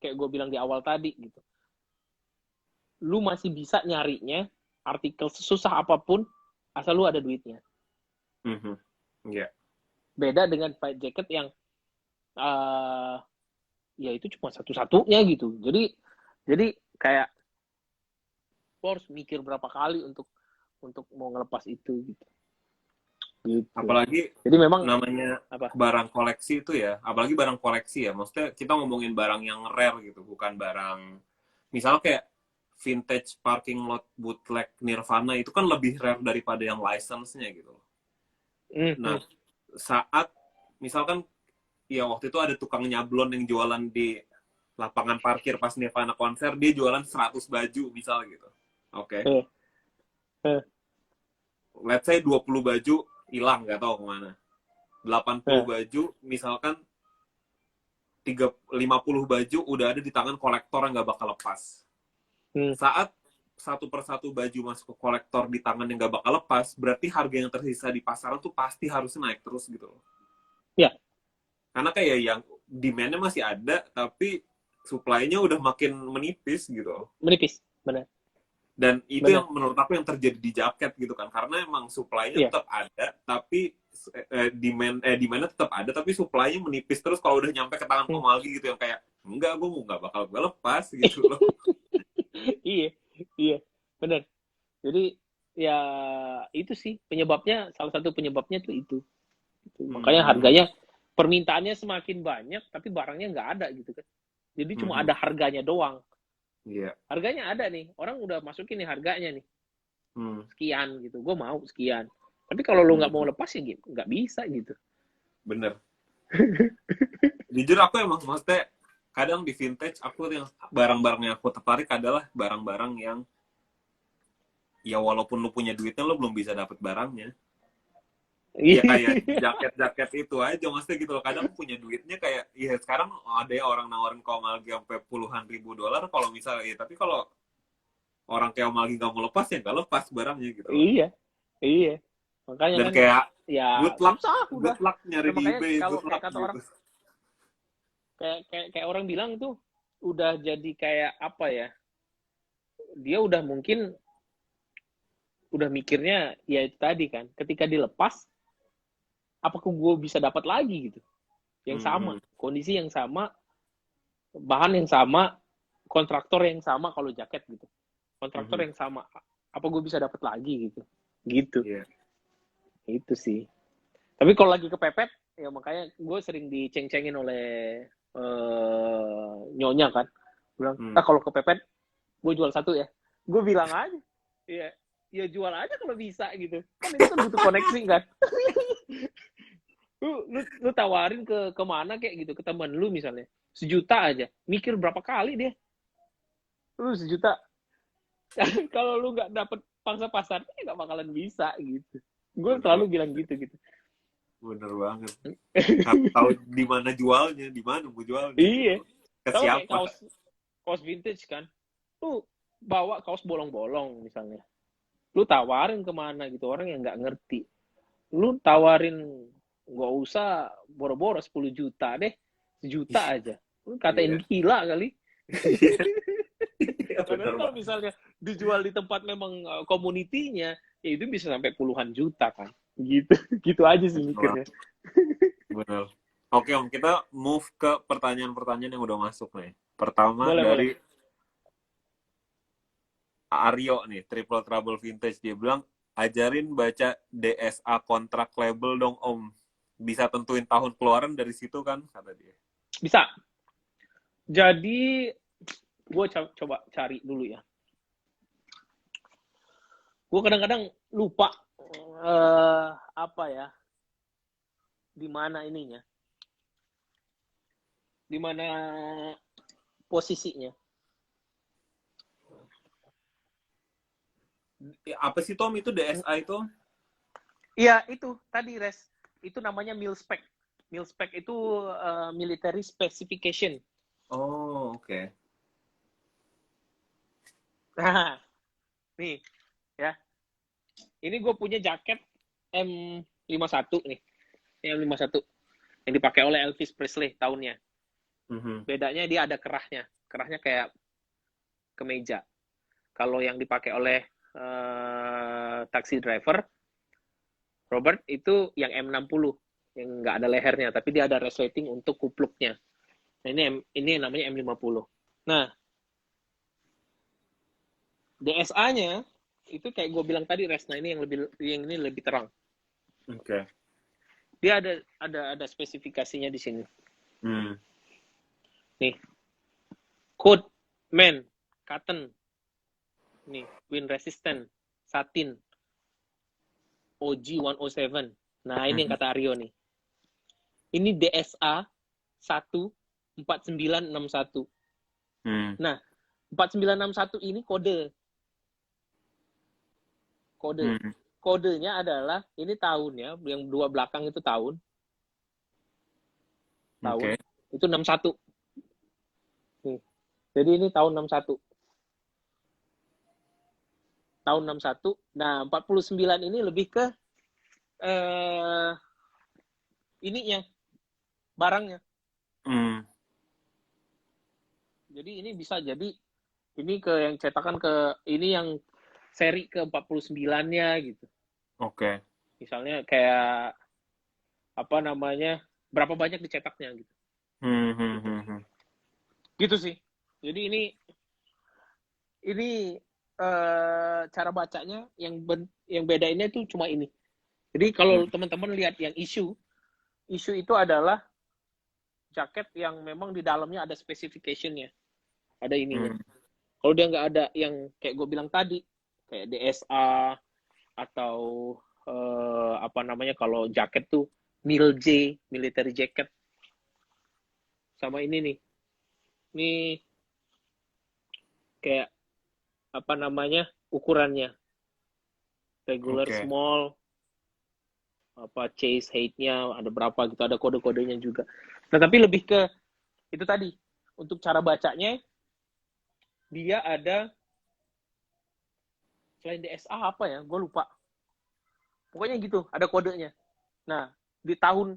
Speaker 2: kayak gue bilang di awal tadi gitu, lu masih bisa nyarinya artikel sesusah apapun asal lu ada duitnya. Beda dengan paid jacket yang ya itu cuma satu-satunya gitu. Jadi kayak lu harus mikir berapa kali untuk mau ngelepas itu gitu.
Speaker 1: Apalagi
Speaker 2: jadi memang
Speaker 1: namanya barang koleksi itu ya, apalagi barang koleksi ya, maksudnya kita ngomongin barang yang rare gitu, bukan barang misalnya kayak vintage parking lot bootleg Nirvana, itu kan lebih rare daripada yang license-nya gitu. Nah, saat misalkan ya waktu itu ada tukang nyablon yang jualan di lapangan parkir pas Nirvana konser, dia jualan 100 baju misal gitu. Oke. Let's say 20 baju hilang, nggak tahu kemana. 80 baju, misalkan 50 baju udah ada di tangan kolektor yang nggak bakal lepas. Saat satu persatu baju masuk ke kolektor di tangan yang nggak bakal lepas, berarti harga yang tersisa di pasaran tuh pasti harus naik terus gitu loh.
Speaker 2: Ya.
Speaker 1: Karena kayak yang demand-nya masih ada, tapi supply-nya udah makin menipis gitu.
Speaker 2: Menipis, benar.
Speaker 1: Dan itu yang menurut aku yang terjadi di jaket gitu kan, karena emang supply-nya tetap ada, tapi demand-nya tetap ada, tapi supply-nya menipis terus kalau udah nyampe ke tangan Om Algi gitu, yang kayak enggak, gue nggak bakal gue lepas gitu loh.
Speaker 2: Iya salah satu penyebabnya tuh itu. Makanya harganya, permintaannya semakin banyak tapi barangnya nggak ada gitu kan. Jadi cuma ada harganya doang.
Speaker 1: Iya.
Speaker 2: Harganya ada nih, orang udah masukin nih harganya nih sekian gitu, gue mau sekian. Tapi kalau lo nggak mau lepas ya gitu, nggak bisa gitu.
Speaker 1: Bener. Jujur aku emang maksudnya kadang di vintage aku yang barang-barang yang aku tertarik adalah barang-barang yang ya walaupun lu punya duitnya lu belum bisa dapat barangnya. Ya kayak jaket-jaket itu aja maksudnya gitu loh. Kadang punya duitnya kayak ya sekarang ada ya orang nawarin Om Algi sampai puluhan ribu dolar kalau misalnya ya, tapi kalau orang kayak Om Algi nggak mau lepas ya nggak lepas barangnya gitu loh.
Speaker 2: Iya, makanya
Speaker 1: Dan
Speaker 2: kan
Speaker 1: kayak
Speaker 2: ya susah udah.
Speaker 1: good luck nyari
Speaker 2: Nah,
Speaker 1: di
Speaker 2: makanya
Speaker 1: eBay,
Speaker 2: kalau
Speaker 1: good
Speaker 2: kayak
Speaker 1: luck
Speaker 2: kata
Speaker 1: gitu.
Speaker 2: orang, kayak orang bilang tuh udah jadi kayak apa ya, dia udah mungkin udah mikirnya ya itu tadi kan, ketika dilepas apakah gue bisa dapat lagi gitu yang sama, kondisi yang sama, bahan yang sama, kontraktor yang sama. Kalau jaket gitu, kontraktor yang sama, apa gue bisa dapat lagi gitu
Speaker 1: Yeah.
Speaker 2: itu sih. Tapi kalau lagi kepepet ya makanya gue sering diceng-cengin oleh nyonya kan, bilang kalau kepepet gue jual satu ya. Gue bilang aja ya jual aja kalau bisa gitu kan, itu kan butuh koneksi kan. lu tawarin ke mana kayak gitu, ke teman lu misalnya 1 juta aja, mikir berapa kali dia. Lu 1 juta kalau lu nggak dapet pangsa pasarnya nggak bakalan bisa gitu. Gue selalu bilang gitu.
Speaker 1: Bener banget. Tahu di mana jualnya, di mana mau jualnya.
Speaker 2: Iya.
Speaker 1: Ke
Speaker 2: Tahu kayak
Speaker 1: siapa?
Speaker 2: kaos vintage kan, lu bawa kaos bolong-bolong misalnya, lu tawarin kemana gitu, orang yang nggak ngerti, lu tawarin nggak usah boro-boro 10 juta deh, 1 juta aja, lu katain gila kali. Karena kalau misalnya dijual di tempat memang komunitinya, ya itu bisa sampai puluhan juta kan, gitu aja sih mikirnya.
Speaker 1: Bener. Oke Om, kita move ke pertanyaan-pertanyaan yang udah masuk nih. Pertama boleh. Aryo nih, Triple Trouble Vintage, dia bilang ajarin baca DSA kontrak label dong Om. Bisa tentuin tahun keluaran dari situ kan, kata dia.
Speaker 2: Bisa. Jadi gue coba cari dulu ya. Gue kadang-kadang lupa apa ya, di mana ininya, di mana posisinya.
Speaker 1: Apa sih Tom itu DSA itu?
Speaker 2: Iya itu tadi Res, itu namanya mil spec. Mil spec itu military specification.
Speaker 1: Oh oke.
Speaker 2: Nah, nih ya, ini gue punya jaket M51 nih, M51 yang dipakai oleh Elvis Presley tahunnya. Bedanya dia ada kerahnya kayak kemeja. Kalau yang dipakai oleh taxi driver Robert itu yang M60 yang nggak ada lehernya, tapi dia ada resleting untuk kupluknya. Nah ini namanya M50. Nah DSA-nya itu kayak gue bilang tadi Resna, ini yang ini lebih terang.
Speaker 1: Oke.
Speaker 2: Dia ada spesifikasinya di sini. Nih, coat, men, cotton, nih, wind resistant, satin, OG 107. Nah, ini yang kata Aryo nih. Ini DSA 14961. Nah, 4961 ini kode. Kodenya adalah, ini tahunnya, yang 2 belakang itu tahun. Itu 61. Nih. Jadi ini tahun 61. Tahun 61. Nah, 49 ini lebih ke ininya, barangnya. Jadi ini bisa jadi ini ke yang cetakan ke ini yang seri ke 49-nya gitu.
Speaker 1: Oke.
Speaker 2: Misalnya kayak apa namanya, berapa banyak dicetaknya gitu. Gitu sih. Jadi ini cara bacanya yang bedainnya itu cuma ini. Jadi kalau teman-teman lihat yang isu itu adalah jaket yang memang di dalamnya ada specification-nya, ada ininya. Kalau dia nggak ada yang kayak gue bilang tadi, kayak DSA atau apa namanya kalau jaket tuh MIL-J, military jacket, sama ini kayak apa namanya ukurannya regular,
Speaker 1: Oke.
Speaker 2: small, apa chase height-nya ada berapa gitu, ada kode-kodenya juga. Nah tapi lebih ke itu tadi, untuk cara bacanya dia ada selain DSA apa ya, gue lupa, pokoknya gitu ada kodenya. Nah di tahun,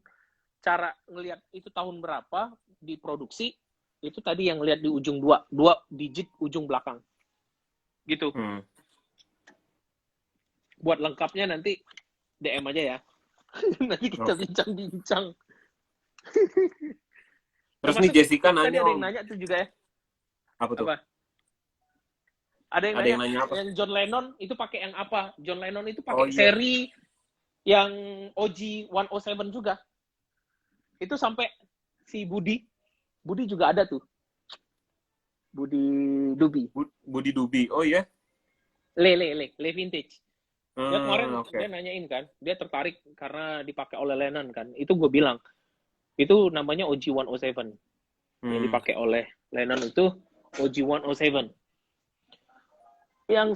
Speaker 2: cara ngelihat itu tahun berapa diproduksi, itu tadi yang lihat di ujung dua digit ujung belakang gitu. Buat lengkapnya nanti DM aja ya. Nanti kita bincang-bincang.
Speaker 1: Terus nih
Speaker 2: Termasuk
Speaker 1: Jessica
Speaker 2: itu tadi
Speaker 1: nanya
Speaker 2: ada
Speaker 1: Om,
Speaker 2: yang nanya tuh juga ya.
Speaker 1: apa tuh?
Speaker 2: Apa? Ada yang
Speaker 1: Ada
Speaker 2: nanya
Speaker 1: yang nanya apa?
Speaker 2: yang John Lennon itu pakai yang apa? John Lennon itu
Speaker 1: Oh
Speaker 2: pakai
Speaker 1: iya.
Speaker 2: seri yang OG 107 juga. Itu sampai si Budi juga ada tuh. Budi Dubi.
Speaker 1: Budi Dubi. Oh iya.
Speaker 2: Le vintage. Dia kemarin
Speaker 1: Oke.
Speaker 2: dia nanyain kan, dia tertarik karena dipakai oleh Lennon kan. Itu gue bilang, itu namanya OG 107. Yang dipakai oleh Lennon itu OG 107. Yang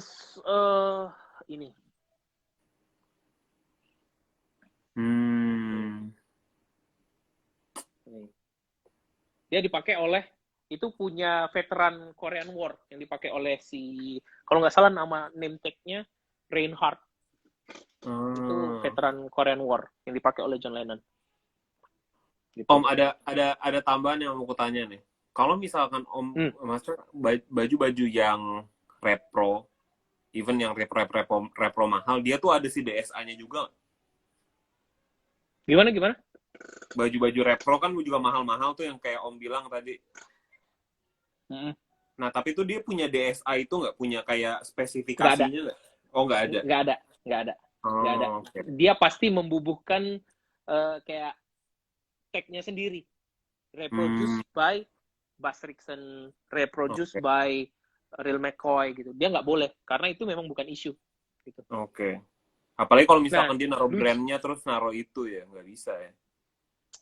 Speaker 2: ini. Dia dipakai oleh, itu punya veteran Korean War yang dipakai oleh si, kalau nggak salah nama name tag-nya Reinhardt. Itu veteran Korean War yang dipakai oleh John Lennon.
Speaker 1: Gitu. Om, ada tambahan yang mau kutanya nih. Kalau misalkan Om, maksudnya baju-baju yang repro, even yang repro mahal, dia tuh ada si DSA-nya juga.
Speaker 2: Gimana?
Speaker 1: Baju-baju repro kan juga mahal-mahal tuh yang kayak Om bilang tadi. Nah, tapi tuh dia punya DSA itu nggak punya kayak spesifikasinya nggak? Oh, nggak ada.
Speaker 2: Nggak ada. Okay. Dia pasti membubuhkan kayak tag-nya sendiri. Reproduced by Bas Riksen, reproduced by Real McCoy gitu. Dia nggak boleh karena itu memang bukan isu. Gitu.
Speaker 1: Oke. Apalagi kalau misalkan dia naruh brandnya terus naruh itu ya, nggak bisa ya?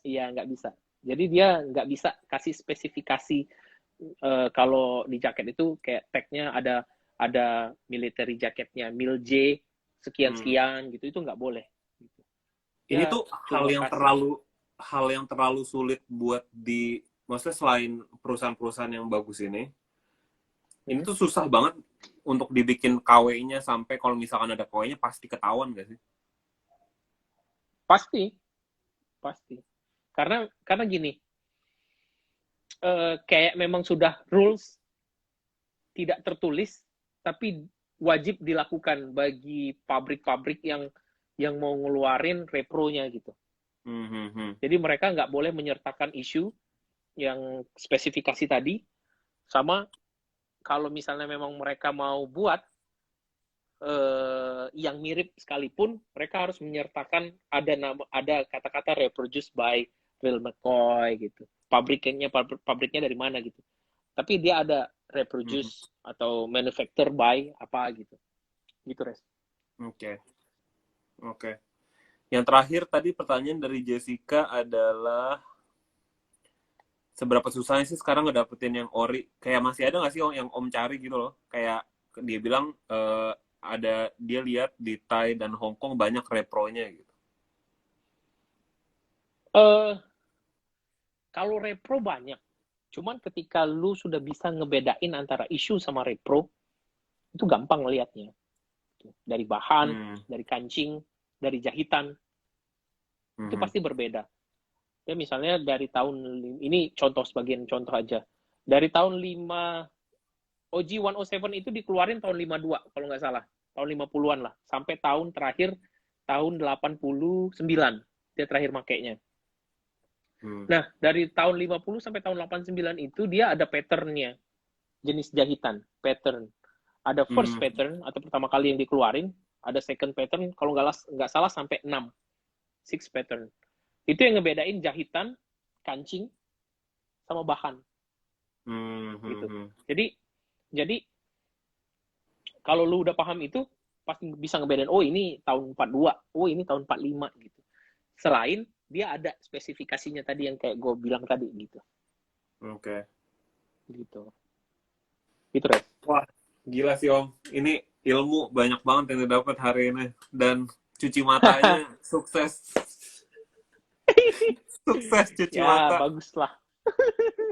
Speaker 2: Iya, nggak bisa. Jadi dia nggak bisa kasih spesifikasi kalau di jaket itu kayak tag-nya ada military jaketnya MIL-J sekian gitu, itu nggak boleh. Gitu.
Speaker 1: Ini tuh hal yang terlalu sulit buat maksudnya selain perusahaan-perusahaan yang bagus ini tuh susah banget untuk dibikin KW-nya sampai kalau misalkan ada KW-nya pasti ketahuan gak sih?
Speaker 2: Pasti. Karena gini, kayak memang sudah rules tidak tertulis, tapi wajib dilakukan bagi pabrik-pabrik yang mau ngeluarin repronya gitu. Jadi mereka nggak boleh menyertakan isu yang spesifikasi tadi, sama kalau misalnya memang mereka mau buat yang mirip sekalipun, mereka harus menyertakan ada kata-kata reproduced by Real McCoy gitu. Pabriknya dari mana gitu. Tapi dia ada reproduce atau manufacture by apa gitu. Gitu, Res.
Speaker 1: Oke. Yang terakhir tadi pertanyaan dari Jessica adalah seberapa susahnya sih sekarang ngedapetin yang ori? Kayak masih ada nggak sih yang Om cari gitu loh? Kayak dia bilang dia lihat di Thai dan Hong Kong banyak repronya gitu.
Speaker 2: Kalau repro banyak. Cuman ketika lu sudah bisa ngebedain antara isu sama repro, itu gampang ngelihatnya. Dari bahan, dari kancing, dari jahitan. Itu pasti berbeda. Ya misalnya dari tahun, ini sebagian contoh aja. Dari tahun 5, OG 107 itu dikeluarin tahun 52, kalau nggak salah. Tahun 50-an lah. Sampai tahun terakhir, tahun 89. Dia terakhir makainya. Nah, dari tahun 50 sampai tahun 89 itu dia ada pattern-nya. Jenis jahitan, pattern. Ada first pattern, atau pertama kali yang dikeluarin. Ada second pattern, kalau nggak salah sampai 6. 6 pattern. Itu yang ngebedain jahitan, kancing, sama bahan. Gitu. Jadi kalau lu udah paham itu, pasti bisa ngebedain, oh ini tahun 42, oh ini tahun 45 gitu. Selain dia ada spesifikasinya tadi yang kayak gue bilang tadi gitu.
Speaker 1: Oke.
Speaker 2: Gitu. Itu Res.
Speaker 1: Wah, gila sih Om. Ini ilmu banyak banget yang didapat hari ini. Dan cuci matanya sukses. Sukses cuci mata.
Speaker 2: Ya, bagus lah.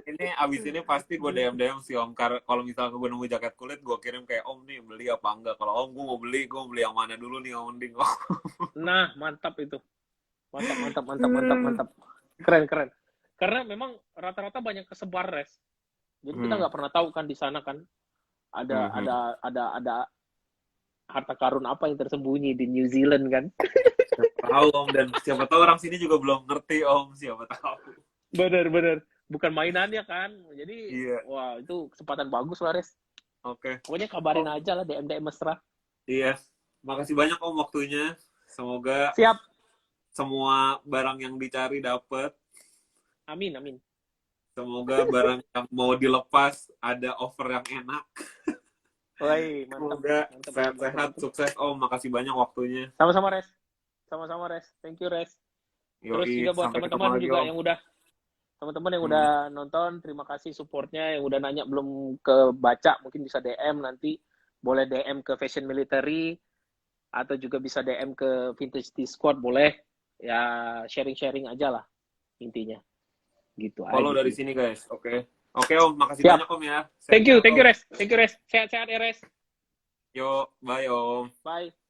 Speaker 1: Ini abis ini pasti gue DM si Om. Karena kalau misalnya gue nemu jaket kulit, gue kirim kayak Om nih beli apa enggak. Kalau Om gue mau beli yang mana dulu nih Om Ding.
Speaker 2: Nah, mantap itu. Mantap. Keren. Karena memang rata-rata banyak kesebar Res. Jadi kita nggak pernah tahu kan di sana kan ada harta karun apa yang tersembunyi di New Zealand kan.
Speaker 1: Tahu Om, dan siapa tahu orang sini juga belum ngerti Om, siapa tahu.
Speaker 2: Bener. Bukan mainannya kan. Jadi
Speaker 1: Iya.
Speaker 2: wah itu kesempatan bagus lah Res.
Speaker 1: Oke.
Speaker 2: Pokoknya kabarin aja lah DM mesra.
Speaker 1: Iya. Makasih banyak Om waktunya. Semoga
Speaker 2: Siap.
Speaker 1: semua barang yang dicari dapet.
Speaker 2: Amin.
Speaker 1: Semoga barang yang mau dilepas ada offer yang enak.
Speaker 2: Woi, mantap.
Speaker 1: Semoga sehat-sehat, sukses Om. Makasih banyak waktunya.
Speaker 2: Sama-sama Res. Thank you Res. Terus juga buat teman-teman juga yang udah nonton, terima kasih supportnya, yang udah nanya belum kebaca mungkin bisa DM nanti, boleh DM ke Fashion Military atau juga bisa DM ke Vintage Tea Squad, boleh ya, sharing aja lah intinya gitu.
Speaker 1: Follow
Speaker 2: aja
Speaker 1: dari
Speaker 2: gitu.
Speaker 1: sini guys. Oke Om, makasih
Speaker 2: Siap.
Speaker 1: banyak Om ya.
Speaker 2: Thank you Res. Sehat-sehat ya Res.
Speaker 1: Yo, bye Om.
Speaker 2: Bye.